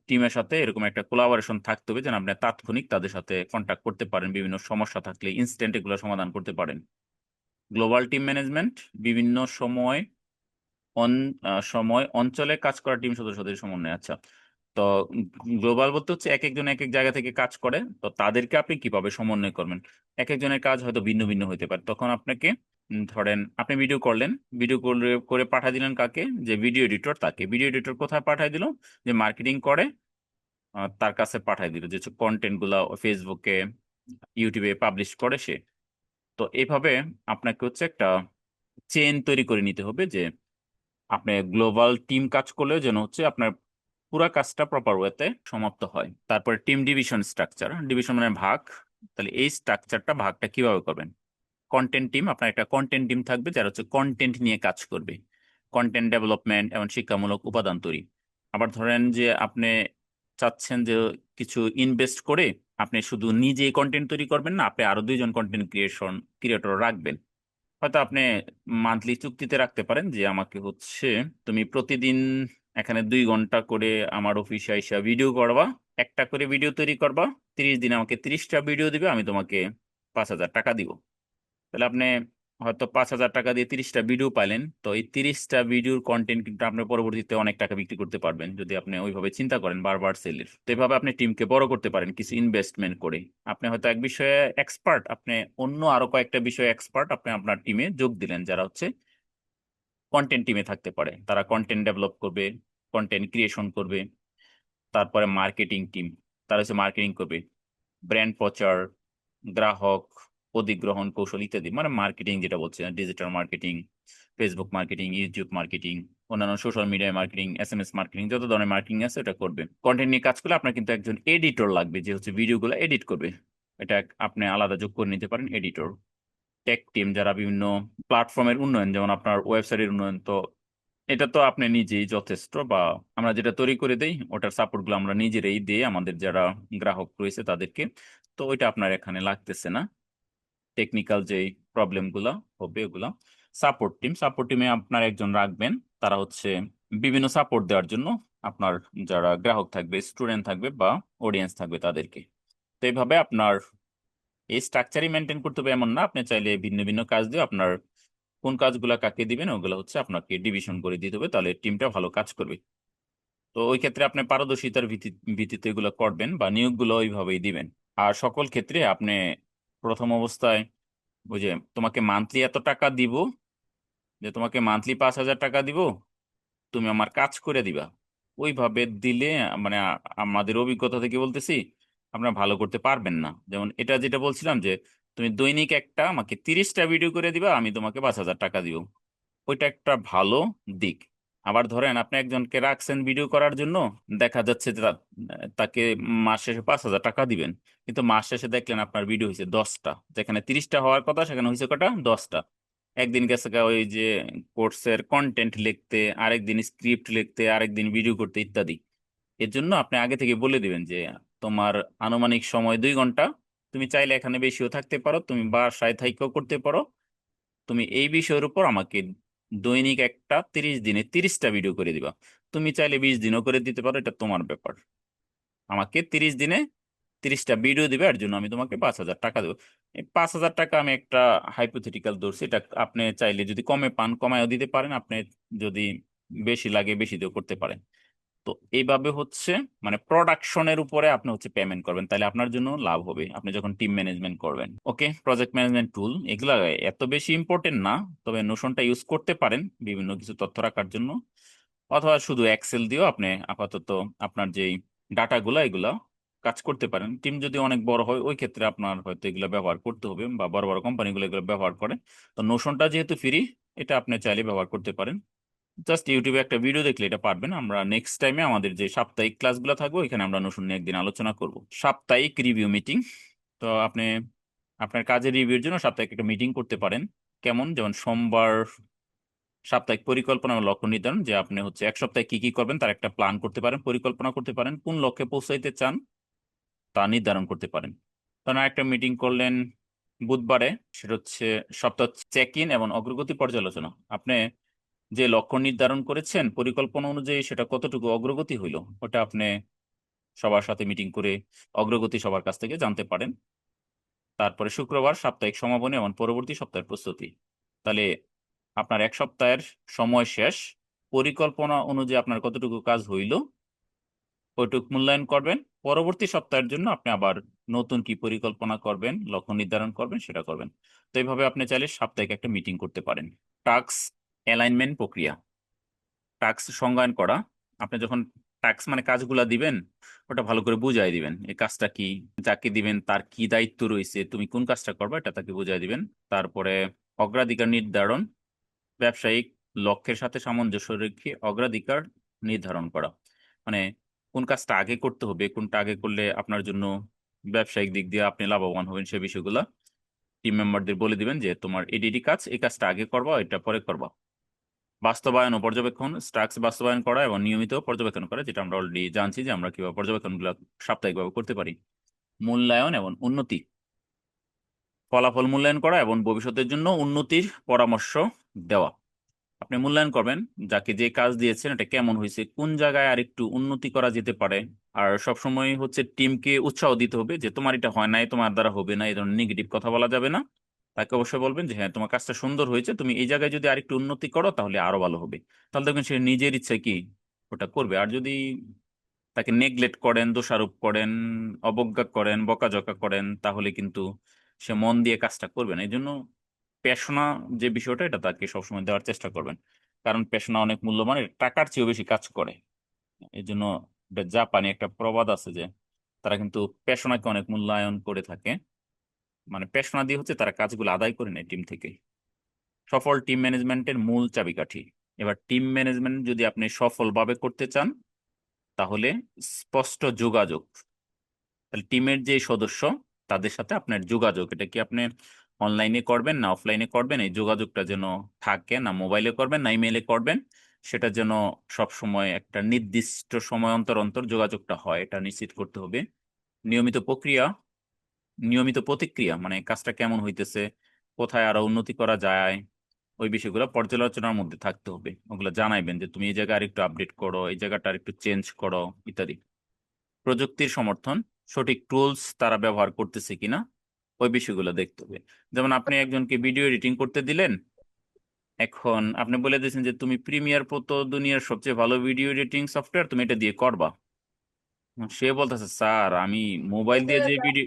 টিমের সাথে এরকম একটা কোলাবোরেশন থাকতে হবে যেন আপনি তাৎক্ষণিক তাদের সাথে কন্ট্যাক্ট করতে পারেন, বিভিন্ন সমস্যা থাকলে ইনস্ট্যান্ট এগুলো সমাধান করতে পারেন। গ্লোবাল টিম ম্যানেজমেন্ট বিভিন্ন সময় অঞ্চলে কাজ করা টিম সদস্যদের সমন্বয়। আচ্ছা, তো গ্লোবাল বলতে হচ্ছে এক একজন এক এক জায়গা থেকে কাজ করে, তো তাদেরকে আপনি কিভাবে সমন্বয় করবেন। এক একজনের কাজ হয়তো ভিন্ন ভিন্ন হতে পারে, তখন আপনাকে ধরেন আপনি ভিডিও করলেন, ভিডিও করে করে পাঠিয়ে দিলেন কাকে, যে ভিডিও এডিটর, তাকে ভিডিও এডিটর কোথায় পাঠিয়ে দিল, যে মার্কেটিং করে তার কাছে পাঠিয়ে দিল, যে কন্টেন্ট গুলা ফেসবুকে ইউটিউবে পাবলিশ করে সে। তো এইভাবে আপনাকে হচ্ছে একটা চেইন তৈরি করে নিতে হবে, যে আপনি গ্লোবাল টিম কাজ করলেও যেন হচ্ছে আপনার পুরা কাজটা প্রপার ওয়েতে সমাপ্ত হয়। তারপরে টিম ডিভিশন স্ট্রাকচার, ডিভিশন মানে ভাগ। তাহলে এই স্ট্রাকচারটা ভাগটা কিভাবে করবেন। কন্টেন্ট টিম, আপনার একটা কন্টেন্ট টিম থাকবে যারা হচ্ছে কন্টেন্ট নিয়ে কাজ করবে, কন্টেন্ট ডেভেলপমেন্ট এবং শিক্ষামূলক উপাদান তৈরি। আবার ধরেন যে আপনি চাচ্ছেন যে কিছু ইনভেস্ট করে আপনি শুধু নিজেই কন্টেন্ট তৈরি করবেন না, আপনি আরো দুইজন কন্টেন্ট ক্রিয়েটর রাখবেন। হয়তো আপনি মান্থলি চুক্তিতে রাখতে পারেন যে আমাকে হচ্ছে তুমি প্রতিদিন এখানে 2 ঘন্টা করে আমার অফিসে আইসা ভিডিও করবা, একটা করে ভিডিও তৈরি করবা, 30 দিন আমাকে 30টা ভিডিও দিবে, আমি তোমাকে 5,000 টাকা দিব। তাহলে আপনি হয়তো 5,000 টাকা দিয়ে 30টা ভিডিও পাইলেন, তো এই 30টা ভিডিওর কন্টেন্ট কিন্তু আপনি পরবর্তীতে অনেক টাকা বিক্রি করতে পারবেন যদি আপনি ওইভাবে চিন্তা করেন বারবার সেলের। তো এভাবে আপনি টিমকে বড় করতে পারেন কিছু ইনভেস্টমেন্ট করে। আপনি হয়তো এক বিষয়ে এক্সপার্ট, আপনি অন্য আরো কয়েকটা বিষয়ে এক্সপার্ট আপনি আপনার টিমে যোগ দিলেন, যারা হচ্ছে কন্টেন্ট টিমে থাকতে পারে। তারা কন্টেন্ট ডেভেলপ করবে, কন্টেন্ট ক্রিয়েশন করবে। তারপরে মার্কেটিং টিম, তারা হচ্ছে মার্কেটিং করবে, ব্র্যান্ড প্রচার, গ্রাহক অধিগ্রহণ কৌশল ইত্যাদি, মানে মার্কেটিং যেটা বলছে, digital marketing, Facebook marketing, YouTube marketing, অন্যান্য social media marketing, SMS marketing, যত ধরনের মার্কেটিং আছে এটা করবে। কন্টেন্ট নিয়ে কাজ করলে আপনার কিন্তু একজন এডিটর লাগবে, যে হচ্ছে ভিডিওগুলো এডিট করবে। এটা আপনি আলাদা যোগ করে নিতে পারেন এডিটর। টেক টিম, যারা বিভিন্ন প্ল্যাটফর্মের উন্নয়ন, যেমন আপনার ওয়েবসাইটের উন্নয়ন, তো এটা তো আপনি নিজেই যথেষ্ট, বা আমরা যেটা তৈরি করে দেই ওটার সাপোর্ট গুলো আমরা নিজেরাই দিই আমাদের যারা গ্রাহক রয়েছে তাদেরকে। তো ওইটা আপনার এখানে লাগতেছে না। টেকনিক্যাল যে প্রবলেম গুলা হবে ওগুলা সাপোর্ট টিমে আপনার একজন রাখবেন, তারা হচ্ছে বিভিন্ন সাপোর্ট দেওয়ার জন্য আপনার যারা গ্রাহক থাকবে, স্টুডেন্ট থাকবে বা অডিয়েন্স থাকবে তাদেরকে। তো এইভাবে আপনার এই স্ট্রাকচারই মেনটেন করতে হবে এমন না, আপনি চাইলে ভিন্ন ভিন্ন কাজ দিয়ে আপনার কোন কাজগুলা কাকে দিবেন ওগুলো হচ্ছে আপনাকে ডিভিশন করে দিতে হবে, তাহলে টিমটা ভালো কাজ করবে। তো ওই ক্ষেত্রে আপনি পারদর্শিতার ভিত্তিতে এগুলো করবেন বা নিয়োগগুলো ওইভাবেই দিবেন। আর সকল ক্ষেত্রে আপনি প্রথম অবস্থায় ওই যে তোমাকে মান্থলি এত টাকা দিব, যে তোমাকে মান্থলি 5,000 টাকা দিব, তুমি আমার কাজ করে দিবা, ওইভাবে দিলে মানে আমাদের অভিজ্ঞতা থেকে বলতেছি আপনারা ভালো করতে পারবেন না। যেমন এটা যেটা বলছিলাম যে তুমি দৈনিক একটা আমাকে 30টা ভিডিও করে দিবা, আমি তোমাকে 5,000 টাকা দিব, ওইটা একটা ভালো দিক। আবার ধরেন আপনি একজনকে রাখছেন ভিডিও করার জন্য, দেখা যাচ্ছে যে তাকে মাস শেষে 5,000 টাকা দিবেন, কিন্তু মাস শেষে দেখলেন আপনার ভিডিও হয়েছে 10টা, যেখানে 30টা হওয়ার কথা সেখানে হয়েছে কটা, 10টা। একদিন গেছে গা ওই যে কোর্সের কন্টেন্ট লিখতে, আরেকদিন স্ক্রিপ্ট লিখতে, আরেকদিন ভিডিও করতে ইত্যাদি। এর জন্য আপনি আগে থেকে বলে দিবেন যে তোমার আনুমানিক সময় 2 ঘন্টা, তুমি চাইলে এখানে বেশিও থাকতে পারো, তুমি বাসায় থাইকেও করতে পারো, তুমি এই বিষয়ের উপর আমাকে দৈনিক একটা 30 দিনে 30টা ভিডিও করে দিবা। তুমি চাইলে 20 দিনও করে দিতে পারো, এটা তোমার ব্যাপার। আমাকে 30 দিনে 30টা ভিডিও দিবে, এর জন্য আমি তোমাকে 5,000 টাকা দেবো। এই 5,000 টাকা আমি একটা হাইপোথেটিক্যাল ধরছি, এটা আপনি চাইলে যদি কমে পান কমায়ও দিতে পারেন, আপনি যদি বেশি লাগে বেশি দিয়েও করতে পারেন। তো এইভাবে হচ্ছে মানে প্রোডাকশনের উপরে আপনি হচ্ছে পেমেন্ট করবেন, তাহলে আপনার জন্য লাভ হবে আপনি যখন টিম ম্যানেজমেন্ট করবেন। ওকে, প্রজেক্ট ম্যানেজমেন্ট টুল এগুলা এত বেশি ইম্পর্টেন্ট না, তবে নোশনটা ইউজ করতে পারেন বিভিন্ন কিছু তথ্য রাখার জন্য, অথবা শুধু এক্সেল দিয়েও আপনি আপাতত আপনার যেই ডাটাগুলা এগুলা কাজ করতে পারেন। টিম যদি অনেক বড় হয় ওই ক্ষেত্রে আপনার হয়তো এগুলো ব্যবহার করতে হবে, বা বড় বড় কোম্পানিগুলো এগুলো ব্যবহার করে। তো নোশনটা যেহেতু ফ্রি, এটা আপনি চাইলে ব্যবহার করতে পারেন। জাস্ট ইউটিউবে একটা ভিডিও দেখলে এটা পারবেন। আমরা নেক্সট টাইমে আমাদের যে সাপ্তাহিক ক্লাসগুলো থাকবে এখানে আমরা নতুন নিয়ে একদিন আলোচনা করব, সাপ্তাহিক রিভিউ মিটিং। তো আপনি আপনার কাজের রিভিউর জন্য সাপ্তাহিক একটা মিটিং করতে পারেন। কেমন, যেমন সোমবার সাপ্তাহিক পরিকল্পনা ও লক্ষ্য নির্ধারণ, যে আপনি হচ্ছে এক সপ্তাহে কি কি করবেন তার একটা প্ল্যান করতে পারেন, পরিকল্পনা করতে পারেন, কোন লক্ষ্যে পৌঁছাইতে চান তা নির্ধারণ করতে পারেন। তখন একটা মিটিং করলেন বুধবারে, সেটা হচ্ছে সপ্তাহ চেক ইন এবং অগ্রগতি পর্যালোচনা। আপনি যে লক্ষ্য নির্ধারণ করেছেন পরিকল্পনা অনুযায়ী সেটা কতটুকু অগ্রগতি হইলো ওটা আপনি সবার সাথে মিটিং করে অগ্রগতি সবার কাছ থেকে জানতে পারেন। তারপরে শুক্রবার সাপ্তাহিক সমাপনী এবং পরবর্তী সপ্তাহের প্রস্তুতি। তাহলে আপনার এক সপ্তাহের সময় শেষ, পরিকল্পনা অনুযায়ী আপনার কতটুকু কাজ হইল ওইটুক মূল্যায়ন করবেন। পরবর্তী সপ্তাহের জন্য আপনি আবার নতুন কি পরিকল্পনা করবেন, লক্ষ্য নির্ধারণ করবেন, সেটা করবেন। তো এইভাবে আপনি চাইলে সাপ্তাহিক একটা মিটিং করতে পারেন। টাস্ক অ্যালাইনমেন্ট প্রক্রিয়া, টাস্ক সংজ্ঞায়ন করা। আপনি যখন টাস্ক মানে কাজগুলা দিবেন, ওটা ভালো করে বুঝাই দিবেন এই কাজটা কি, যাকে দিবেন তার কি দায়িত্ব রয়েছে, তুমি কোন কাজটা করবে এটা তাকে বুঝাই দিবেন। তারপরে অগ্রাধিকার নির্ধারণ, ব্যবসায়িক লক্ষ্যের সাথে সামঞ্জস্য রেখে অগ্রাধিকার নির্ধারণ করা। মানে কোন কাজটা আগে করতে হবে, কোনটা আগে করলে আপনার জন্য ব্যবসায়িক দিক দিয়ে আপনি লাভবান হবেন, সে বিষয়গুলো টিম মেম্বারদের বলে দিবেন যে তোমার এডিডি কাজ, এই কাজটা আগে করবা, এটা পরে করবা। বাস্তবায়ন ও পর্যবেক্ষণ, স্ট্রাকস বাস্তবায়ন করা এবং নিয়মিত পর্যবেক্ষণ করা, যেটা আমরা অলরেডি জানছি যে আমরা কিভাবে পর্যবেক্ষণগুলো সাপ্তাহিকভাবে করতে পারি। মূল্যায়ন এবং উন্নতি, ফলাফল মূল্যায়ন করা এবং ভবিষ্যতের জন্য উন্নতির পরামর্শ দেওয়া। আপনি মূল্যায়ন করবেন যাকে যে কাজ দিয়েছেন এটা কেমন হয়েছে, কোন জায়গায় আর একটু উন্নতি করা যেতে পারে। আর সবসময় হচ্ছে টিমকে উৎসাহ দিতে হবে যে তোমার এটা হয় নাই, তোমার দ্বারা হবে না, এই ধরনের নেগেটিভ কথা বলা যাবে না। তাকে অবশ্যই বলবেন যে হ্যাঁ তোমার কাজটা সুন্দর হয়েছে, তুমি এই জায়গায় যদি আরেকটু উন্নতি করো তাহলে আরো ভালো হবে। তাহলে দেখবেন সে নিজের ইচ্ছে কি ওটা করবে। আর যদি তাকে নেগলেক্ট করেন, দোষারোপ করেন, অবজ্ঞা করেন, বকাঝকা করেন, তাহলে কিন্তু সে মন দিয়ে কাজটা করবে না। এই জন্য পেশনা যে বিষয়টা এটা তাকে সবসময় দেওয়ার চেষ্টা করবেন, কারণ পেশনা অনেক মূল্যবান, এটা টাকার চেয়েও বেশি কাজ করে। এই জন্য এটা জাপানি একটা প্রবাদ আছে যে তারা কিন্তু পেশনাকে অনেক মূল্যায়ন করে থাকে। মানে পেশনা দিয়ে হচ্ছে তারা কাজগুলো আদায় করে নেয় টিম থেকে। সফল টিম ম্যানেজমেন্টের মূল চাবিকাঠি। এবার টিম ম্যানেজমেন্ট যদি আপনি সফলভাবে করতে চান তাহলে স্পষ্ট যোগাযোগ, তাহলে টিমের যে সদস্য তাদের সাথে আপনার যোগাযোগ, এটা কি আপনি অনলাইনে করবেন না অফলাইনে করবেন, এই যোগাযোগটা যেন থাকে, না মোবাইলে করবেন না ইমেইলে করবেন, সেটা যেন সব সময় একটা নির্দিষ্ট সময় অন্তর অন্তর যোগাযোগটা হয়, এটা নিশ্চিত করতে হবে। নিয়মিত প্রক্রিয়া, নিয়মিত প্রতিক্রিয়া, মানে কাজটা কেমন হইতেছে, কোথায় আরো উন্নতি করা যায়, ওই বিষয়গুলো পর্যালোচনার মধ্যে থাকতে হবে। ওগুলো জানাইবেন যে তুমি এই জায়গায় আরেকটু আপডেট করো, এই জায়গাটা আরেকটু চেঞ্জ করো ইত্যাদি। প্রযুক্তির সমর্থন, সঠিক টুলস তারা ব্যবহার করতেছে কিনা, ওই বিষয়গুলো দেখতে হবে। যেমন আপনি একজনকে ভিডিও এডিটিং করতে দিলেন, এখন আপনি বলে দিয়েছেন যে তুমি প্রিমিয়ার প্রো তো দুনিয়ার সবচেয়ে ভালো ভিডিও এডিটিং সফটওয়্যার, তুমি এটা দিয়ে করবা। সে বলতেছে স্যার আমি মোবাইল দিয়ে যে ভিডিও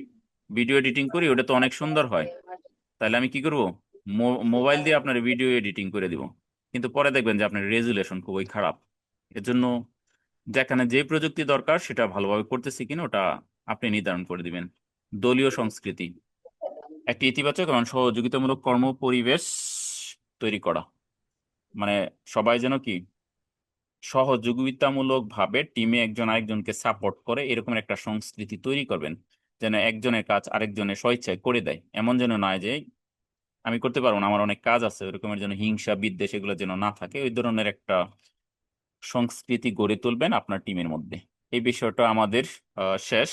ভিডিও এডিটিং করি ওটা তো অনেক সুন্দর হয়, তাহলে আমি কি করব, মোবাইল দিয়ে আপনার ভিডিও এডিটিং করে দিব। কিন্তু পরে দেখবেন যে আপনার রেজুলেশন খুবই খারাপ। এর জন্য যেখানে যে প্রযুক্তি দরকার সেটা ভালোভাবে করতেছি কিনা ওটা আপনি নির্ধারণ করে দিবেন। দলীয় সংস্কৃতি, একটি ইতিবাচক এবং সহযোগিতামূলক কর্ম পরিবেশ তৈরি করা। মানে সবাই যেন কি সহযোগিতামূলক ভাবে টিমে একজন আরেকজনকে সাপোর্ট করে, এরকম একটা সংস্কৃতি তৈরি করবেন, যেন একজনের কাজ আরেকজনের স্বেচ্ছায় করে দেয়। এমন যেন নয় যে আমি করতে পারবো না, আমার অনেক কাজ আছে, ওরকমের যেন হিংসা বিদ্বেষ এগুলো যেন না থাকে, ওই ধরনের একটা সংস্কৃতি গড়ে তুলবেন আপনার টিমের মধ্যে। এই বিষয়টা আমাদের শেষ।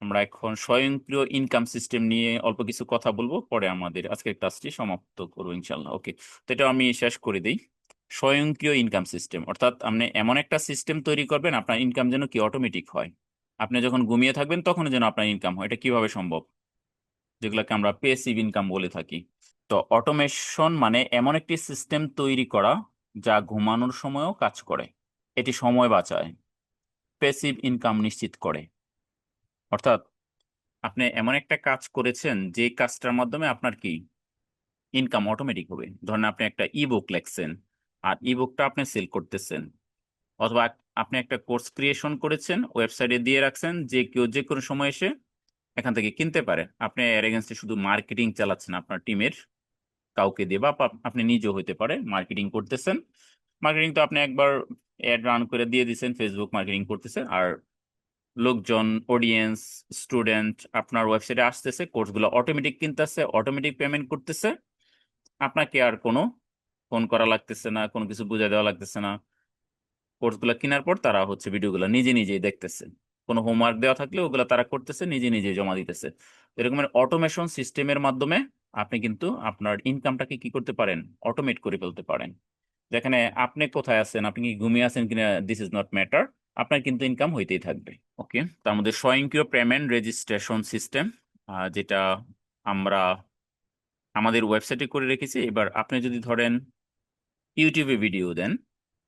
আমরা এখন স্বয়ংক্রিয় ইনকাম সিস্টেম নিয়ে অল্প কিছু কথা বলবো, পরে আমাদের আজকের ক্লাসটি সমাপ্ত করবো ইনশাল্লাহ। ওকে, তো এটা আমি শেষ করে দিই। স্বয়ংক্রিয় ইনকাম সিস্টেম অর্থাৎ আপনি এমন একটা সিস্টেম তৈরি করবেন আপনার ইনকাম যেন কি অটোমেটিক হয়। আপনি যখন ঘুমিয়ে থাকবেন তখন যেন আপনার ইনকাম হয়। এটা কিভাবে সম্ভব, যেগুলোকে আমরা পেসিভ ইনকাম বলে থাকি। তো অটোমেশন মানে এমন একটি সিস্টেম তৈরি করা যা ঘুমানোর সময়ও কাজ করে, এটি সময় বাঁচায়, পেসিভ ইনকাম নিশ্চিত করে। অর্থাৎ আপনি এমন একটা কাজ করেছেন যে কাজটার মাধ্যমে আপনার কি ইনকাম অটোমেটিক হবে। ধরেন আপনি একটা ইবুক লেখছেন আর ইবুকটা আপনি সেল করতেছেন, অথবা আপনি একটা কোর্স ক্রিয়েশন করেছেন, ওয়েবসাইটে দিয়ে রাখছেন, যে কেউ যে কোনো সময় এসে এখান থেকে কিনতে পারে। আপনি এর এগেনস্টে শুধু মার্কেটিং চালাচ্ছেন আপনার টিমের কাউকে দিয়ে, বা আপনি নিজেও হইতে পারে মার্কেটিং করতেছেন। মার্কেটিং তো আপনি একবার অ্যাড রান করে দিয়ে দিচ্ছেন, ফেসবুক মার্কেটিং করতেছেন, আর লোকজন, অডিয়েন্স, স্টুডেন্ট আপনার ওয়েবসাইটে আসতেছে, কোর্সগুলো অটোমেটিক কিনতেছে, অটোমেটিক পেমেন্ট করতেছে। আপনাকে আর কোনো ফোন করা লাগতেছে না, কোনো কিছু বুঝাই দেওয়া লাগতেছে না। কোর্সগুলো কেনার পর তারা হচ্ছে ভিডিওগুলো নিজে নিজেই দেখতেছে, কোনো হোমওয়ার্ক দেওয়া থাকলে ওগুলো তারা করতেছে, নিজে নিজে জমা দিতেছে। এরকমের অটোমেশন সিস্টেমের মাধ্যমে আপনি কিন্তু আপনার ইনকামটাকে কি করতে পারেন, অটোমেট করে ফেলতে পারেন। যেখানে আপনি কোথায় আছেন, আপনি কি ঘুমিয়ে আছেন কিনা, দিস ইজ নট ম্যাটার। আপনার কিন্তু ইনকাম হইতেই থাকবে। ওকে, তার মধ্যে স্বয়ংক্রিয় পেমেন্ট রেজিস্ট্রেশন সিস্টেম, যেটা আমরা আমাদের ওয়েবসাইটে করে রেখেছি। এবার আপনি যদি ধরেন ইউটিউবে ভিডিও দেন,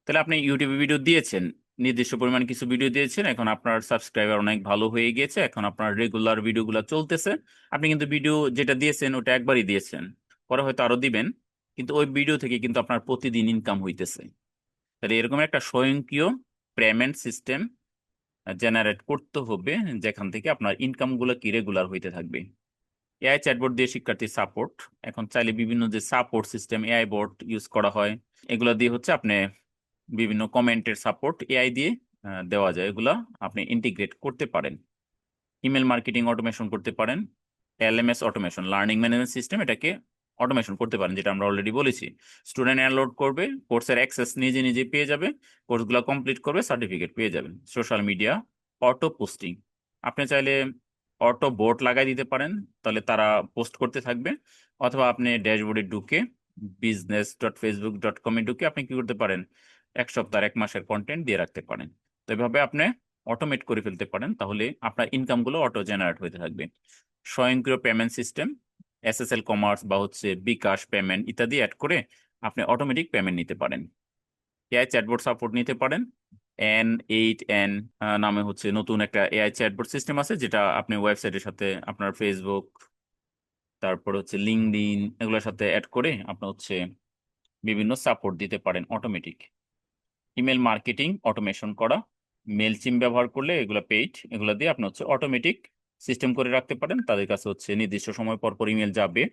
তাহলে আপনি ইউটিউবে ভিডিও দিয়েছেন, নির্দিষ্ট পরিমাণ কিছু ভিডিও দিয়েছেন, এখন আপনার সাবস্ক্রাইবার অনেক ভালো হয়ে গিয়েছে, এখন আপনার রেগুলার ভিডিওগুলো চলতেছে। আপনি কিন্তু ভিডিও যেটা দিয়েছেন ওটা একবারই দিয়েছেন, পরে হয়তো আরো দিবেন, কিন্তু ওই ভিডিও থেকে কিন্তু আপনার প্রতিদিন ইনকাম হইতেছে। তাহলে এরকম একটা স্বয়ংক্রিয় পেমেন্ট সিস্টেম জেনারেট করতে হবে, যেখান থেকে আপনার ইনকাম গুলো কি রেগুলার হইতে থাকবে। এআই চ্যাটবট দিয়ে শিক্ষার্থী সাপোর্ট, এখন চাইলে বিভিন্ন যে support system AI bot use করা হয়, এগুলো দিয়ে হচ্ছে আপনি বিভিন্ন কমেন্টের সাপোর্ট এআই দিয়ে দেওয়া যায়, এগুলা আপনি ইন্টিগ্রেট করতে পারেন। ইমেল মার্কেটিং অটোমেশন করতে পারেন। LMS automation, learning management system, এটাকে অটোমেশন করতে পারেন, যেটা আমরা অলরেডি বলেছি। স্টুডেন্ট এনরোল করবে, কোর্সের অ্যাক্সেস নিজে নিজে পেয়ে যাবে, কোর্সগুলো কমপ্লিট করবে, সার্টিফিকেট পেয়ে যাবেন। সোশ্যাল মিডিয়া অটো পোস্টিং, আপনি চাইলে অটো বোট লাগাই দিতে পারেন, তাহলে তারা পোস্ট করতে থাকবে। অথবা আপনি ড্যাশবোর্ডে ঢুকে business.facebook.com এ ঢুকে আপনি কি করতে পারেন, এক সপ্তাহ এক মাসের কন্টেন্ট দিয়ে রাখতে পারেন। তো এভাবে আপনি অটোমেট করে ফেলতে পারেন, তাহলে আপনার ইনকামগুলো অটো জেনারেট হতে থাকবে। স্বয়ংক্রিয় পেমেন্ট সিস্টেম, এসএসএল কমার্স বা হচ্ছে বিকাশ পেমেন্ট ইত্যাদি অ্যাড করে আপনি অটোমেটিক পেমেন্ট নিতে পারেন। এআই চ্যাটবট সাপোর্ট নিতে পারেন। N8N নামে হচ্ছে নতুন একটা এআই চ্যাটবট সিস্টেম আছে, যেটা আপনি ওয়েবসাইটের সাথে আপনার ফেসবুক, তারপর হচ্ছে লিঙ্কডইন, এগুলোর সাথে অ্যাড করে আপনি হচ্ছে বিভিন্ন সাপোর্ট দিতে পারেন অটোমেটিক। ইমেল মার্কেটিং অটোমেশন করা, মেলচিম ব্যবহার করলে এগুলো পেইড, এগুলো দিয়ে আপনি হচ্ছে অটোমেটিক সিস্টেম করে রাখতে পারেন। তাদের কাছে হচ্ছে নির্দিষ্ট সময় পর পর ইমেল যাবে,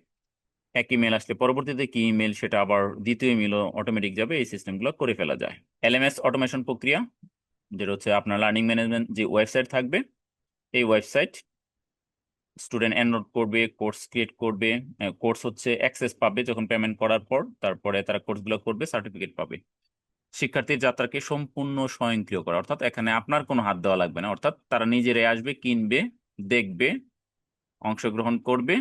এক ইমেল আসলে পরবর্তীতে কি ইমেল সেটা আবার দ্বিতীয় ইমেলও অটোমেটিক যাবে, এই সিস্টেমগুলো করে ফেলা যায়। এলএমএস অটোমেশন প্রক্রিয়া, যেটা হচ্ছে আপনার লার্নিং ম্যানেজমেন্ট যে ওয়েবসাইট থাকবে, এই ওয়েবসাইট স্টুডেন্ট এনরোল করবে, কোর্স ক্রিয়েট করবে, কোর্স হচ্ছে অ্যাক্সেস পাবে যখন পেমেন্ট করার পর, তারপরে তারা কোর্সগুলো করবে, সার্টিফিকেট পাবে। শিক্ষার্থীর যাত্রাকে সম্পূর্ণ স্বয়ংক্রিয় করা, অর্থাৎ এখানে আপনার কোনো হাত দেওয়া লাগবে না, অর্থাৎ তারা নিজেরাই আসবে, কিনবে, দেখবে, অংশগ্রহণ করবে,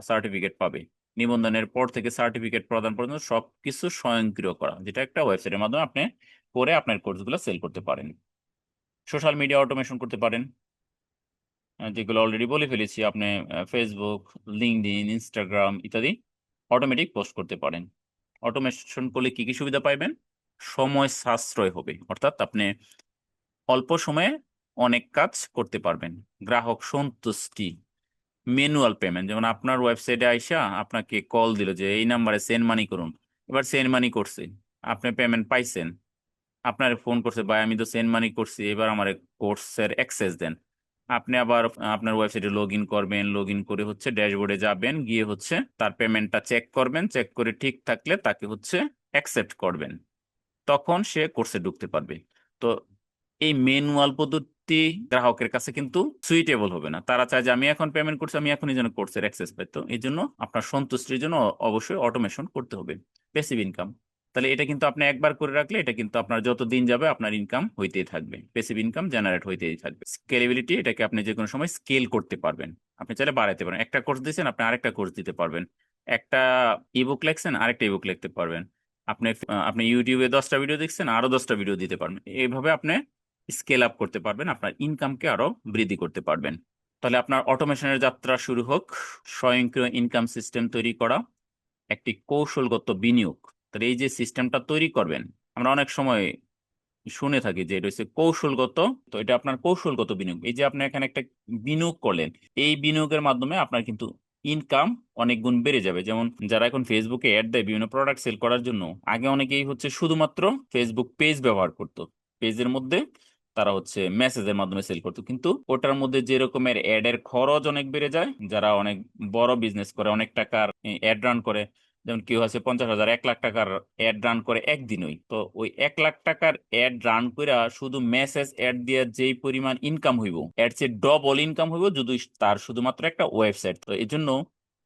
সার্টিফিকেট পাবে। নিবন্ধনের পর থেকে সার্টিফিকেট প্রদান পর্যন্ত সবকিছু স্বয়ংক্রিয় করা, যেটা একটা ওয়েবসাইটের মাধ্যমে আপনি করে আপনার কোর্সগুলো সেল করতে পারেন। সোশ্যাল মিডিয়া অটোমেশন করতে পারেন, যেগুলো অলরেডি বলে ফেলেছি। আপনি ফেসবুক, লিঙ্কডইন, ইনস্টাগ্রাম ইত্যাদি অটোমেটিক পোস্ট করতে পারেন। অটোমেশন করলে কি কি সুবিধা পাইবেন? সময় সাশ্রয় হবে, অর্থাৎ আপনি অল্প সময়ে অনেক কাজ করতে পারবেন। গ্রাহক সন্তুষ্টি, ম্যানুয়াল পেমেন্ট, যেমন আপনার ওয়েবসাইটে আইসা আপনাকে কল দিল যে এই নাম্বারে সেন্ড মানি করুন, এবার সেন্ড মানি করছে, আপনি পেমেন্ট পাইছেন, আপনার ফোন করছে ভাই আমি তো সেন্ড মানি করছি, এবার আমার কোর্সের অ্যাক্সেস দেন। আপনি আবার আপনার ওয়েবসাইটে লগ ইন করবেন, লগ ইন করে হচ্ছে ড্যাশবোর্ডে যাবেন, গিয়ে হচ্ছে তার পেমেন্টটা চেক করবেন, চেক করে ঠিক থাকলে তাকে হচ্ছে অ্যাকসেপ্ট করবেন, তখন সে কোর্সে ঢুকতে পারবে। তো এই ম্যানুয়াল পদ্ধতি গ্রাহকের কাছে কিন্তু সুইটেবল হবে না, তারা চায় যে আমি এখন পেমেন্ট করছি, আমি এখনই যেন কোর্সের অ্যাক্সেস পাই। তো এই জন্য আপনার সন্তুষ্টির জন্য অবশ্যই অটোমেশন করতে হবে। প্যাসিভ ইনকাম, তাহলে এটা কিন্তু আপনি একবার করে রাখলে এটা কিন্তু আপনার যত দিন যাবে আপনার ইনকাম হইতেই থাকবে, প্যাসিভ ইনকাম জেনারেট হইতেই থাকবে। স্কেলেবিলিটি, এটাকে আপনি যে কোনো সময় স্কেল করতে পারবেন, আপনি চাইলে বাড়াইতে পারেন। একটা কোর্স দিয়েছেন, আপনি আরেকটা কোর্স দিতে পারবেন। একটা ইবুক লিখছেন, আরেকটা ইবুক লিখতে পারবেন। আপনি ইউটিউবে 10টা ভিডিও দেখছেন, আরো 10টা ভিডিও দিতে পারবেন। এইভাবে আপনি স্কেল আপ করতে পারবেন, আপনার ইনকামকে আরো বৃদ্ধি করতে পারবেন। তাহলে আপনার অটোমেশনের যাত্রা শুরু হোক। স্বয়ংক্রিয় ইনকাম সিস্টেম তৈরি করা একটি কৌশলগত বিনিয়োগ। তাহলে এই যে সিস্টেমটা তৈরি করবেন, আমরা অনেক সময় শুনে থাকি যে এটা হচ্ছে কৌশলগত, তো এটা আপনার কৌশলগত বিনিয়োগ। এই যে আপনি এখানে একটা বিনিয়োগ করলেন, এই বিনিয়োগের মাধ্যমে আপনার কিন্তু ইনকাম অনেক গুণ বেড়ে যাবে। যেমন যারা এখন ফেসবুকে অ্যাড দেয় বিভিন্ন প্রোডাক্ট সেল করার জন্য, আগে অনেকেই হচ্ছে শুধুমাত্র ফেসবুক পেজ ব্যবহার করতো, পেজের মধ্যে তারা হচ্ছে মেসেজের মাধ্যমে সেল করতো, কিন্তু ওটার মধ্যে যে রকমের অ্যাড এর খরচ অনেক বেড়ে যায়, যারা অনেক বড় বিজনেস করে, অনেক টাকার অ্যাড রান করে, যেমন কেউ আছে 50,000 1 লাখ টাকার অ্যাড রান করে একদিনই, তো ওই 1 লাখ টাকার অ্যাড রান করে শুধু মেসেজ অ্যাড দিয়ে যেই পরিমাণ ইনকাম হইব, এর চেয়ে ডবল ইনকাম হইব যদি তার শুধুমাত্র একটা ওয়েবসাইট। তো এই জন্য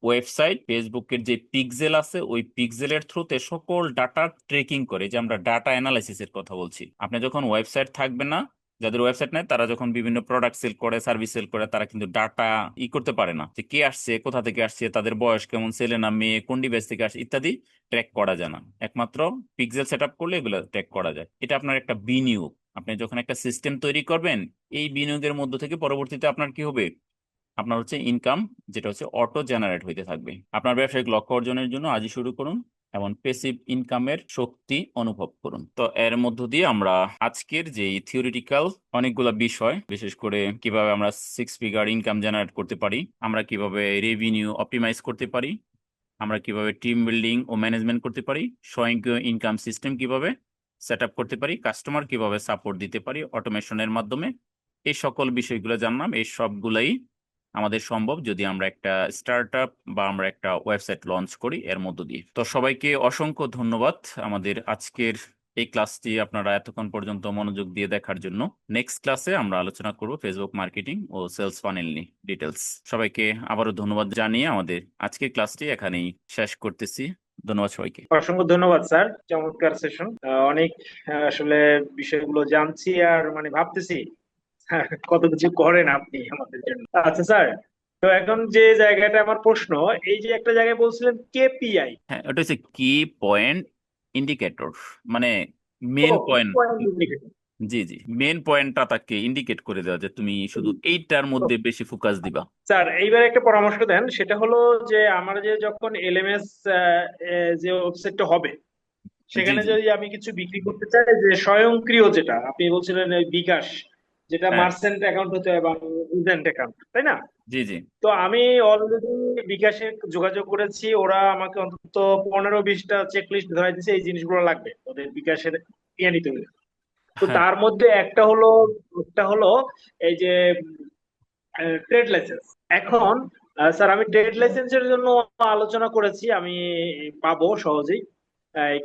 ওয়েবসাইট, ফেসবুকের যে পিক্সেল আছে, ওই পিক্সেলের থ্রুতে সকল ডাটা ট্রেকিং করে, যে আমরা ডাটা অ্যানালাইসিসের কথা বলছি। আপনি যখন ওয়েবসাইট থাকবে না, যাদের ওয়েবসাইট নাই, তারা যখন বিভিন্ন প্রোডাক্ট সেল করে, সার্ভিস সেল করে, তারা কিন্তু ডাটা করতে পারে না, যে কে আসছে, কোথা থেকে আসছে, তাদের বয়স কেমন, ছেলে না মেয়ে, কোন ডিভাইস থেকে আসছে ইত্যাদি ট্র্যাক করা যায় না। একমাত্র পিক্সেল সেট আপ করলে এগুলো ট্র্যাক করা যায়। এটা আপনার একটা বিনিয়োগ, আপনি যখন একটা সিস্টেম তৈরি করবেন, এই বিনিয়োগের মধ্য থেকে পরবর্তীতে আপনার কি হবে, আপনার হচ্ছে ইনকাম, যেটা হচ্ছে অটো জেনারেট হইতে থাকবে। আপনার ব্যবসায়িক লক্ষ্য অর্জনের জন্য আজই শুরু করুন এবং প্যাসিভ ইনকামের শক্তি অনুভব করুন। তো এর মধ্য দিয়ে আমরা আজকের যে থিওরিটিক্যাল অনেকগুলা বিষয়, বিশেষ করে কিভাবে আমরা 6 ফিগার ইনকাম জেনারেট করতে পারি, আমরা কিভাবে রেভিনিউ অপটিমাইজ করতে পারি, আমরা কিভাবে টিম বিল্ডিং ও ম্যানেজমেন্ট করতে পারি, স্বয়ংক্রিয় ইনকাম সিস্টেম কিভাবে সেট আপ করতে পারি, কাস্টমার কিভাবে সাপোর্ট দিতে পারি অটোমেশনের মাধ্যমে, এই সকল বিষয়গুলো জানলাম। এই সবগুলাই আমাদের সম্ভব যদি আমরা একটা স্টার্ট আপ বা আমরা একটা ওয়েবসাইট লঞ্চ করি এর মধ্য দিয়ে। তো সবাইকে অসংখ্য ধন্যবাদ আমাদের আজকের এই ক্লাসটি আপনারা এতক্ষণ পর্যন্ত মনোযোগ দিয়ে দেখার জন্য। নেক্সট ক্লাসে আমরা আলোচনা করব ফেসবুক মার্কেটিং ও সেলস ফানেল নিয়ে ডিটেলস। সবাইকে আবারও ধন্যবাদ জানিয়ে আমাদের আজকের ক্লাসটি এখানেই শেষ করতেছি। ধন্যবাদ সবাইকে। অসংখ্য ধন্যবাদ স্যার, চমৎকার সেশন। অনেক আসলে বিষয়গুলো জানছি আর মানে ভাবতেছি কত কিছু করেন আপনি আমাদের জন্য। আচ্ছা স্যার, তো এখন যে জায়গাটা আমার প্রশ্ন, এই যে একটা জায়গায় বলছিলেন কেপিআই। হ্যাঁ, ওটা হচ্ছে কি পয়েন্ট ইন্ডিকেটর, মানে ও, main key point. Point indicator. জি জি, মেন পয়েন্টটা তাকে ইন্ডিকেট করে দেওয়া যে তুমি শুধু এইটার মধ্যে বেশি ফোকাস দিবা। স্যার এইবার একটা পরামর্শ দেন, সেটা হলো যে আমার যে যখন এলএমএস যে ওয়েবসাইটটা হবে, জি সেখানে জি। যদি আমি কিছু বিক্রি করতে চাই, যে স্বয়ংক্রিয় যেটা আপনি বলছিলেন এই বিকাশ, যেটা হ্যাঁ। মার্চেন্ট অ্যাকাউন্ট হতে হয় বা এজেন্ট অ্যাকাউন্ট, তাই না? জি জি। তো আমি অলরেডি বিকাশে যোগাযোগ করেছি, ওরা আমাকে অন্তত 15-20টা চেক লিস্ট ধরাই দিয়েছে, এই জিনিসগুলো লাগবে ওদের বিকাশের ইয়ে নিতে হলে। তো হ্যাঁ। তার মধ্যে একটা হলো এই যে ট্রেড লাইসেন্স। এখন স্যার আমি ট্রেড লাইসেন্সের জন্য আলোচনা করেছি, আমি পাবো সহজেই।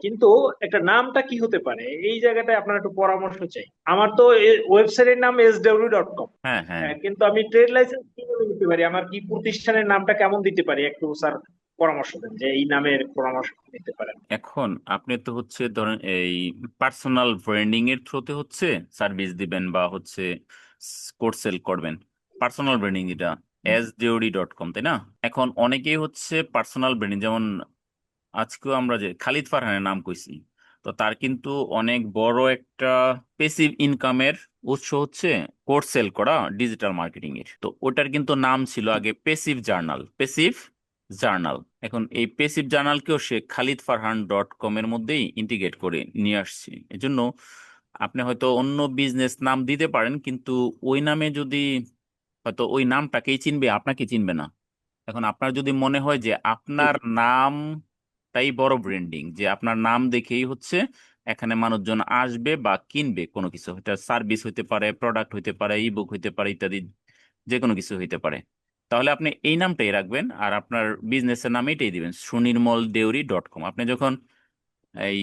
কিন্তু একটা নামটা কি হতে পারে, এই জায়গাটায় আপনার একটু পরামর্শ চাই। আমার তো ওয়েবসাইটের নাম SW.com, হ্যাঁ। হ্যাঁ, কিন্তু আমি ট্রেড লাইসেন্স কিভাবে নিতে পারি, আমার কি প্রতিষ্ঠানের নামটা কেমন দিতে পারি, একটু স্যার পরামর্শ দেন যে এই নামের পরামর্শ নিতে পারেন। এখন আপনি তো হচ্ছে ধরেন এই পার্সোনাল ব্র্যান্ডিং এর থ্রুতে হচ্ছে সার্ভিস দিবেন বা হচ্ছে কোর্স সেল করবেন। পার্সোনাল ব্র্যান্ডিং এটা SDOD.com, তাই না? এখন অনেকেই হচ্ছে পার্সোনাল ব্র্যান্ডিং, যেমন আজকেও আমরা যে খালিদ ফারহানের নাম কইছি, তো তার কিন্তু অনেক বড় একটা পেসিভ ইনকামের উৎস হচ্ছে কোর্স সেল করা ডিজিটাল মার্কেটিং এর। তো ওটার কিন্তু নাম ছিল আগে পেসিভ জার্নাল, পেসিভ জার্নাল। এখন এই পেসিভ জার্নালকেও সে খালিদ ফারহান.com এর মধ্যেই ইন্টিগ্রেট করে নিয়ে আসছে। এজন্য আপনি হয়তো অন্য বিজনেস নাম দিতে পারেন, কিন্তু ওই নামে যদি, হয়তো ওই নামটাকেই চিনবে, আপনাকে চিনবে না। এখন আপনার যদি মনে হয় যে আপনার নামটাই বড় ব্র্যান্ডিং, যে আপনার নাম দেখেই হচ্ছে এখানে মানুষজন আসবে বা কিনবে কোনো কিছু, এটা সার্ভিস হইতে পারে, প্রোডাক্ট হইতে পারে, ইবুক হইতে পারে, ইত্যাদি যে কোনো কিছু হইতে পারে, তাহলে আপনি এই নামটাই রাখবেন আর আপনার বিজনেসের নাম এটাই দিবেন, sunirmaldeuri.com। আপনি যখন এই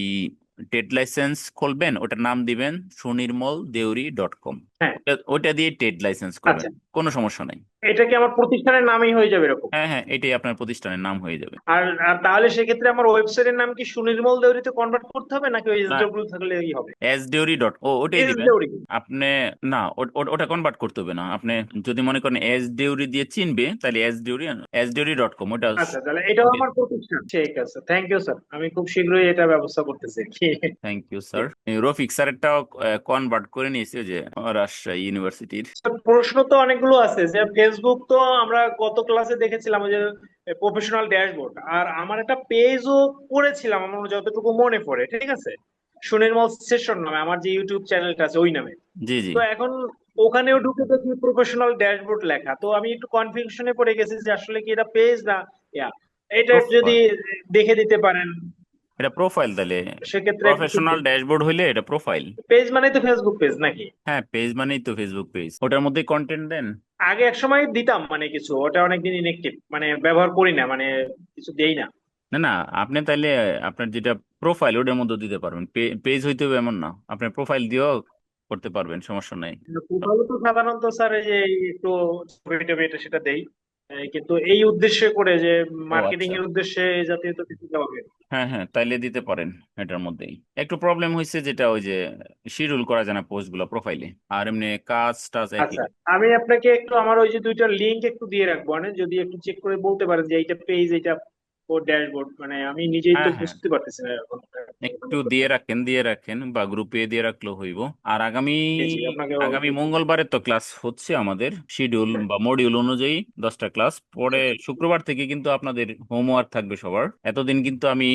ট্রেড লাইসেন্স খুলবেন, ওটার নাম দিবেন sunirmaldeuri.com। হ্যাঁ। ওটা দিয়ে ট্রেড লাইসেন্স করবেন, আচ্ছা, কোনো সমস্যা নাই। এটা কি আমার প্রতিষ্ঠানের নামই হয়ে যাবে এরকম? হ্যাঁ হ্যাঁ, এটাই আপনার প্রতিষ্ঠানের নাম হয়ে যাবে। আর আর তাহলে সেক্ষেত্রে আমার ওয়েবসাইটের নাম কি সুনির্মল দেউরিতে কনভার্ট করতে হবে, নাকি ওই না, SW থাকলেই হবে? ওটাই এস দিবেন দেউরি। আপনি। না, ওটা কনভার্ট করতে হবে না। আপনি যদি মনে করেন SDeuri দিয়ে চিনবে, তাহলে SDeuri.com ওটা। আচ্ছা, তাহলে এটাও আমার প্রতিষ্ঠান। ঠিক আছে, থ্যাংক ইউ স্যার, আমি খুব শীঘ্রই এটা ব্যবস্থা করতেছি আর কি। Thank you sir. রফিক স্যারেরটাও কনভার্ট করে নিয়েছে, ওই যে রাজশাহী ইউনিভার্সিটির। প্রশ্ন তো অনেকগুলো আছে, যে ফেসবুক তো আমরা গত ক্লাসে দেখেছিলাম ওই যে প্রফেশনাল ড্যাশবোর্ড, আর আমার একটা পেজও করেছিলাম আমার যতটুকু মনে পড়ে, ঠিক আছে, সুনির্মল সেশন নামে আমার যে ইউটিউব চ্যানেলটা আছে ওই নামে। জি জি। তো এখন ওখানেও ঢুকে দেখি প্রফেশনাল ড্যাশবোর্ড লেখা, তো আমি একটু কনফিউশনে পড়ে গেছি যে আসলে কি এটা পেজ না ইয়া, এটা যদি প্রোফাইল, দেখে দিতে পারেন এটা প্রোফাইল তাহলে। সেক্ষেত্রে একটু প্রফেশনাল ড্যাশবোর্ড হইলে এটা প্রোফাইল। পেজ মানে তো ফেসবুক পেজ নাকি? হ্যাঁ, পেজ মানেই তো ফেসবুক পেজ, ওটার মধ্যে কন্টেন্ট দেন। আগে এক সময় দিতাম, মানে কিছু ওটা অনেকদিন ইনএক্টিভ, মানে ব্যবহার করি না, মানে কিছু দেই না। না না, আপনি তাইলে আপনার যেটা প্রোফাইল ওটার মধ্যে দিতে পারবেন, পেজ হইতে হবে এমন না, আপনার প্রোফাইল দিয়েও করতে পারবেন, সমস্যা নাই। প্রোফাইলে তো সাধারণত স্যার এই যে একটু ছবি টবি এটা সেটা দেই, কিন্তু এই উদ্দেশ্যে করে যে ও মার্কেটিং আচ্ছা। এর উদ্দেশ্যে এই জাতীয় তো কিছু দেওয়া হবে। হ্যাঁ হ্যাঁ, তাইলে দিতে পারেন। এটার মধ্যেই একটু প্রবলেম হয়েছে, যেটা ওই যে শিডিউল করা যায় না পোস্ট গুলো প্রোফাইলে, আর এমনি কাজ টাজ একই। আচ্ছা, আমি আপনাকে একটু আমার ওই যে দুইটা লিংক একটু দিয়ে রাখবো, মানে যদি একটু চেক করে বলতে পারেন যে এইটা পেজ, এইটা ও ড্যাশবোর্ড, মানে আমি নিজেই তো হ্যাঁ হ্যাঁ, বুঝতে পারতেছি না এখন। একটু দিয়ে রাখেন বা গ্রুপে দিয়ে রাখলেও হইব। আর আগামী জি জি, আপনাকে আগামী মঙ্গলবারে তো ক্লাস হচ্ছে আমাদের শিডিউল বা মডিউল অনুযায়ী 10টা ক্লাস। পরে শুক্রবার থেকে কিন্তু আপনাদের হোমওয়ার্ক থাকবে সবার। এতদিন কিন্তু আমি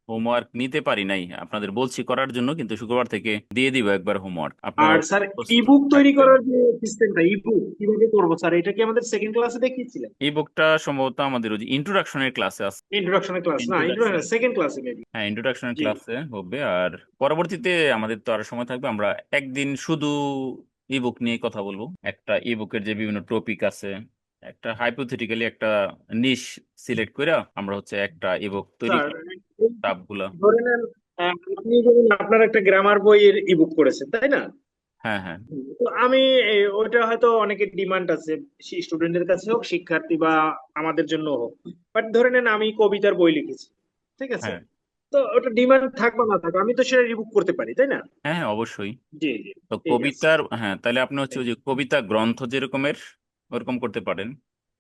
হোমওয়ার্ক নিতে পারি নাই, আপনাদের বলছি করার জন্য, কিন্তু শুক্রবার থেকে দিয়ে দিব একবার হোমওয়ার্ক, আপনারা আর স্যার প্রস্তুত ইবুক তৈরি থাকবেন। করার যে সিস্টেমটা, ইবুক কিভাবে করবো স্যার, এটা কি আমাদের সেকেন্ড ক্লাসে দেখিয়েছিলেন? এই বুকটা সম্ভবত আমাদের ওই ইন্ট্রোডাকশনের ক্লাসে আছে। ইন্ট্রোডাকশনের ক্লাস না, ইন্ট্রোডাকশন, ইন্ট্রোডাকশন সেকেন্ড ক্লাসে মেবি। হ্যাঁ ইন্ট্রোডাকশনের জি। ক্লাসে হবে। আর পরবর্তীতে আমাদের তো আরো সময় থাকবে, আমরা একদিন শুধু ইবুক নিয়ে কথা বলবো। একটা ইবুকের যে বিভিন্ন টপিক আছে, একটা হাইপোথেটিক্যালি একটা নিশ সিলেক্ট করে আমরা হচ্ছে একটা ইবুক তৈরি স্যার করব, টাবগুলা। ধরে নেন আপনি যেমন আপনার একটা গ্রামার বইয়ের ইবুক করেছেন তাই না? হ্যাঁ হ্যাঁ তো আমি ওইটা হয়তো অনেকের ডিমান্ড আছে, স্টুডেন্টের কাছে হোক, শিক্ষার্থী বা আমাদের জন্য হোক। বাট ধরে নেন আমি কবিতার বই লিখেছি, ঠিক আছে? হ্যাঁ তো ওটা ডিমান্ড থাকবে না থাকবে, আমি তো সেটা রিবুক করতে পারি তাই না? হ্যাঁ হ্যাঁ, অবশ্যই। জি জি। তো ঠিক আছে। কবিতার, হ্যাঁ তাহলে আপনি হচ্ছে ওই যে কবিতা গ্রন্থ যেরকমের ওরকম করতে পারেন।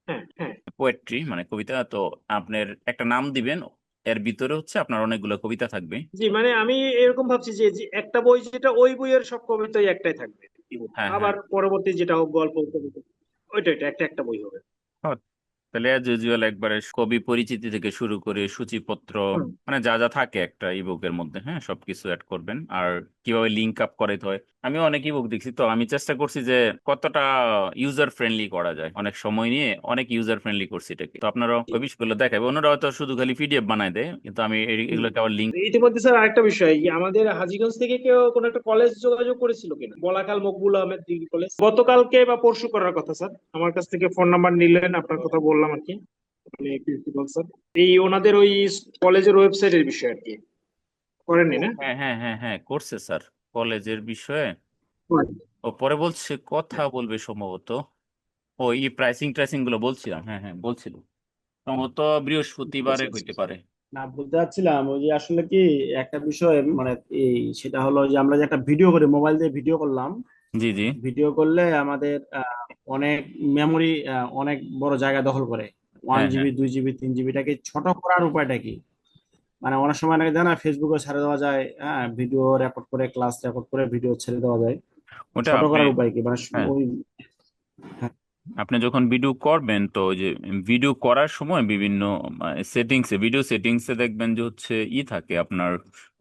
হ্যাঁ হ্যাঁ। পোয়েট্রি মানে কবিতা, তো আপনার একটা নাম দিবেন, এর ভিতরে হচ্ছে আপনার অনেকগুলো কবিতা থাকবে। জি মানে আমি এরকম ভাবছি যে যে একটা বই যেটা ওই বইয়ের সব কবিতাই একটাই থাকবে ebook। হ্যাঁ হ্যাঁ আবার পরবর্তী যেটা হোক গল্প কবিতা, ওইটা এটা একটা একটা বই হবে। হ্যাঁ। তাহলে অ্যাজ ইউজুয়াল একবারে কবি পরিচিতি থেকে শুরু করে সূচিপত্র, হুম। মানে যা যা থাকে একটা ইবুকের মধ্যে, হ্যাঁ সবকিছু অ্যাড করবেন। আর কিভাবে লিঙ্ক আপ করাইতে হয়, আমি অনেক ইবুক দেখছি, তো আমি চেষ্টা করছি যে কতটা ইউজার ফ্রেন্ডলি করা যায়। অনেক সময় নিয়ে অনেক ইউজার ফ্রেন্ডলি করছি এটাকে। তো আপনারা ওই বিষয়গুলো দেখাবে, অন্যরা হয়তো শুধু খালি পিডিএফ বানায় দেয়, কিন্তু আমি হুম। এগুলোকে আবার লিঙ্ক। ইতিমধ্যে স্যার আরেকটা বিষয়, আমাদের হাজীগঞ্জ থেকে কেউ কোনো একটা কলেজ যোগাযোগ করেছিল কিনা, বলাকাল মকবুল আহমেদ ডিগ্রি কলেজ, গতকালকে বা পরশু করার কথা স্যার। আমার কাছ থেকে ফোন নাম্বার নিলেন, আপনার কথা বললাম আর কি, আপনি প্রিন্সিপাল স্যার। এই ওনাদের ওই কলেজের ওয়েবসাইটের বিষয় আর কি, করেননি না? হ্যাঁ হ্যাঁ হ্যাঁ হ্যাঁ, করছে স্যার কলেজের বিষয়ে। হয়। ও পরে বলছে কথা বলবে সম্ভবত। ও এই প্রাইসিং ট্রাইসিং গুলো বলছিলাম, হ্যাঁ হ্যাঁ বলছিল, সম্ভবত বৃহস্পতিবারে আচ্ছা আচ্ছা হইতে আচ্ছা। পারে। না, বলতে চাচ্ছিলাম ওই যে আসলে কি একটা বিষয়, মানে এই সেটা হলো যে আমরা যে একটা ভিডিও করি, মোবাইল দিয়ে ভিডিও করলাম, জি জি। ভিডিও করলে আমাদের অনেক মেমোরি, অনেক বড় জায়গা দখল করে। ওয়ান হ্যাঁ হ্যাঁ জিবি 2 জিবি 3 জিবিটাকে ছোট করার উপায়টা কি? মানে অনেক সময় নাকি জানা ফেসবুকে ছেড়ে দেওয়া যায়, হ্যাঁ ভিডিও রেকর্ড করে, ক্লাস রেকর্ড করে ভিডিও ছেড়ে দেওয়া যায়। ওটা ছোট আপনি, করার উপায় কি মানে হ্যাঁ ওই? হ্যাঁ। আপনি যখন ভিডিও করবেন, তো ওই যে ভিডিও করার সময় বিভিন্ন সেটিংসে, ভিডিও সেটিংসে দেখবেন যে হচ্ছে থাকে আপনার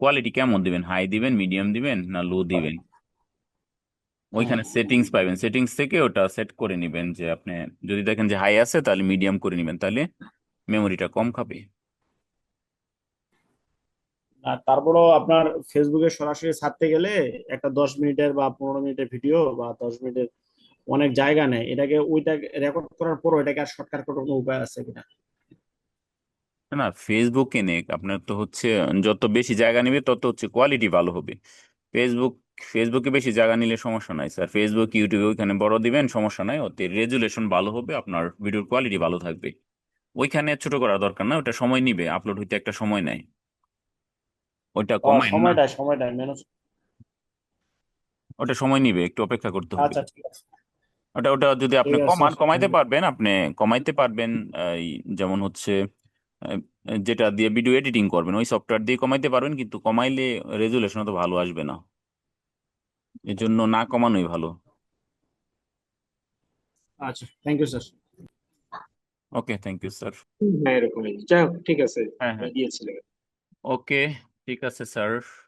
কোয়ালিটি কেমন দিবেন, হাই দিবেন, মিডিয়াম দিবেন না লো দিবেন। হ্যাঁ। ওইখানে সেটিংস পাবেন, সেটিংস থেকে ওটা সেট করে নিবেন যে আপনি যদি দেখেন যে হাই আছে তাহলে মিডিয়াম করে নিবেন, তাহলে মেমোরিটা কম খাবে। আর তারপরও আপনার ফেসবুকে সরাসরি ছাড়তে গেলে একটা 10 মিনিটের বা 15 মিনিটের ভিডিও বা 10 মিনিটের অনেক জায়গা নেয়। এটাকে ওইটা রেকর্ড করার পর এটাকে আর শর্টকাট করার কোনো উপায় আছে কিনা? না না, ফেসবুকে নেক আপনার তো হচ্ছে যত বেশি জায়গা নেবে তত হচ্ছে কোয়ালিটি ভালো হবে। ফেসবুক ফেসবুকে বেশি জায়গা নিলে সমস্যা নাই স্যার, ফেসবুক ইউটিউবে ওইখানে বড় দিবেন, সমস্যা নাই, ওতে রেজুলেশন ভালো হবে, আপনার ভিডিওর কোয়ালিটি ভালো থাকবে। ওইখানে ছোট করার দরকার না, ওটা সময় নিবে, আপলোড হইতে একটা সময় নেয়, ওইটা ও, কমায় না। সময়টাই মেনু। ওটা সময় নিবে, একটু অপেক্ষা করতে হবে। আচ্ছা, ঠিক আছে। ওটা ওটা যদি আপনি ঠিক আছে, কমাইতে থ্যাংক ইউ। পারবেন, আপনি কমাইতে পারবেন। এই যেমন হচ্ছে আহ, যেটা দিয়ে ভিডিও এডিটিং করবেন ওই সফটওয়্যার দিয়ে কমাইতে পারবেন, কিন্তু কমাইলে রেজুলেশন তো ভালো আসবে না, এর জন্য না কমানোই ভালো। আচ্ছা, thank you sir. Okay, thank you sir. হ্যাঁ এরকমই, যাই হোক ঠিক আছে, হ্যাঁ আপনি হ্যাঁ, দিয়েছিলেন। ওকে, ঠিক আছে স্যার।